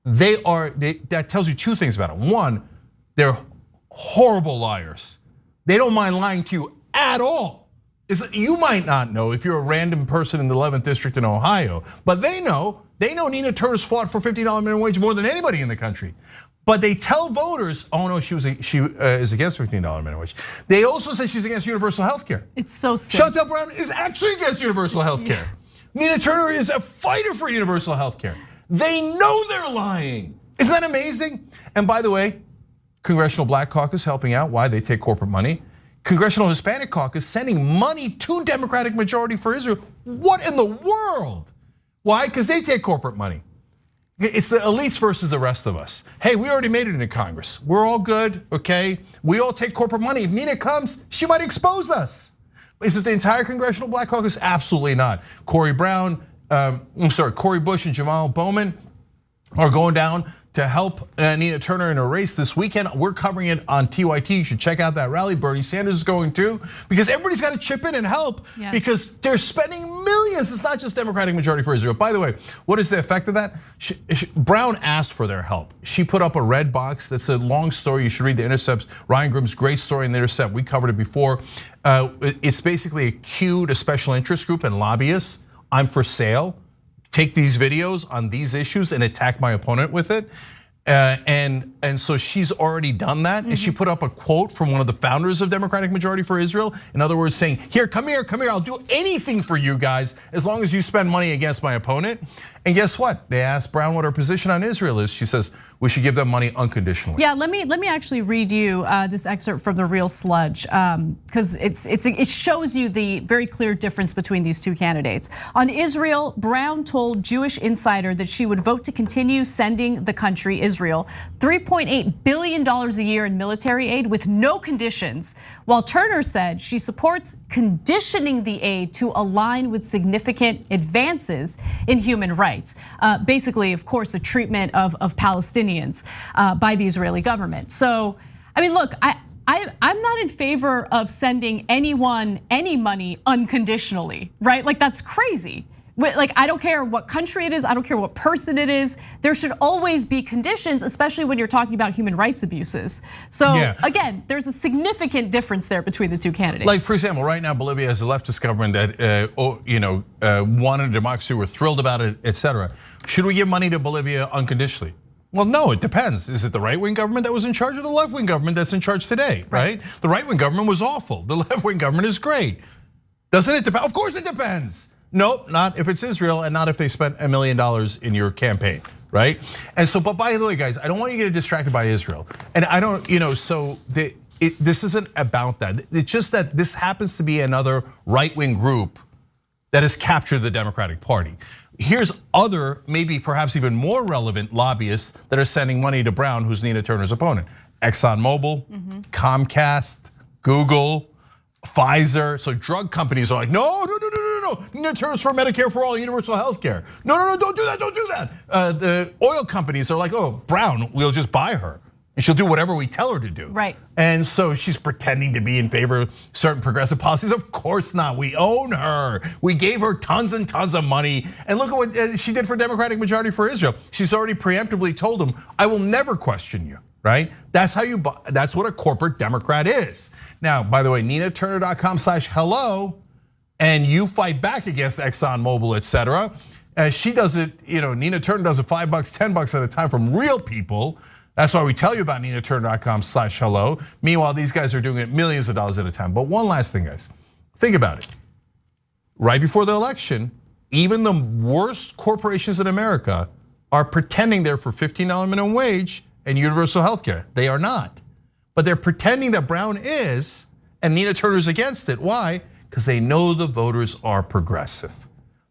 that tells you two things about them. One, they're horrible liars. They don't mind lying to you at all. You might not know if you're a random person in the 11th district in Ohio, but they know Nina Turner's fought for $15 minimum wage more than anybody in the country. But they tell voters, oh no, she is against $15 minimum wage. They also say she's against universal health care. It's so sick. Chantel Brown is actually against universal health care. Yeah. Nina Turner is a fighter for universal health care. They know they're lying. Isn't that amazing? And by the way, Congressional Black Caucus helping out. Why? They take corporate money. Congressional Hispanic Caucus sending money to Democratic Majority for Israel. What in the world? Why? Because they take corporate money. It's the elites versus the rest of us. Hey, we already made it into Congress. We're all good, okay? We all take corporate money. If Nina comes, she might expose us. Is it the entire Congressional Black Caucus? Absolutely not. Cory Bush and Jamal Bowman are going down to help Nina Turner in a race this weekend. We're covering it on TYT. You should check out that rally. Bernie Sanders is going too, because everybody's got to chip in and help because they're spending millions. It's not just Democratic Majority for Israel. By the way, what is the effect of that? Brown asked for their help. She put up a red box. That's a long story. You should read The Intercept. Ryan Grimm's great story in The Intercept. We covered it before. It's basically a cue to special interest group and lobbyists. I'm for sale. Take these videos on these issues and attack my opponent with it. And so she's already done that. And she put up a quote from one of the founders of Democratic Majority for Israel. In other words, saying, here, come here. I'll do anything for you guys as long as you spend money against my opponent. And guess what? They asked Brown what her position on Israel is. She says, we should give them money unconditionally. Yeah, let me actually read you this excerpt from The Real Sludge, because it shows you the very clear difference between these two candidates. On Israel, Brown told Jewish Insider that she would vote to continue sending the country, Israel, $3.8 billion a year in military aid with no conditions, while Turner said she supports conditioning the aid to align with significant advances in human rights. Basically, of course, the treatment of Palestinians by the Israeli government. So, I mean, look, I'm not in favor of sending anyone any money unconditionally, right? Like, that's crazy. Like, I don't care what country it is, I don't care what person it is. There should always be conditions, especially when you're talking about human rights abuses. So again, there's a significant difference there between the two candidates. Like, for example, right now Bolivia has a leftist government that wanted a democracy, we're thrilled about it, etc. Should we give money to Bolivia unconditionally? Well, no, it depends. Is it the right-wing government that was in charge or the left-wing government that's in charge today, right? The right-wing government was awful. The left-wing government is great. Doesn't it depend? Of course it depends. Nope, not if it's Israel and not if they spent $1 million in your campaign, right? And so, but by the way, guys, I don't want you to get distracted by Israel. And I don't, this isn't about that. It's just that this happens to be another right-wing group that has captured the Democratic Party. Here's other, maybe perhaps even more relevant lobbyists that are sending money to Brown, who's Nina Turner's opponent. ExxonMobil, Comcast, Google, Pfizer. So drug companies are like, no. Nina Turner's for Medicare for all, universal health care. No, don't do that. The oil companies are like, oh, Brown, we'll just buy her. And she'll do whatever we tell her to do. Right. And so she's pretending to be in favor of certain progressive policies. Of course not, we own her. We gave her tons and tons of money. And look at what she did for Democratic Majority for Israel. She's already preemptively told them, I will never question you, right? That's what a corporate Democrat is. Now, by the way, NinaTurner.com/hello, and you fight back against ExxonMobil, etc. She does it, Nina Turner does it $5, $10 at a time from real people. That's why we tell you about ninaturner.com/hello. Meanwhile, these guys are doing it millions of dollars at a time. But one last thing, guys, think about it. Right before the election, even the worst corporations in America are pretending they're for $15 minimum wage and universal health care. They are not. But they're pretending that Brown is, and Nina Turner's against it. Why? Because they know the voters are progressive.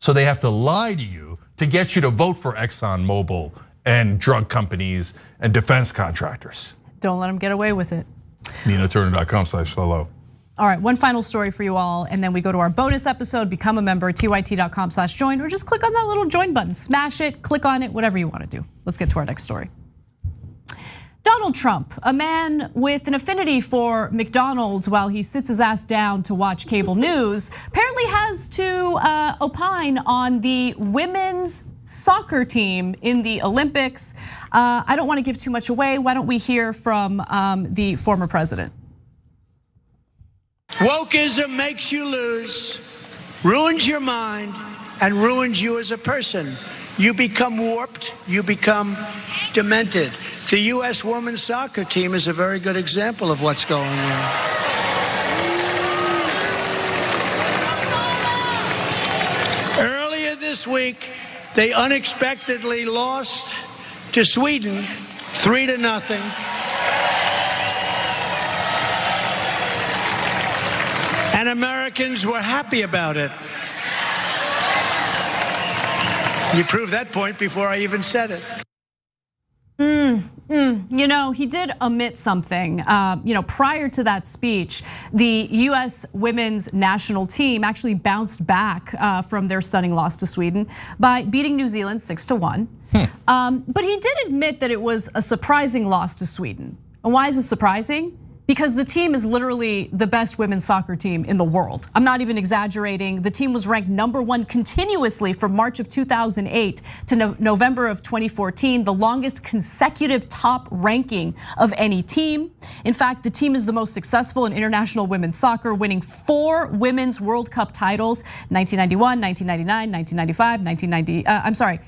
So they have to lie to you to get you to vote for ExxonMobil and drug companies and defense contractors. Don't let them get away with it. ninaturner.com/hello. All right, one final story for you all, and then we go to our bonus episode, become a member, tyt.com/join, or just click on that little join button, smash it, click on it, whatever you want to do. Let's get to our next story. Donald Trump, a man with an affinity for McDonald's while he sits his ass down to watch cable news, apparently has to opine on the women's soccer team in the Olympics. I don't want to give too much away. Why don't we hear from the former president? Wokeism makes you lose, ruins your mind, and ruins you as a person. You become warped, you become demented. The US women's soccer team is a very good example of what's going on. Earlier this week, they unexpectedly lost to Sweden 3-0. And Americans were happy about it. You proved that point before I even said it. He did omit something. Prior to that speech, the US women's national team actually bounced back from their stunning loss to Sweden by beating New Zealand 6-1. But he did admit that it was a surprising loss to Sweden. And why is it surprising? Because the team is literally the best women's soccer team in the world. I'm not even exaggerating. The team was ranked #1 continuously from March of 2008 to November of 2014, the longest consecutive top ranking of any team. In fact, the team is the most successful in international women's soccer, winning 4 women's World Cup titles: 1991, 1999, 1995, 1991,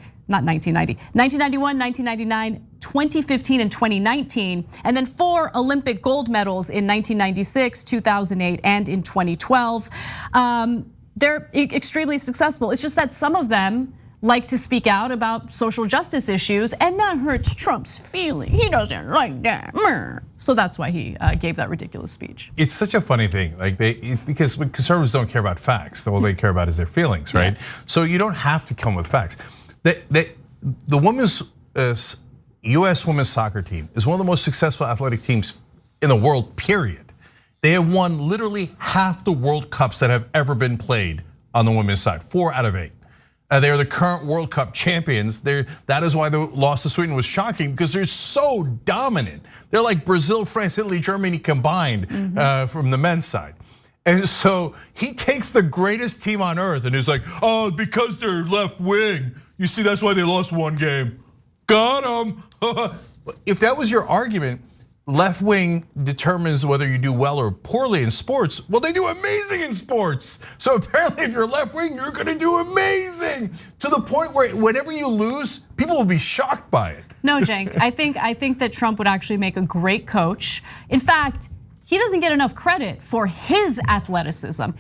1999, 2015 and 2019, and then 4 Olympic gold medals in 1996, 2008, and in 2012. They're extremely successful. It's just that some of them like to speak out about social justice issues, and that hurts Trump's feeling. He doesn't like that. So that's why he gave that ridiculous speech. It's such a funny thing, because conservatives don't care about facts. All they care about is their feelings, right? Yeah. So you don't have to come with facts. The women's US women's soccer team is one of the most successful athletic teams in the world, period. They have won literally half the World Cups that have ever been played on the women's side, 4 out of 8. They are the current World Cup champions. That is why the loss to Sweden was shocking, because they're so dominant. They're like Brazil, France, Italy, Germany combined from the men's side. And so he takes the greatest team on earth and is like, oh, because they're left wing. You see, that's why they lost 1 game. Got them. If that was your argument, left wing determines whether you do well or poorly in sports. Well, they do amazing in sports. So apparently if you're left wing, you're gonna do amazing, to the point where whenever you lose, people will be shocked by it. No, Cenk, I think that Trump would actually make a great coach. In fact, he doesn't get enough credit for his athleticism.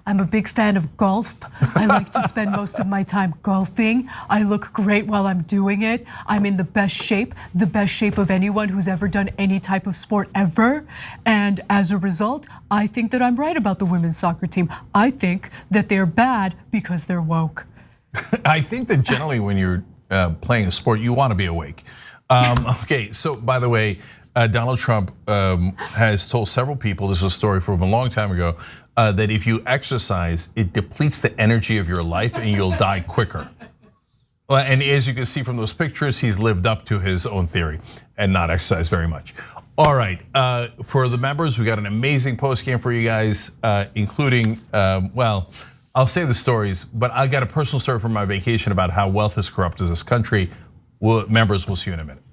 I'm a big fan of golf. I like to spend most of my time golfing. I look great while I'm doing it. I'm in the best shape of anyone who's ever done any type of sport ever. And as a result, I think that I'm right about the women's soccer team. I think that they're bad because they're woke. I think that generally when you're playing a sport, you want to be awake. Okay, so by the way, Donald Trump has told several people, this is a story from a long time ago, that if you exercise, it depletes the energy of your life and you'll die quicker. And as you can see from those pictures, he's lived up to his own theory and not exercised very much. All right, for the members, we got an amazing post game for you guys, including, well, I'll say the stories, but I got a personal story from my vacation about how wealth has corrupted this country. Members, we'll see you in a minute.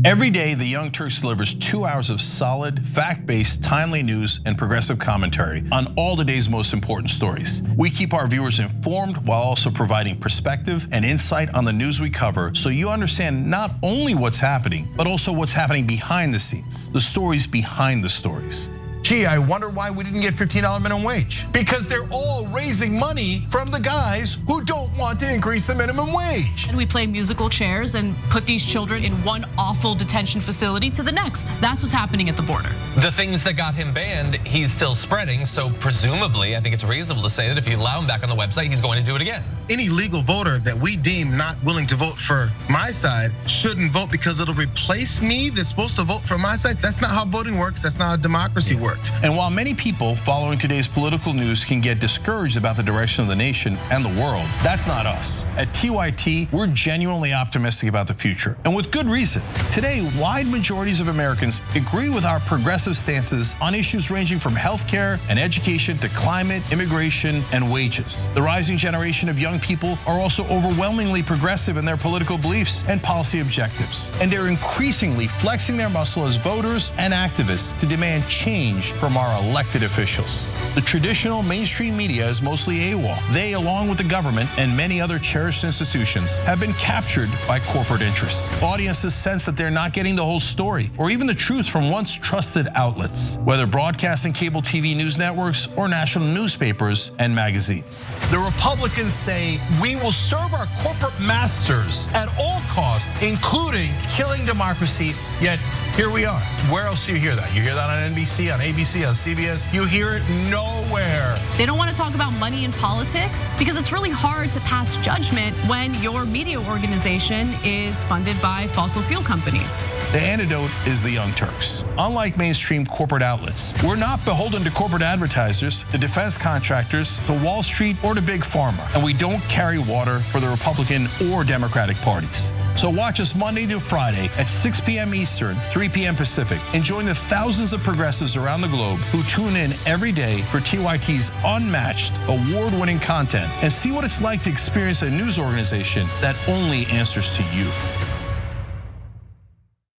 Every day, the Young Turks delivers 2 hours of solid, fact-based, timely news and progressive commentary on all the day's most important stories. We keep our viewers informed while also providing perspective and insight on the news we cover, so you understand not only what's happening, but also what's happening behind the scenes, the stories behind the stories. Gee, I wonder why we didn't get $15 minimum wage. Because they're all raising money from the guys who don't want to increase the minimum wage. And we play musical chairs and put these children in one awful detention facility to the next. That's what's happening at the border. The things that got him banned, he's still spreading. So presumably, I think it's reasonable to say that if you allow him back on the website, he's going to do it again. Any legal voter that we deem not willing to vote for my side shouldn't vote because it'll replace me that's supposed to vote for my side. That's not how voting works. That's not how democracy works. And while many people following today's political news can get discouraged about the direction of the nation and the world, that's not us. At TYT, we're genuinely optimistic about the future, and with good reason. Today, wide majorities of Americans agree with our progressive stances on issues ranging from healthcare and education to climate, immigration, and wages. The rising generation of young people are also overwhelmingly progressive in their political beliefs and policy objectives, and they're increasingly flexing their muscle as voters and activists to demand change from our elected officials. The traditional mainstream media is mostly AWOL. They, along with the government and many other cherished institutions, have been captured by corporate interests. Audiences sense that they're not getting the whole story or even the truth from once trusted outlets, whether broadcasting cable TV news networks or national newspapers and magazines. The Republicans say we will serve our corporate masters at all costs, including killing democracy, yet here we are. Where else do you hear that? You hear that on NBC, on ABC, on CBS? You hear it nowhere. They don't want to talk about money in politics because it's really hard to pass judgment when your media organization is funded by fossil fuel companies. The antidote is the Young Turks. Unlike mainstream corporate outlets, we're not beholden to corporate advertisers, to defense contractors, to Wall Street, or to Big Pharma. And we don't carry water for the Republican or Democratic parties. So watch us Monday to Friday at 6 p.m. Eastern, 3 p.m. Pacific, and join the thousands of progressives around the globe who tune in every day for TYT's unmatched, award-winning content and see what it's like to experience a news organization that only answers to you.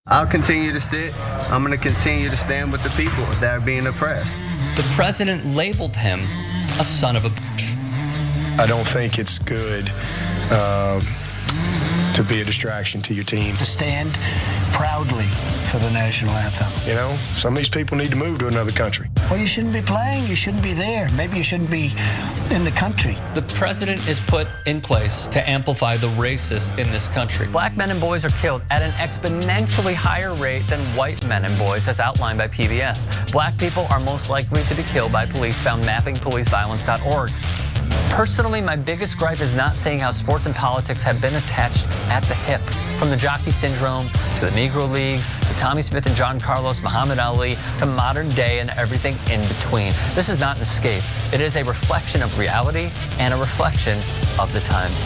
I'll continue to sit. I'm going to continue to stand with the people that are being oppressed. The president labeled him a son of a bitch. I don't think it's good to be a distraction to your team. To stand proudly for the national anthem. You know, some of these people need to move to another country. Well, you shouldn't be playing, you shouldn't be there. Maybe you shouldn't be in the country. The president is put in place to amplify the racists in this country. Black men and boys are killed at an exponentially higher rate than white men and boys, as outlined by PBS. Black people are most likely to be killed by police, found mappingpoliceviolence.org. Personally, my biggest gripe is not saying how sports and politics have been attached at the hip. From the jockey syndrome, to the Negro Leagues, to Tommy Smith and John Carlos, Muhammad Ali, to modern day and everything in between. This is not an escape. It is a reflection of reality and a reflection of the times.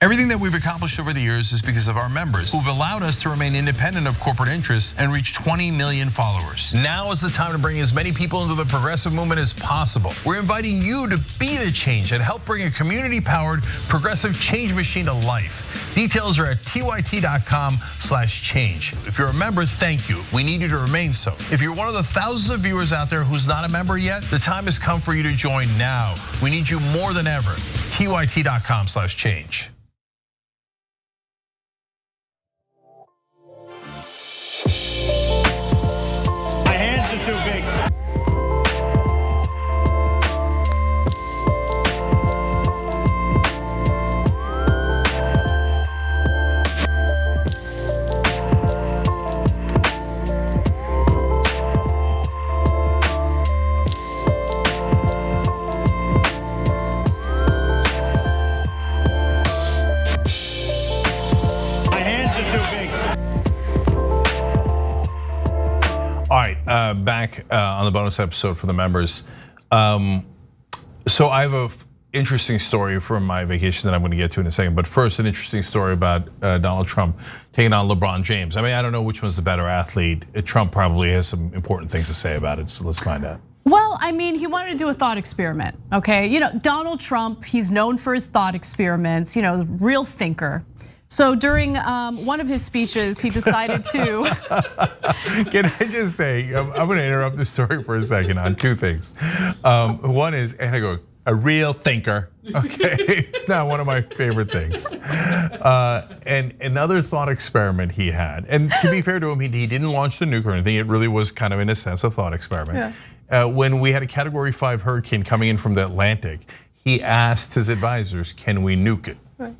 Everything that we've accomplished over the years is because of our members who've allowed us to remain independent of corporate interests and reach 20 million followers. Now is the time to bring as many people into the progressive movement as possible. We're inviting you to be the change and help bring a community-powered progressive change machine to life. Details are at tyt.com/change. If you're a member, thank you. We need you to remain so. If you're one of the thousands of viewers out there who's not a member yet, the time has come for you to join now. We need you more than ever. tyt.com/change. My hands are too big. All right, back on the bonus episode for the members. So I have an interesting story from my vacation that I'm going to get to in a second. But first, an interesting story about Donald Trump taking on LeBron James. I mean, I don't know which one's the better athlete. Trump probably has some important things to say about it, so let's find out. Well, I mean, he wanted to do a thought experiment, okay? You know, Donald Trump, he's known for his thought experiments, real thinker. So during one of his speeches, he decided to. Can I just say, I'm going to interrupt the story for a second on two things. One is, and I go, a real thinker. Okay, it's not one of my favorite things. And another thought experiment he had, and to be fair to him, he didn't launch the nuke or anything. It really was kind of, in a sense, a thought experiment. Yeah. When we had a Category 5 hurricane coming in from the Atlantic, he asked his advisors, "Can we nuke it?" Right.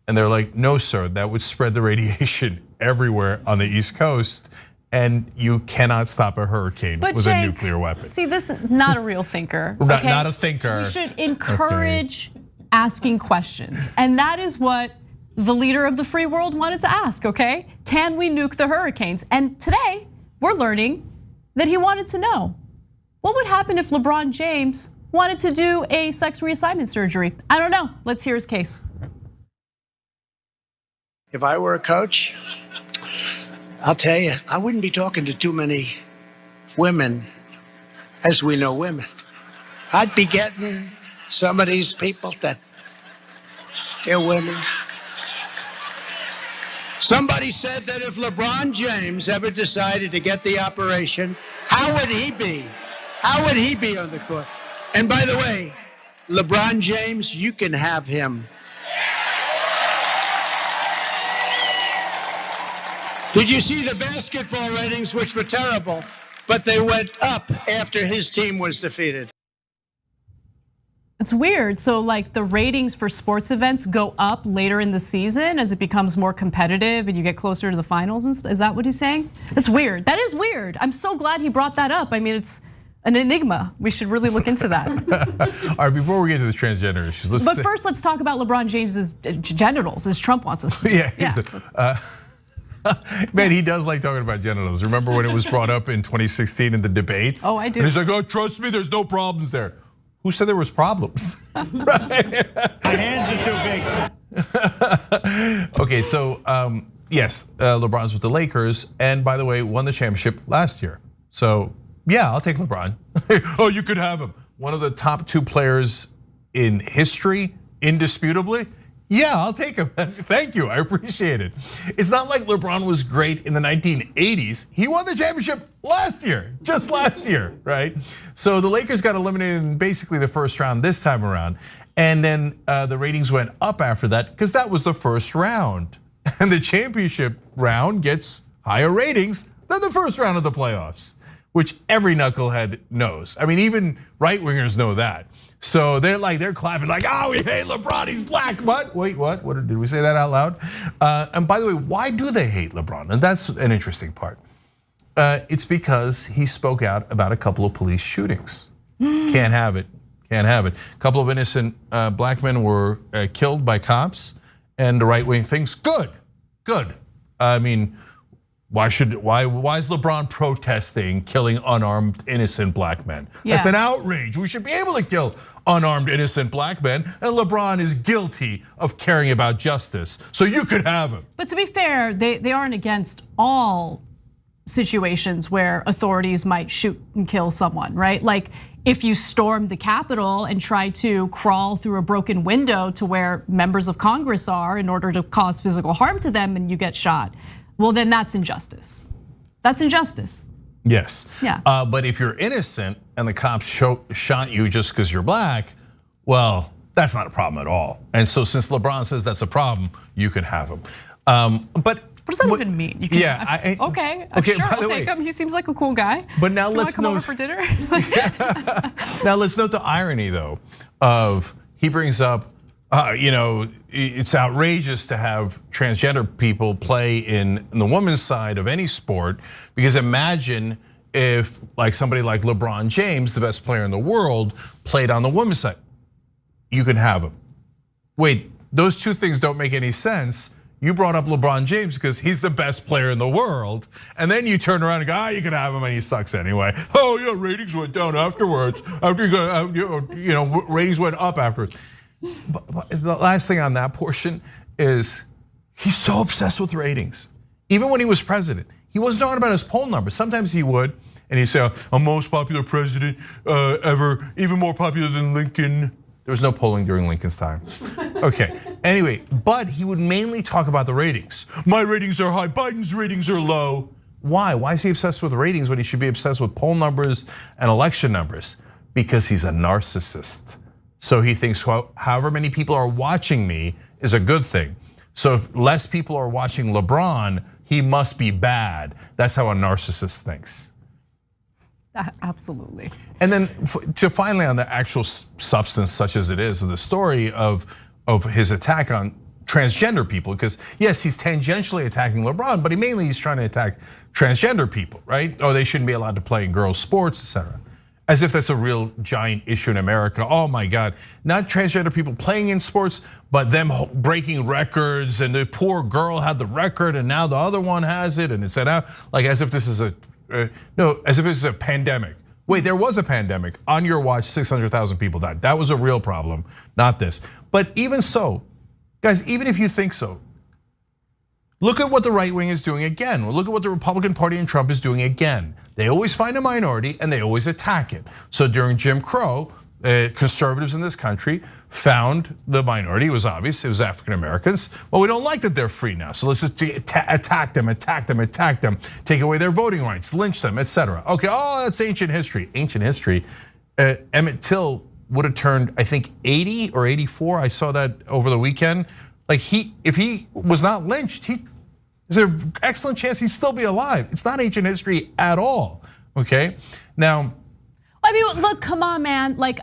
And they're like, "No, sir, that would spread the radiation everywhere on the East Coast. And you cannot stop a hurricane with a nuclear weapon." See, this is not a real thinker. Okay? Not a thinker. You should encourage asking questions. And that is what the leader of the free world wanted to ask, okay? Can we nuke the hurricanes? And today, we're learning that he wanted to know, what would happen if LeBron James wanted to do a sex reassignment surgery? I don't know. Let's hear his case. If I were a coach, I'll tell you, I wouldn't be talking to too many women as we know women. I'd be getting some of these people that they're women. Somebody said that if LeBron James ever decided to get the operation, how would he be? How would he be on the court? And by the way, LeBron James, you can have him. Did you see the basketball ratings, which were terrible, but they went up after his team was defeated? It's weird. So like the ratings for sports events go up later in the season as it becomes more competitive and you get closer to the finals and stuff. Is that what he's saying? That's weird. That is weird. I'm so glad he brought that up. I mean, it's an enigma. We should really look into that. All right, before we get to the transgender issues, but first let's talk about LeBron James's genitals, as Trump wants us to. Yeah. Man, he does like talking about genitals. Remember when it was brought up in 2016 in the debates? Oh, I do. And he's like, "Oh, trust me, there's no problems there." Who said there was problems? My hands are too big. Okay, so yes, LeBron's with the Lakers, and by the way, won the championship last year. So yeah, I'll take LeBron. Oh, you could have him. One of the top 2 players in history, indisputably. Yeah, I'll take him. Thank you, I appreciate it. It's not like LeBron was great in the 1980s. He won the championship last year, just last year, right? So the Lakers got eliminated in basically the first round this time around. And then the ratings went up after that because that was the first round. And the championship round gets higher ratings than the first round of the playoffs, which every knucklehead knows. I mean, even right-wingers know that. So they're clapping like, "Oh, we hate LeBron, he's black." But wait, what? Did we say that out loud? And by the way, why do they hate LeBron? And that's an interesting part. It's because he spoke out about a couple of police shootings. Can't have it. Can't have it. A couple of innocent black men were killed by cops, and the right wing thinks good. I mean, why is LeBron protesting killing unarmed innocent black men? Yeah. That's an outrage. We should be able to kill unarmed innocent black men, and LeBron is guilty of caring about justice. So you could have him. But to be fair, they aren't against all situations where authorities might shoot and kill someone, right? Like if you storm the Capitol and try to crawl through a broken window to where members of Congress are in order to cause physical harm to them and you get shot, well, then that's injustice. That's injustice. Yes. Yeah. But if you're innocent and the cops shot you just because you're black, well, that's not a problem at all. And so since LeBron says that's a problem, you can have him. But what does that even mean? You can okay, sure, I'll take him. He seems like a cool guy. But now let's come over for dinner. Now let's note the irony though of he brings up, it's outrageous to have transgender people play in the women's side of any sport, because imagine if like somebody like LeBron James, the best player in the world, played on the women's side. You can have him. Wait, those two things don't make any sense. You brought up LeBron James because he's the best player in the world, and then you turn around and go, you can have him and he sucks anyway. Oh yeah, ratings went down afterwards. After ratings went up afterwards. But the last thing on that portion is he's so obsessed with ratings. Even when he was president, he wasn't talking about his poll numbers. Sometimes he would, and he'd say, "I'm most popular president ever, even more popular than Lincoln." There was no polling during Lincoln's time. Okay, anyway, but he would mainly talk about the ratings. My ratings are high, Biden's ratings are low. Why? Why is he obsessed with ratings when he should be obsessed with poll numbers and election numbers? Because he's a narcissist. So he thinks however many people are watching me is a good thing. So if less people are watching LeBron, he must be bad. That's how a narcissist thinks. Absolutely. And then to finally on the actual substance, such as it is, of the story of his attack on transgender people, because yes, he's tangentially attacking LeBron, but mainly he's trying to attack transgender people, right? Oh, they shouldn't be allowed to play in girls' sports, etc. As if that's a real giant issue in America. Oh my God, not transgender people playing in sports, but them breaking records, and the poor girl had the record and now the other one has it, and it's out like as if this is as if it's a pandemic. Wait, there was a pandemic. On your watch, 600,000 people died. That was a real problem, not this. But even so, guys, even if you think so, look at what the right wing is doing again. Look at what the Republican Party and Trump is doing again. They always find a minority and they always attack it. So during Jim Crow, conservatives in this country found the minority. It was obvious, it was African Americans. Well, we don't like that they're free now, so let's just attack them, take away their voting rights, lynch them, etc. Okay, oh, that's ancient history. Ancient history. Emmett Till would have turned, I think, 80 or 84. I saw that over the weekend. Like if he was not lynched, there's an excellent chance he'd still be alive. It's not ancient history at all. Okay, now. I mean, look, come on, man. Like,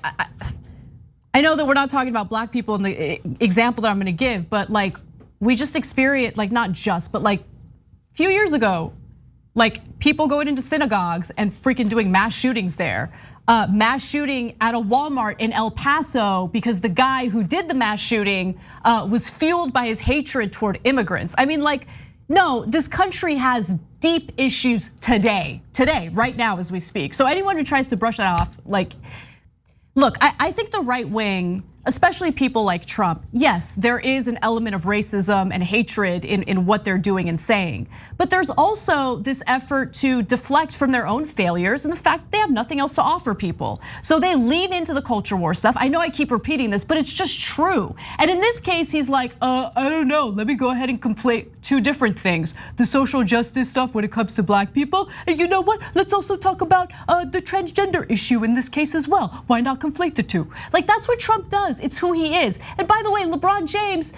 I know that we're not talking about black people in the example that I'm gonna give, but like, we just experienced, like not just, but like a few years ago, like people going into synagogues and freaking doing mass shootings there. Mass shooting at a Walmart in El Paso because the guy who did the mass shooting was fueled by his hatred toward immigrants. I mean, like, no, this country has deep issues today, right now as we speak. So anyone who tries to brush that off, like, look, I think the right wing, especially people like Trump, yes, there is an element of racism and hatred in what they're doing and saying. But there's also this effort to deflect from their own failures and the fact that they have nothing else to offer people. So they lean into the culture war stuff. I know I keep repeating this, but it's just true. And in this case, he's like, I don't know, let me go ahead and conflate two different things. The social justice stuff when it comes to black people. And you know what? Let's also talk about the transgender issue in this case as well. Why not conflate the two? Like, that's what Trump does. It's who he is. And by the way, LeBron James,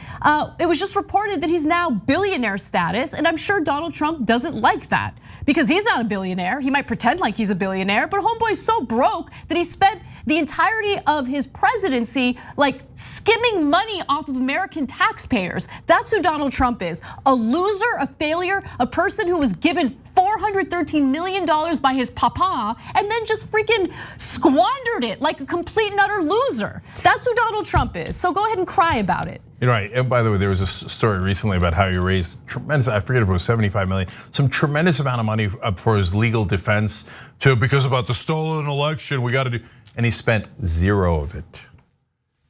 it was just reported that he's now billionaire status, and I'm sure Donald Trump doesn't like that because he's not a billionaire. He might pretend like he's a billionaire, but homeboy's so broke that he spent the entirety of his presidency like skimming money off of American taxpayers. That's who Donald Trump is. A loser, a failure, a person who was given $413 million by his papa and then just freaking squandered it like a complete and utter loser. That's who Donald Trump is. So go ahead and cry about it. You're right, and by the way, there was a story recently about how he raised tremendous, I forget if it was 75 million, some tremendous amount of money for his legal defense because about the stolen election, we gotta do, and he spent zero of it.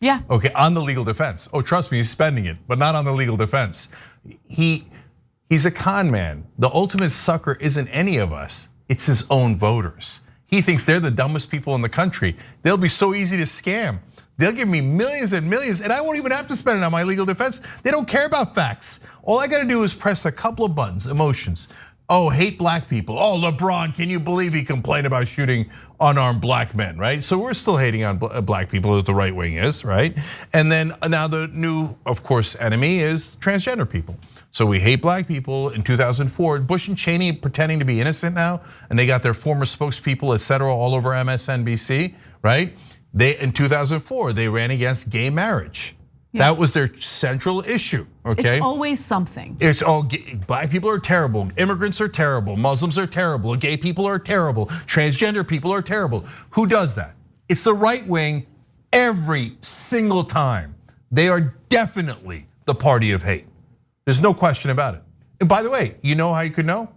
Yeah. Okay, on the legal defense. Oh, trust me, he's spending it, but not on the legal defense. He's a con man. The ultimate sucker isn't any of us, it's his own voters. He thinks they're the dumbest people in the country. They'll be so easy to scam. They'll give me millions and millions and I won't even have to spend it on my legal defense. They don't care about facts. All I gotta do is press a couple of buttons, emotions. Oh, hate black people. Oh, LeBron, can you believe he complained about shooting unarmed black men, right? So we're still hating on black people as the right wing is, right? And then now the new, of course, enemy is transgender people. So we hate black people. In 2004, Bush and Cheney pretending to be innocent now, and they got their former spokespeople, etc., all over MSNBC, right? In 2004, they ran against gay marriage. Yeah. That was their central issue, okay? It's always something. It's all, black people are terrible, immigrants are terrible, Muslims are terrible, gay people are terrible, transgender people are terrible. Who does that? It's the right wing every single time. They are definitely the party of hate. There's no question about it. And by the way, you know how you could know?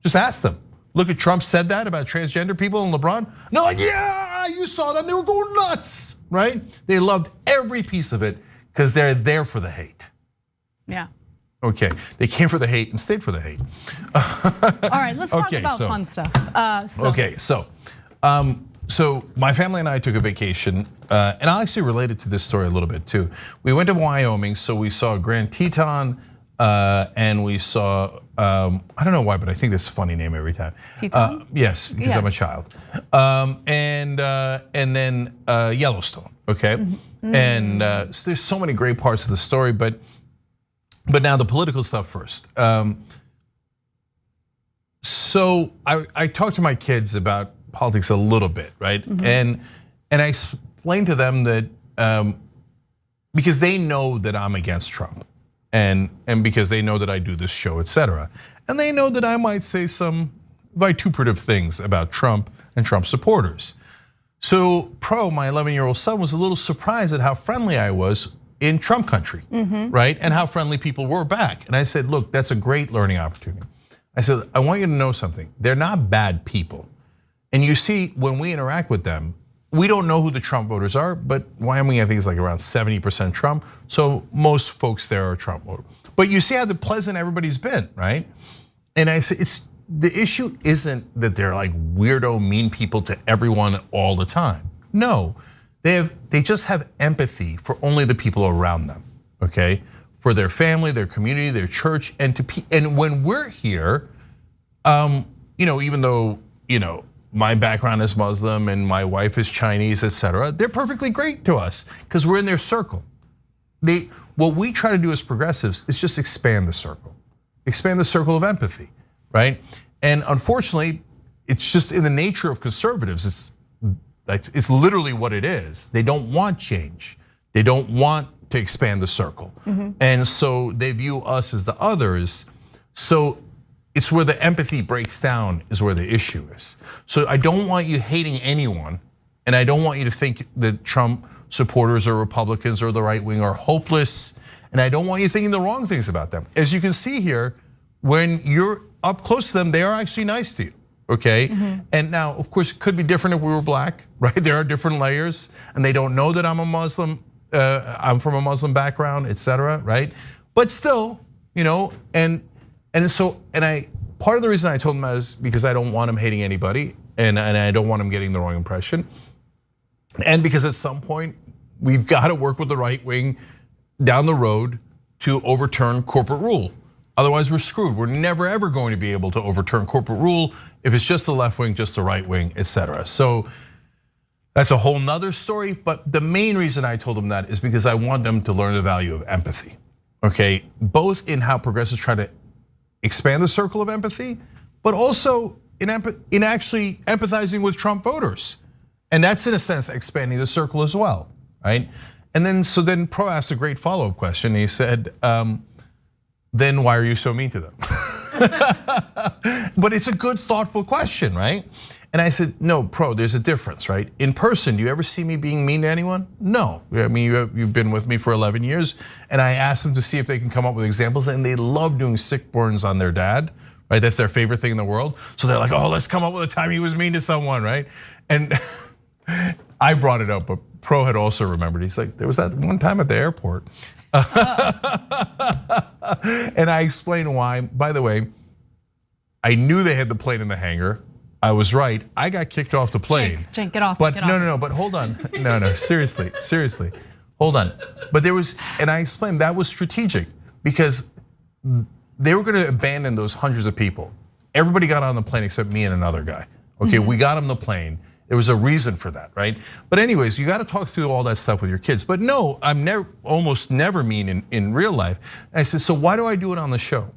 Just ask them. Look at Trump said that about transgender people and LeBron. And they're like, yeah, you saw them, they were going nuts, right? They loved every piece of it because they're there for the hate. Yeah. Okay, they came for the hate and stayed for the hate. All right, let's talk about fun stuff. Okay, so So my family and I took a vacation, and I'll actually relate it to this story a little bit too. We went to Wyoming, so we saw Grand Teton, and we saw, I don't know why, but I think that's a funny name every time. Teton? Yes, because I'm a child. And then Yellowstone, okay? And so there's so many great parts of the story, but now the political stuff first. So I talked to my kids about politics a little bit, right? And I explained to them that because they know that I'm against Trump, and because they know that I do this show, et cetera, and they know that I might say some vituperative things about Trump and Trump supporters. So my 11-year-old son, was a little surprised at how friendly I was in Trump country, right? And how friendly people were back. And I said, look, that's a great learning opportunity. I said, I want you to know something. They're not bad people. And you see, when we interact with them, we don't know who the Trump voters are, but Wyoming, I think, is like around 70% Trump. So most folks there are Trump voters. But you see how pleasant everybody's been, right? And I said, the issue isn't that they're like weirdo, mean people to everyone all the time. No, they just have empathy for only the people around them, okay? For their family, their community, their church, and when we're here, even though my background is Muslim and my wife is Chinese, et cetera, they're perfectly great to us because we're in their circle. What we try to do as progressives is just expand the circle of empathy, right? And unfortunately, it's just in the nature of conservatives. It's literally what it is. They don't want change. They don't want to expand the circle. And so they view us as the others. So it's where the empathy breaks down is where the issue is. So I don't want you hating anyone, and I don't want you to think that Trump supporters or Republicans or the right wing are hopeless, and I don't want you thinking the wrong things about them. As you can see here, when you're up close to them, they are actually nice to you, okay? And now, of course, it could be different if we were black, right? There are different layers, and they don't know that I'm a Muslim, I'm from a Muslim background, et cetera, right? But still, and part of the reason I told him that is because I don't want him hating anybody, and I don't want him getting the wrong impression. And because at some point, we've got to work with the right wing down the road to overturn corporate rule. Otherwise, we're screwed. We're never ever going to be able to overturn corporate rule if it's just the left wing, just the right wing, et cetera. So that's a whole nother story, but the main reason I told them that is because I want them to learn the value of empathy, okay? Both in how progressives try to expand the circle of empathy, but also in actually empathizing with Trump voters. And that's in a sense expanding the circle as well, right? And then Pro asked a great follow-up question. He said, then why are you so mean to them? But it's a good, thoughtful question, right? And I said, no, Pro, there's a difference, right? In person, do you ever see me being mean to anyone? No, I mean, you've been with me for 11 years. And I asked them to see if they can come up with examples, and they love doing sick burns on their dad, right? That's their favorite thing in the world. So they're like, oh, let's come up with a time he was mean to someone, right? And I brought it up, but Pro had also remembered. He's like, there was that one time at the airport. And I explained why. By the way, I knew they had the plane in the hangar. I was right. I got kicked off the plane. Cenk, get off. But no, but hold on. No, seriously, hold on. But and I explained that was strategic because they were going to abandon those hundreds of people. Everybody got on the plane except me and another guy. Okay, we got on the plane. There was a reason for that, right? But anyways, you got to talk through all that stuff with your kids. But no, I'm almost never mean in real life. And I said, so why do I do it on the show?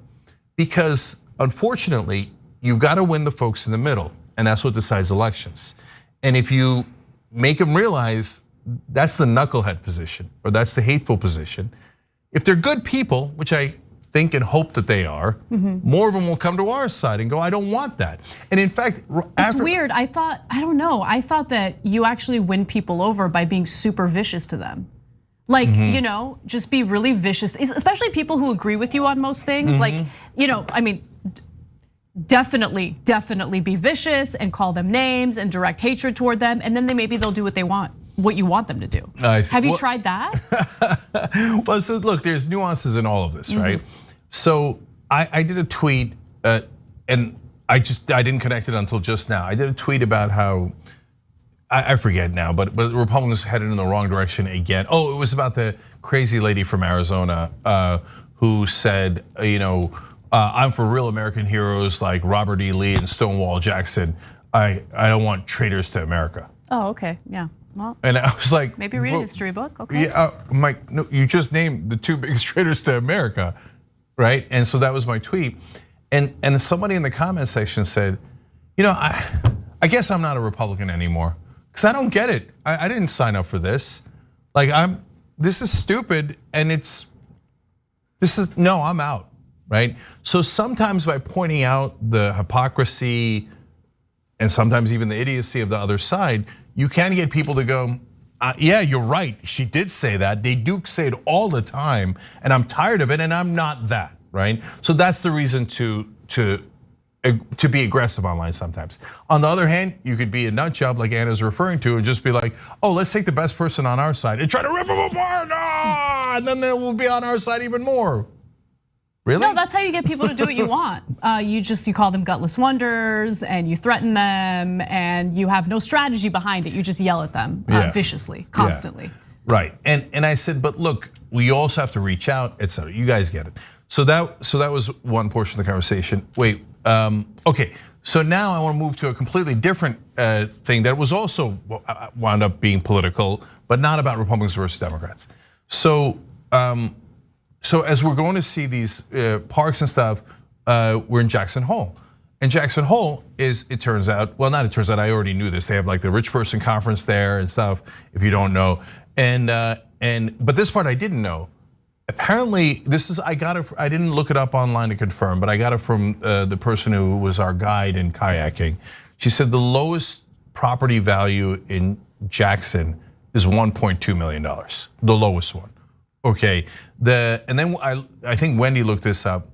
Because unfortunately, you've got to win the folks in the middle, and that's what decides elections. And if you make them realize that's the knucklehead position, or that's the hateful position, if they're good people, which I think and hope that they are, more of them will come to our side and go, I don't want that. And in fact, it's weird. I don't know. I thought that you actually win people over by being super vicious to them. Like, just be really vicious, especially people who agree with you on most things. Like, I mean, definitely be vicious and call them names and direct hatred toward them, and then maybe they'll do what you want them to do. Have you tried that? Well, so look, there's nuances in all of this, right? So I did a tweet, and I didn't connect it until just now. I did a tweet about how I forget now, but the Republicans headed in the wrong direction again. Oh, it was about the crazy lady from Arizona who said, I'm for real American heroes like Robert E. Lee and Stonewall Jackson. I don't want traitors to America. Oh, okay, yeah. Well, and I was like, maybe read a history book. Okay. Yeah, I'm like, no, you just named the 2 biggest traitors to America, right? And so that was my tweet. And somebody in the comment section said, I guess I'm not a Republican anymore because I don't get it. I didn't sign up for this. Like this is stupid, and I'm out, right? So sometimes by pointing out the hypocrisy and sometimes even the idiocy of the other side, you can get people to go, yeah, you're right. She did say that. They do say it all the time, and I'm tired of it, and I'm not that, right? So that's the reason to be aggressive online sometimes. On the other hand, you could be a nut job like Anna's referring to and just be like, oh, let's take the best person on our side and try to rip them apart. And then they will be on our side even more. Really? No, that's how you get people to do what you want. You call them gutless wonders and you threaten them and you have no strategy behind it. You just yell at them viciously, constantly. Yeah. Right, and I said, but look, we also have to reach out, etc. You guys get it. So that was one portion of the conversation. Wait, okay. So now I want to move to a completely different thing that was also wound up being political, but not about Republicans versus Democrats. So as we're going to see these parks and stuff, we're in Jackson Hole. And Jackson Hole is, it turns out, I already knew this. They have like the rich person conference there and stuff, if you don't know. But this part I didn't know. Apparently, I didn't look it up online to confirm, but I got it from the person who was our guide in kayaking. She said the lowest property value in Jackson is $1.2 million, the lowest one. Okay, and then I think Wendy looked this up.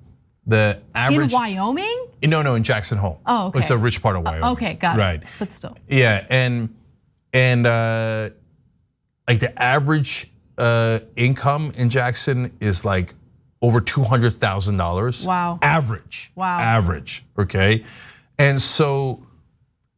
The average in Wyoming? No, in Jackson Hole. Oh, okay. It's a rich part of Wyoming. Okay, got it. Right, but still. Yeah, and like the average income in Jackson is like over $200,000. Wow. Average. Wow. Average. Okay, and so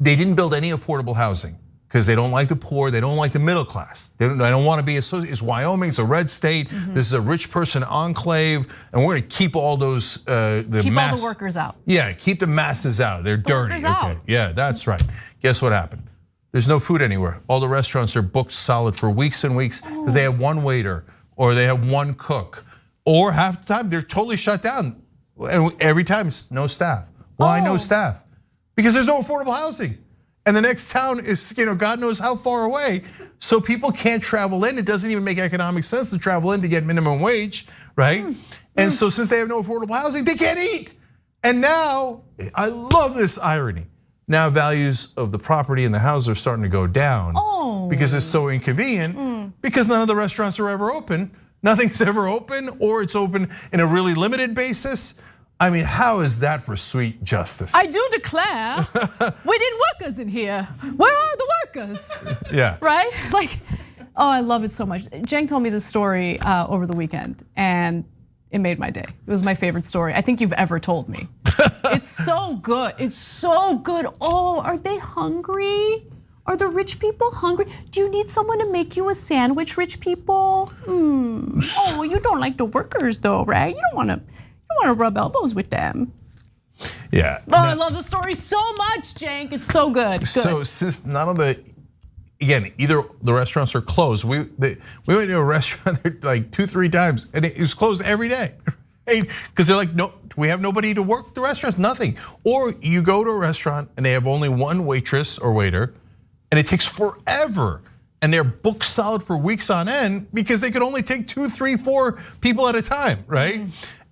they didn't build any affordable housing because they don't like the poor, they don't like the middle class. They don't want to be associated. It's Wyoming, it's a red state. This is a rich person enclave, and we're going to keep all those keep all the workers out. Yeah, keep the masses out. They're dirty. Okay, out. Yeah, that's right. Guess what happened? There's no food anywhere. All the restaurants are booked solid for weeks and weeks because they have one waiter or they have one cook, or half the time they're totally shut down. And every time it's no staff. Why no staff? Because there's no affordable housing. And the next town is, God knows how far away. So people can't travel in. It doesn't even make economic sense to travel in to get minimum wage, right? And so since they have no affordable housing, they can't eat. And now, I love this irony. Now values of the property and the house are starting to go down because it's so inconvenient because none of the restaurants are ever open. Nothing's ever open, or it's open in a really limited basis. I mean, how is that for sweet justice? I do declare, we need workers in here. Where are the workers? Yeah. Right? Like, oh, I love it so much. Jang told me this story over the weekend, and it made my day. It was my favorite story I think you've ever told me. It's so good. It's so good. Oh, are they hungry? Are the rich people hungry? Do you need someone to make you a sandwich, rich people? Oh, you don't like the workers though, right? You don't want to rub elbows with them. Yeah. Oh, I love the story so much, Jank. It's so good. So since none of again, either the restaurants are closed. We went to a restaurant like 2-3 times, and it was closed every day, because they're like, no, we have nobody to work the restaurants, nothing. Or you go to a restaurant and they have only one waitress or waiter, and it takes forever. And they're booked solid for weeks on end because they could only take 2, 3, 4 people at a time, right?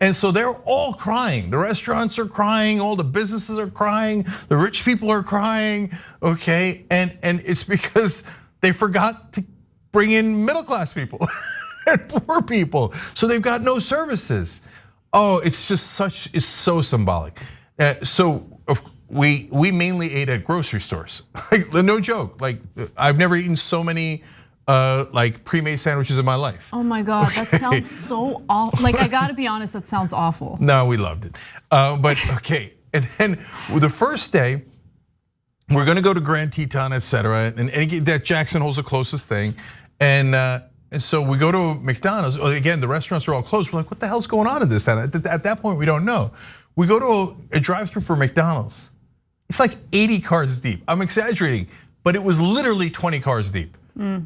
And so they're all crying. The restaurants are crying, all the businesses are crying, the rich people are crying, okay? And it's because they forgot to bring in middle class people and poor people. So they've got no services. Oh, it's just it's so symbolic. So we mainly ate at grocery stores, like no joke. Like I've never eaten so many like pre-made sandwiches in my life. Oh my God, that sounds so awful. Like I gotta be honest, that sounds awful. No, we loved it, but okay. And then the first day, we're gonna go to Grand Teton, et cetera. And that Jackson Hole's the closest thing. And so we go to McDonald's. Again, the restaurants are all closed. We're like, what the hell's going on in this? At that point, we don't know. We go to a drive-thru for McDonald's. It's like 80 cars deep. I'm exaggerating, but it was literally 20 cars deep.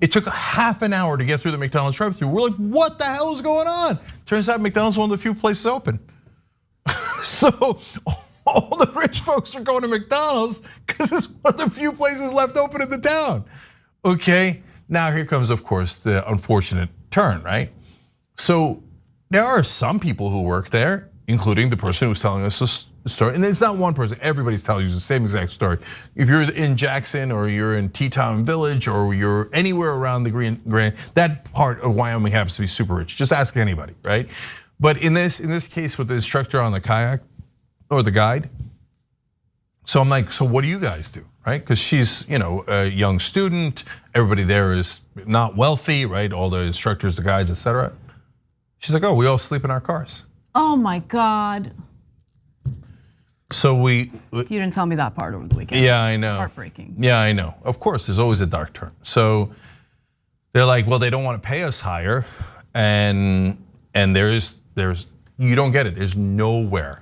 It took half an hour to get through the McDonald's drive-thru. We're like, what the hell is going on? Turns out McDonald's is one of the few places open. So all the rich folks are going to McDonald's because it's one of the few places left open in the town. Okay, now here comes, of course, the unfortunate turn, right? So there are some people who work there, including the person who's telling us this story. And it's not one person, everybody's telling you the same exact story. If you're in Jackson or you're in Teton Village or you're anywhere around the Grand, that part of Wyoming happens to be super rich. Just ask anybody, right? But in this case with the instructor on the kayak or the guide, so I'm like, so what do you guys do, right? Because she's a young student, everybody there is not wealthy, right? All the instructors, the guides, et cetera. She's like, oh, we all sleep in our cars. Oh my God. So you didn't tell me that part over the weekend. Yeah, I know. Heartbreaking. Yeah, I know. Of course, there's always a dark turn. So they're like, well, they don't want to pay us higher, and there's you don't get it. There's nowhere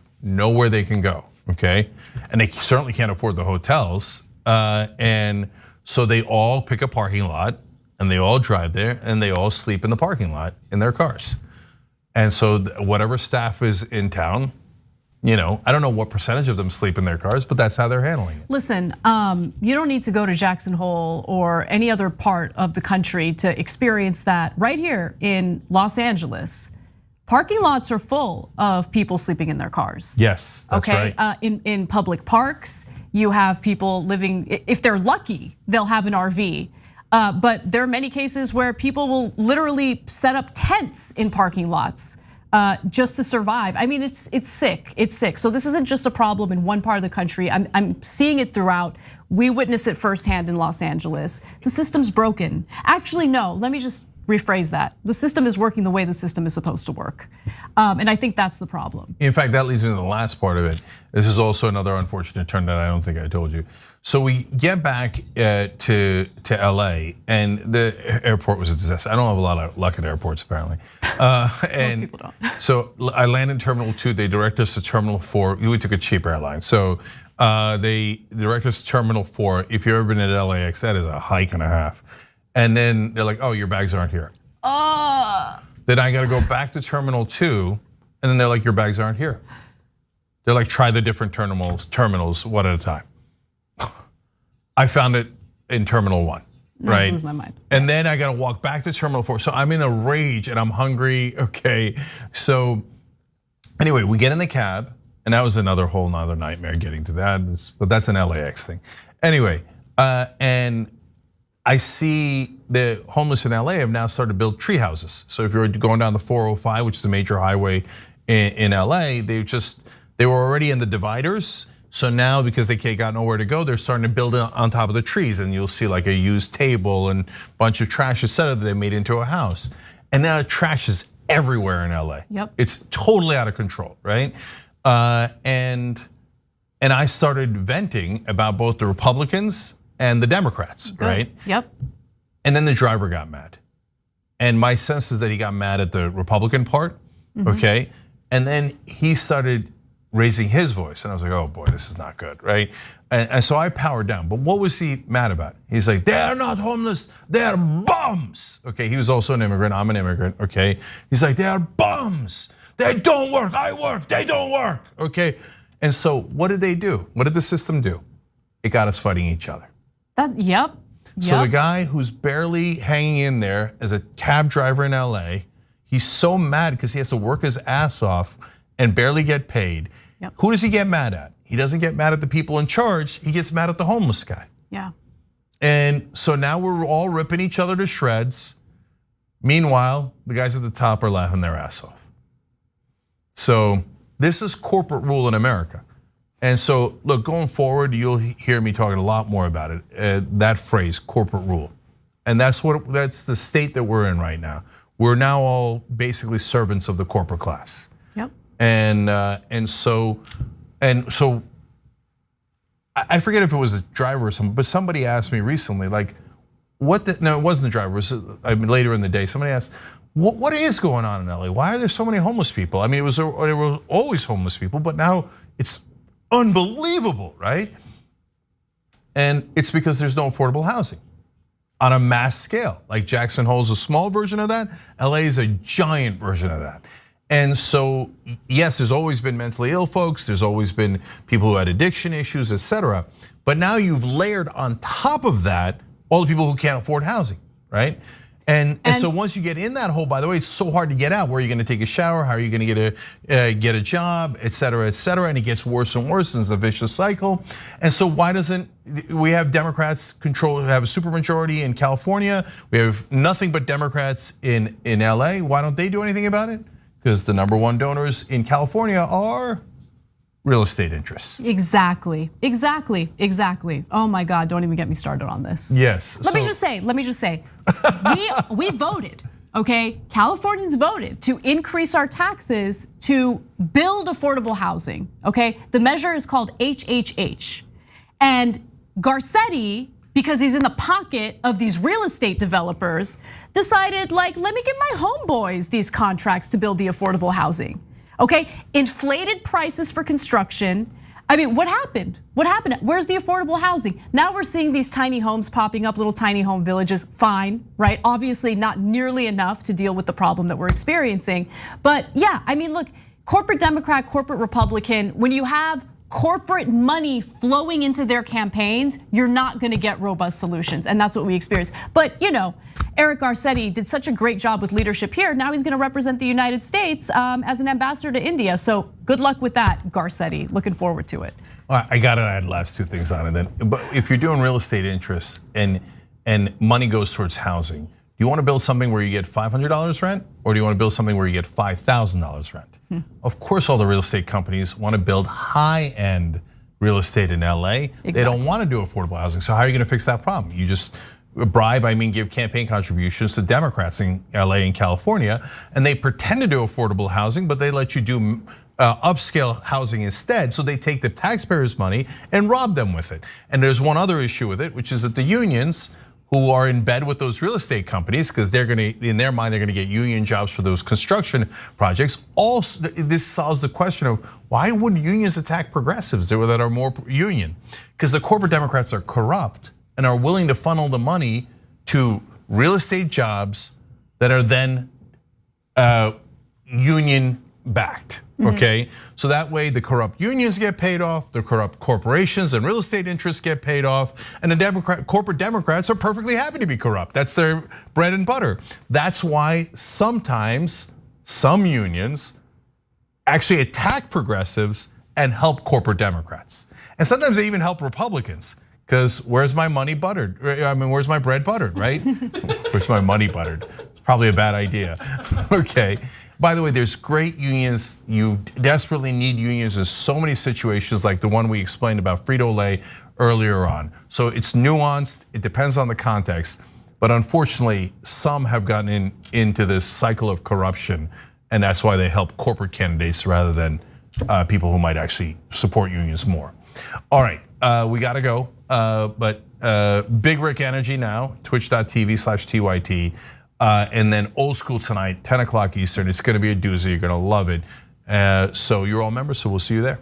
they can go. Okay, and they certainly can't afford the hotels, and so they all pick a parking lot and they all drive there and they all sleep in the parking lot in their cars. And so whatever staff is in town, I don't know what percentage of them sleep in their cars, but that's how they're handling it. Listen, you don't need to go to Jackson Hole or any other part of the country to experience that. Right here in Los Angeles, parking lots are full of people sleeping in their cars. Yes, that's right. In public parks, you have people living, if they're lucky, they'll have an RV. But there are many cases where people will literally set up tents in parking lots just to survive. I mean, it's sick. It's sick. So this isn't just a problem in one part of the country. I'm seeing it throughout. We witness it firsthand in Los Angeles. The system's broken. Actually, no. Let me just rephrase that. The system is working the way the system is supposed to work, and I think that's the problem. In fact, that leads me to the last part of it. This is also another unfortunate turn that I don't think I told you. So we get back to LA, and the airport was a disaster. I don't have a lot of luck at airports, apparently. Most people don't. So I landed in Terminal 2. They direct us to Terminal 4. We took a cheap airline. So they direct us to Terminal 4. If you've ever been at LAX, that is a hike and a half. And then they're like, oh, your bags aren't here. Then I gotta go back to Terminal 2, and then they're like, your bags aren't here. They're like, try the different terminals one at a time. I found it in Terminal 1, right? I lose my mind. And then I gotta walk back to Terminal 4. So I'm in a rage and I'm hungry, okay. So anyway, we get in the cab, and that was another whole nother nightmare getting to that, but that's an LAX thing. Anyway, and I see the homeless in LA have now started to build tree houses. So if you're going down the 405, which is a major highway in LA, they were already in the dividers. So now because they got nowhere to go, they're starting to build on top of the trees, and you'll see like a used table and a bunch of trash, et cetera, that they made into a house. And now trash is everywhere in LA. Yep. It's totally out of control, right? And I started venting about both the Republicans and the Democrats, Good. Right? Yep. And then the driver got mad. And my sense is that he got mad at the Republican part, okay? And then he started raising his voice, and I was like, oh boy, this is not good, right? And so I powered down, but what was he mad about? He's like, they're not homeless, they're bums. Okay, he was also an immigrant, I'm an immigrant, okay? He's like, they're bums, they don't work, I work, they don't work, okay? And so what did they do? What did the system do? It got us fighting each other. Yep. So the guy who's barely hanging in there as a cab driver in LA, he's so mad because he has to work his ass off and barely get paid. Yep. Who does he get mad at? He doesn't get mad at the people in charge, he gets mad at the homeless guy. Yeah. And so now we're all ripping each other to shreds. Meanwhile, the guys at the top are laughing their ass off. So this is corporate rule in America. And so, look, going forward, you'll hear me talking a lot more about it. That phrase, corporate rule, and that's the state that we're in right now. We're now all basically servants of the corporate class. Yep. And so, I forget if it was a driver or something, but somebody asked me recently, like, no, it wasn't the driver, it was later in the day. Somebody asked, what is going on in LA? Why are there so many homeless people? I mean, there were always homeless people, but now it's unbelievable, right? And it's because there's no affordable housing on a mass scale. Like Jackson Hole is a small version of that. LA is a giant version of that. And so, yes, there's always been mentally ill folks. There's always been people who had addiction issues, etc. But now you've layered on top of that all the people who can't afford housing, right? And so once you get in that hole, by the way, it's so hard to get out. Where are you going to take a shower? How are you going to get a job, et cetera, et cetera? And it gets worse and worse, and it's a vicious cycle. And so why doesn't we have Democrats have a supermajority in California? We have nothing but Democrats in LA. Why don't they do anything about it? Because the #1 donors in California are real estate interests. Exactly. Oh my God, don't even get me started on this. Yes. Let me just say, we voted, okay? Californians voted to increase our taxes to build affordable housing, okay? The measure is called HHH. And Garcetti, because he's in the pocket of these real estate developers, decided, like, let me give my homeboys these contracts to build the affordable housing. Okay, inflated prices for construction. I mean, what happened? Where's the affordable housing? Now we're seeing these tiny homes popping up, little tiny home villages, fine, right? Obviously not nearly enough to deal with the problem that we're experiencing. But yeah, I mean, look, corporate Democrat, corporate Republican, when you have corporate money flowing into their campaigns, you're not gonna get robust solutions, and that's what we experience. But Eric Garcetti did such a great job with leadership here. Now he's gonna represent the United States as an ambassador to India. So good luck with that, Garcetti. Looking forward to it. All right, I gotta add last two things on it then. But if you're doing real estate interests and money goes towards housing, do you want to build something where you get $500 rent, or do you want to build something where you get $5,000 rent? Of course, all the real estate companies want to build high-end real estate in LA. Exactly. They don't want to do affordable housing. So how are you going to fix that problem? You just bribe, give campaign contributions to Democrats in LA and California, and they pretend to do affordable housing, but they let you do upscale housing instead. So they take the taxpayers' money and rob them with it. And there's one other issue with it, which is that the unions, who are in bed with those real estate companies, because they're gonna, in their mind, they're gonna get union jobs for those construction projects. Also, this solves the question of why would unions attack progressives that are more union? Because the corporate Democrats are corrupt and are willing to funnel the money to real estate jobs that are then union backed. Okay, so that way the corrupt unions get paid off, the corrupt corporations and real estate interests get paid off, and the corporate Democrats are perfectly happy to be corrupt. That's their bread and butter. That's why sometimes some unions actually attack progressives and help corporate Democrats. And sometimes they even help Republicans, because where's my money buttered? Where's my bread buttered, right? Where's my money buttered? It's probably a bad idea, okay? By the way, there's great unions. You desperately need unions in so many situations, like the one we explained about Frito-Lay earlier on. So it's nuanced, it depends on the context. But unfortunately, some have gotten into this cycle of corruption, and that's why they help corporate candidates rather than people who might actually support unions more. All right, we gotta go, but Big Rick Energy now, twitch.tv/TYT. And then Old School tonight, 10 o'clock Eastern. It's gonna be a doozy, you're gonna love it. So you're all members, so we'll see you there.